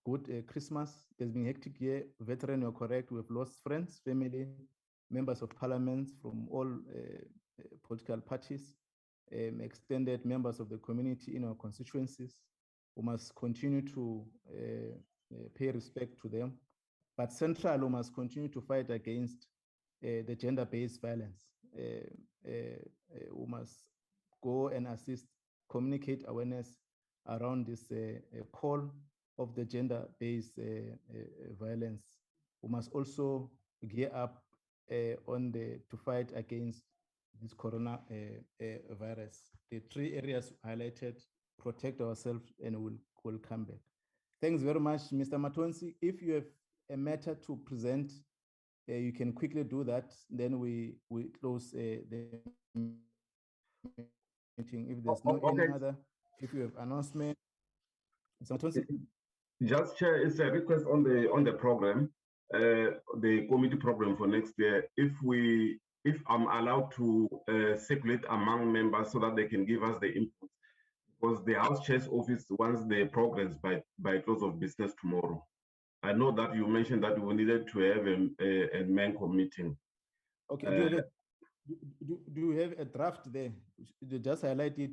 good Christmas. There's been a hectic year. Veteran, you're correct. We've lost friends, family, members of parliament from all political parties, extended members of the community in our constituencies. We must continue to pay respect to them. But Central, we must continue to fight against the gender-based violence. We must go and assist, communicate awareness around this call of the gender-based violence. We must also gear up to fight against this corona virus. The 3 areas highlighted, protect ourselves, and we'll come back. Thanks very much, Mr. Matonsi. If you have a matter to present, you can quickly do that. Then we close the meeting. If there's no any other, if you have announcement, Mr. Matonsi. Just Chair, it's a request on the program, the committee program for next year. If I'm allowed to circulate among members so that they can give us the input, because the House Chair's office wants the progress by close of business tomorrow. I know that you mentioned that we needed to have a MENCO meeting. Okay, do you have a draft there? You just highlight it.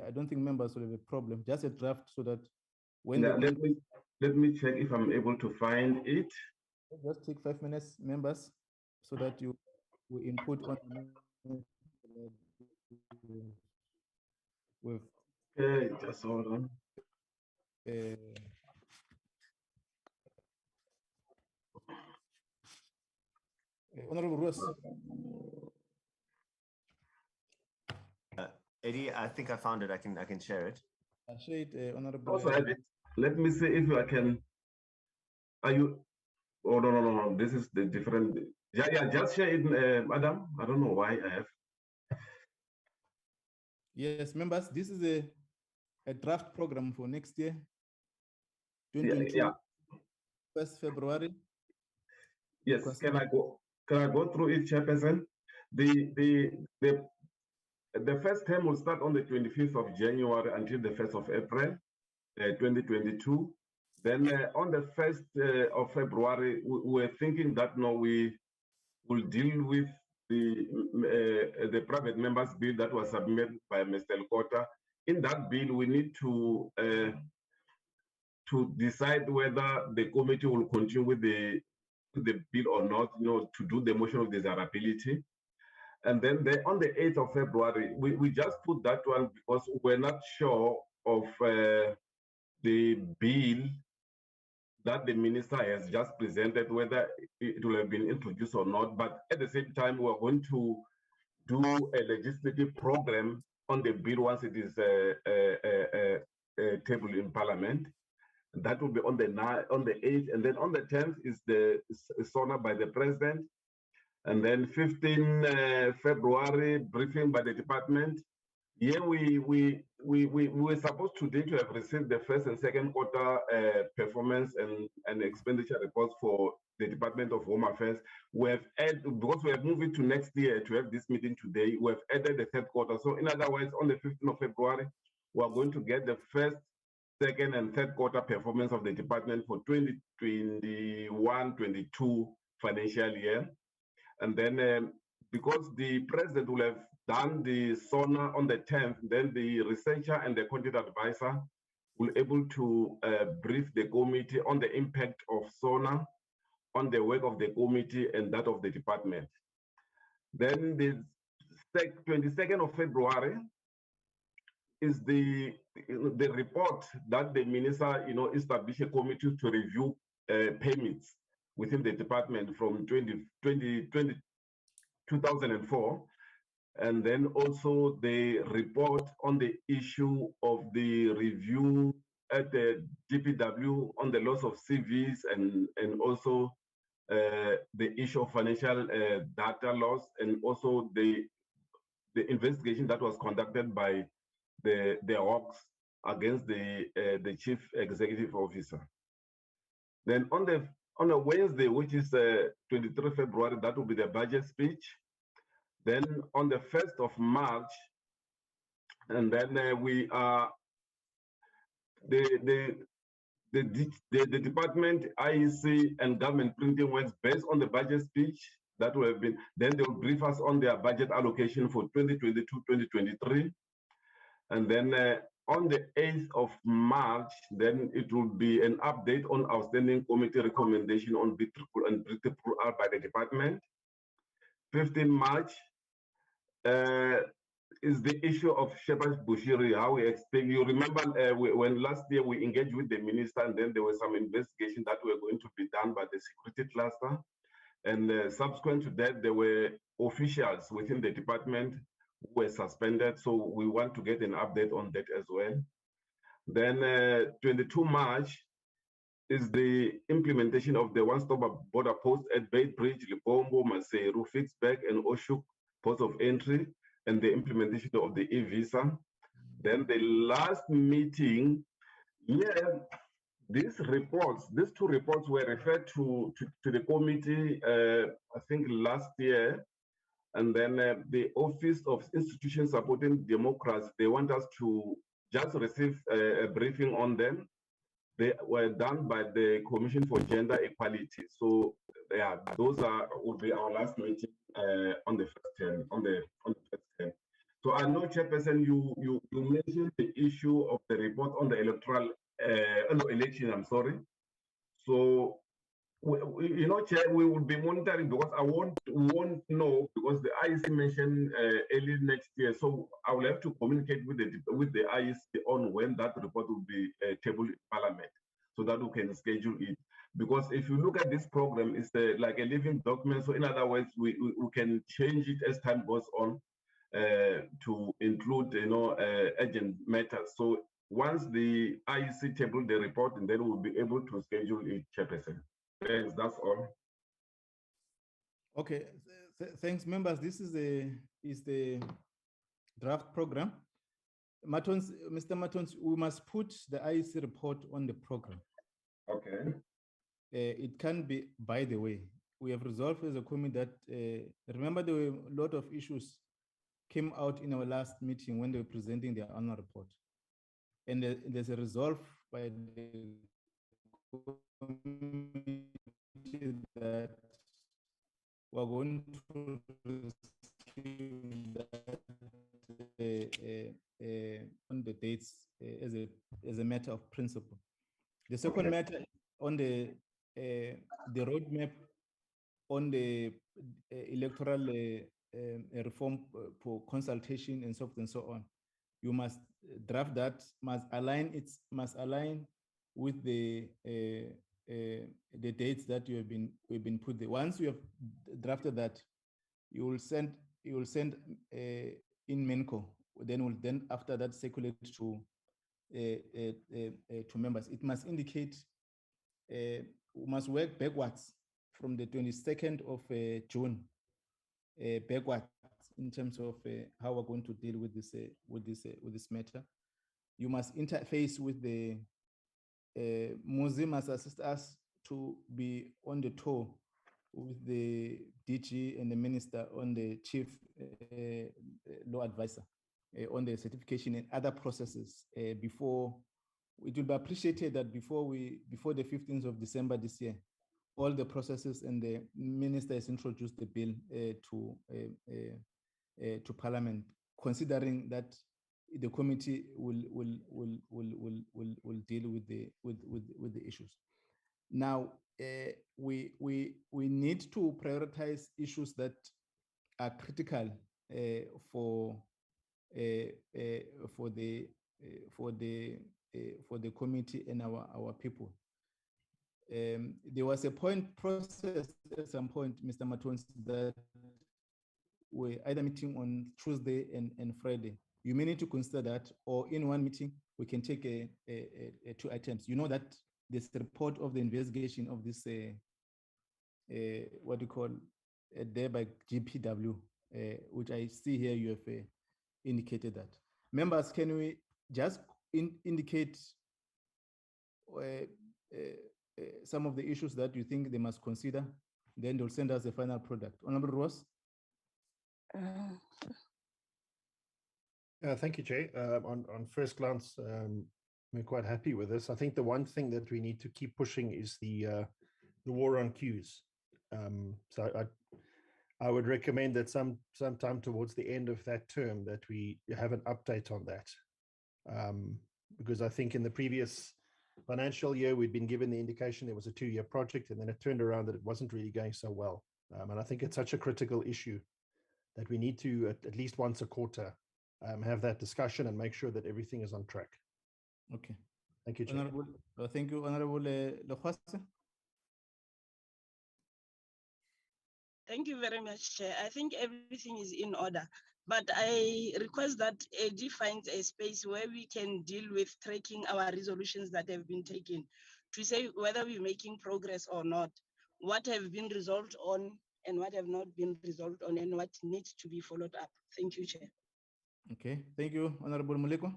I don't think members will have a problem. Just a draft so that when let me check if I'm able to find it. Just take 5 minutes, members, so that you will input on with. Okay, just hold on. Honorable Ruas. Eddie, I think I found it. I can share it. I'll share it, Honorable. Also, let me see if I can. Are you? Oh no! This is the different. Yeah. Just share it, Madam. I don't know why I have. Yes, members. This is a draft program for next year. 2022. Yeah. 1st February. Yes. Can I go through it, Chairperson? The first term will start on the 25th of January until the 1st of April, 2022. Then on the 1st of February, we're thinking that we will deal with the private members bill that was submitted by Mr. Elkota. In that bill, we need to decide whether the committee will continue with the bill or not, to do the motion of desirability. And then on the 8th of February, we just put that one because we're not sure of the bill that the minister has just presented, whether it will have been introduced or not. But at the same time, we're going to do a legislative program on the bill once it is tabled in Parliament. That will be on the 8th, and then on the 10th is the SONA by the President. And then 15 February, briefing by the department. Here we were supposed today to have received the first and second quarter performance and expenditure reports for the Department of Home Affairs. We have added, because we have moved it to next year to have this meeting today, we have added the third quarter. So in other words, on the 15th of February, we are going to get the first, second, and third quarter performance of the department for 2021-22 financial year. And then because the president will have done the SONA on the 10th, then the researcher and the content advisor will be able to brief the committee on the impact of SONA on the work of the committee and that of the department. Then the 22nd of February is the report that the minister, established a committee to review permits within the department from 2004. And then also the report on the issue of the review at the DPW on the loss of CVs and also the issue of financial data loss, and also the investigation that was conducted by the Hawks against the chief executive officer. Then on a Wednesday, which is 23 February, that will be the budget speech. Then on the 1st of March, and then we are the department, IEC, and government printing works based on the budget speech that will have been, then they will brief us on their budget allocation for 2022-2023. And then on the 8th of March, then it will be an update on outstanding committee recommendation on BTRIPL and BTRIPL by the department. 15 March is the issue of Shepherd's Bushiri, how we expect. You remember when last year we engaged with the minister, and then there was some investigation that were going to be done by the security cluster. And subsequent to that, there were officials within the department who were suspended. So we want to get an update on that as well. Then 22 March is the implementation of the one-stop border post at Bay Bridge, Libombo, Maseru, Fitzberg, and Oshuk ports of entry, and the implementation of the e-visa. Then the last meeting, these two reports were referred to the committee, I think last year. And then the Office of Institutions Supporting Democracy, they want us to just receive a briefing on them. They were done by the Commission for Gender Equality. So yeah, those will be our last meeting on the first term, on the first term. So I know, Chairperson, you mentioned the issue of the report on the electoral election. I'm sorry. So you know, Chair, we will be monitoring, because I won't know, because the IEC mentioned early next year. So I will have to communicate with the IEC on when that report will be tabled in Parliament, so that we can schedule it. Because if you look at this program, it's like a living document. So in other words, we can change it as time goes on to include, urgent matters. So once the IEC table the report, and then we'll be able to schedule it, Chairperson. Thanks, that's all. Okay, thanks, members. This is the draft program. Mr. Matons, we must put the IEC report on the program. Okay. It can be, by the way, we have resolved as a committee that, remember there were a lot of issues came out in our last meeting when they were presenting their annual report. And there's a resolve by the committee that we're going to receive that on the dates as a matter of principle. The second matter on the roadmap on the electoral reform for consultation and so forth and so on. You must draft that, must align with the dates that we've been put there. Once you have drafted that, you will send in MENCO. Then after that circulate to members. It must indicate. We must work backwards from the 22nd of June backwards in terms of how we're going to deal with this matter. You must interface with the museum, must assist us to be on the tour with the DG and the minister on the chief law advisor on the certification and other processes before. It will be appreciated that before the 15th of December this year, all the processes and the minister has introduced the bill to Parliament, considering that the committee will deal with the issues. Now we need to prioritize issues that are critical for the committee and our people. There was a process at some point, Mr. Matons, that we're either meeting on Tuesday and Friday. You may need to consider that, or in one meeting, we can take two items. You know that this report of the investigation of this, what do you call, there by GPW, which I see here you have indicated that. Members, can we just indicate some of the issues that you think they must consider? Then they'll send us the final product. Honorable Ross? Thank you, Jay. On first glance, we're quite happy with this. I think the one thing that we need to keep pushing is the war on queues. So I would recommend that sometime towards the end of that term that we have an update on that. Because I think in the previous financial year, we'd been given the indication there was a 2-year project, and then it turned around that it wasn't really going so well. And I think it's such a critical issue that we need to, at least once a quarter, have that discussion and make sure that everything is on track. Okay. Thank you, Chair. Honorable, thank you, Honorable Lekhwase. Thank you very much, Chair. I think everything is in order, but I request that AD finds a space where we can deal with tracking our resolutions that have been taken to say whether we're making progress or not, what have been resolved on and what have not been resolved on, and what needs to be followed up. Thank you, Chair. Okay, thank you, Honorable Muleko.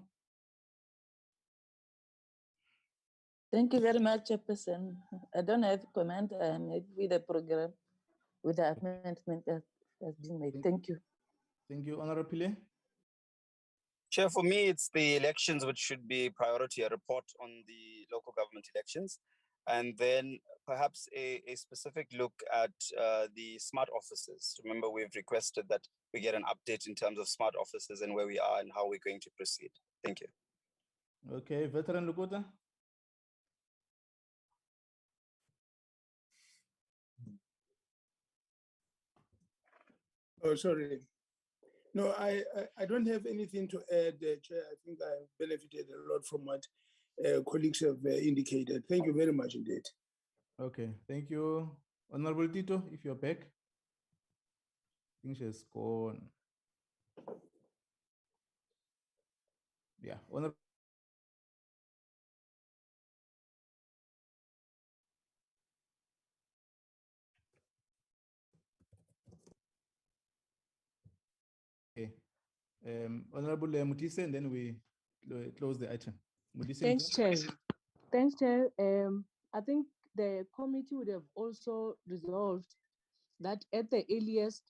Thank you very much, Chairperson. I don't have comment. I am happy with the program, with the amendment that has been made. Thank you. Thank you, Honorable Pile. Chair, for me, it's the elections which should be priority, a report on the local government elections, and then perhaps a specific look at the smart offices. Remember, we've requested that we get an update in terms of smart offices and where we are and how we're going to proceed. Thank you. Okay, Veteran Lukota. Oh, sorry. No, I don't have anything to add, Chair. I think I benefited a lot from what colleagues have indicated. Thank you very much indeed. Okay, thank you. Honorable Tito, if you're back. I think she's gone. Yeah, Honorable. Okay. Honorable Mutise, and then we close the item. Mutise, Thanks, Chair. Thanks, Chair. I think the committee would have also resolved that at the earliest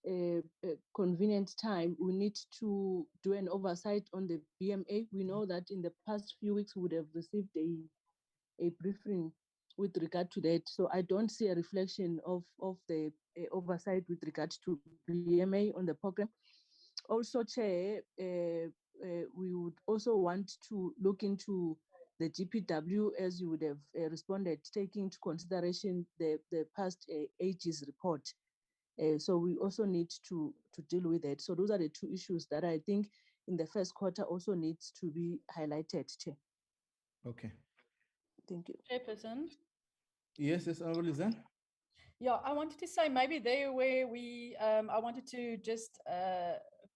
convenient time, we need to do an oversight on the BMA. We know that in the past few weeks, we would have received a briefing with regard to that. So I don't see a reflection of the oversight with regard to BMA on the program. Also, Chair, we would also want to look into the GPW, as you would have responded, taking into consideration the past ages report. So we also need to deal with that. So those are the two issues that I think in the first quarter also needs to be highlighted, Chair. Okay. Thank you. Chairperson. Yes, Honorable Lizanne. Yeah, I wanted to say maybe there where we, I wanted to just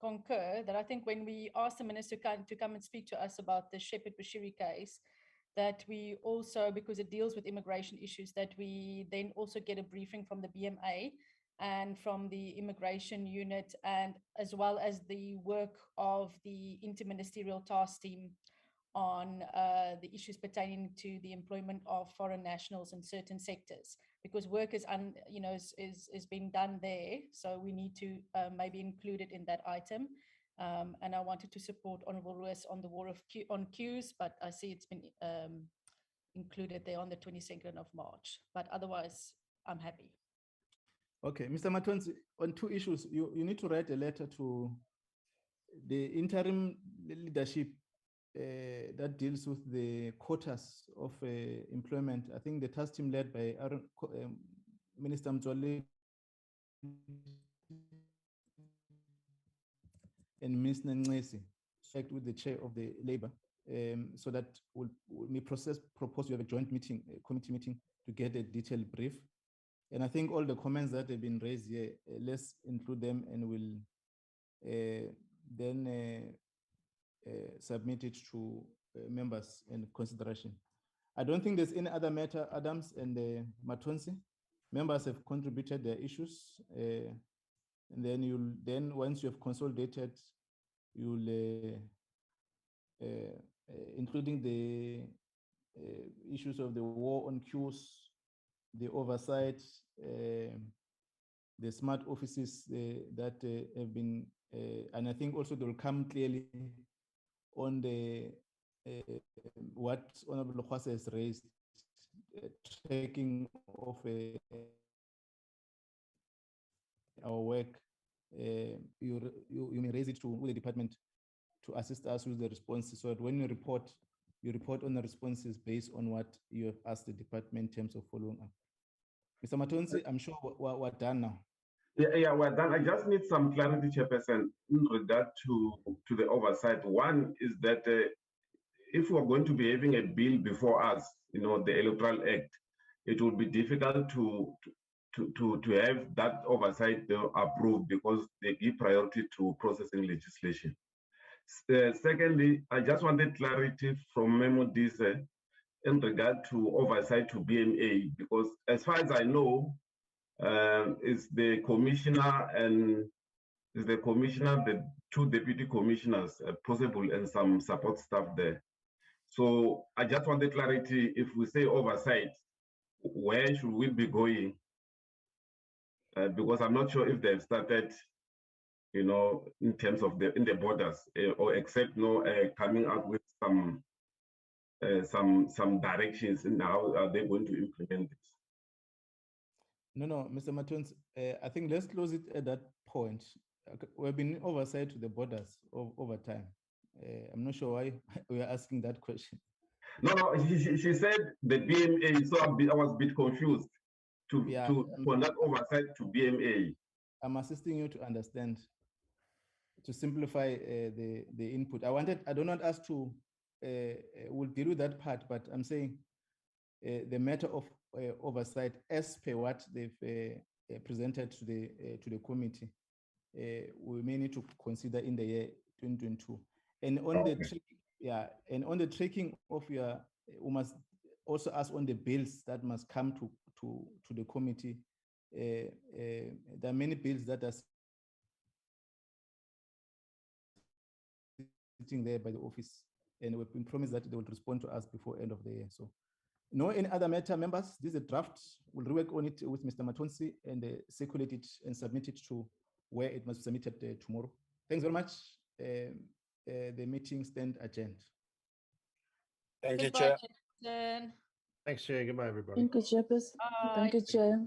concur that I think when we asked the minister to come and speak to us about the Shepherd Bashiri case, that we also, because it deals with immigration issues, that we then also get a briefing from the BMA and from the immigration unit, and as well as the work of the interministerial task team on the issues pertaining to the employment of foreign nationals in certain sectors, because work is being done there. So we need to maybe include it in that item. And I wanted to support Honorable Ruiz on the war on queues, but I see it's been included there on the 22nd of March. But otherwise, I'm happy. Okay, Mr. Matons, on two issues, you need to write a letter to the interim leadership that deals with the quotas of employment. I think the task team led by Minister Mzwali and Ms. Nangesi, checked with the chair of the labor so that we propose we have a joint meeting, a committee meeting, to get a detailed brief. And I think all the comments that have been raised here, let's include them, and we'll then submit it to members in consideration. I don't think there's any other matter, Adams and Matonsi. Members have contributed their issues, and then once you have consolidated, you'll including the issues of the war on queues, the oversight, the smart offices that have been, and I think also they will come clearly on the what Honorable Khwase has raised, tracking of our work. You may raise it to the department to assist us with the responses, so that when you report on the responses based on what you have asked the department in terms of following up. Mr. Matonsi, I'm sure we're done now. Yeah, we're done. I just need some clarity, Chairperson, in regard to the oversight. One is that if we're going to be having a bill before us, the Electoral Act, it will be difficult to have that oversight approved, because they give priority to processing legislation. Secondly, I just wanted clarity from Memo Dise in regard to oversight to BMA, because as far as I know, is the commissioner and the two deputy commissioners possible, and some support staff there. So I just wanted clarity. If we say oversight, where should we be going? Because I'm not sure if they've started, in terms of in the borders, or except coming out with some directions in how are they going to implement this. No, Mr. Matons, I think let's close it at that point. We've been oversight to the borders over time. I'm not sure why we are asking that question. No, she said the BMA, so I was a bit confused to conduct oversight to BMA. I'm assisting you to understand, to simplify the input. I do not ask to, we'll deal with that part, but I'm saying the matter of oversight as per what they've presented to the committee, we may need to consider in the year 2022. And on the tracking of your, we must also ask on the bills that must come to the committee. There are many bills that are sitting there by the office, and we've been promised that they will respond to us before end of the year. So, no any other matter, members. This is a draft. We'll rework on it with Mr. Matonsi and circulate it and submit it to where it must be submitted tomorrow. Thanks very much. The meeting stand adjourned. Thank you, Goodbye, Chair. Thanks, Chair. Goodbye, everybody. Thank you, Chairperson. Thank you, Chair.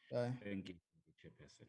Bye. Thank you, Chairperson.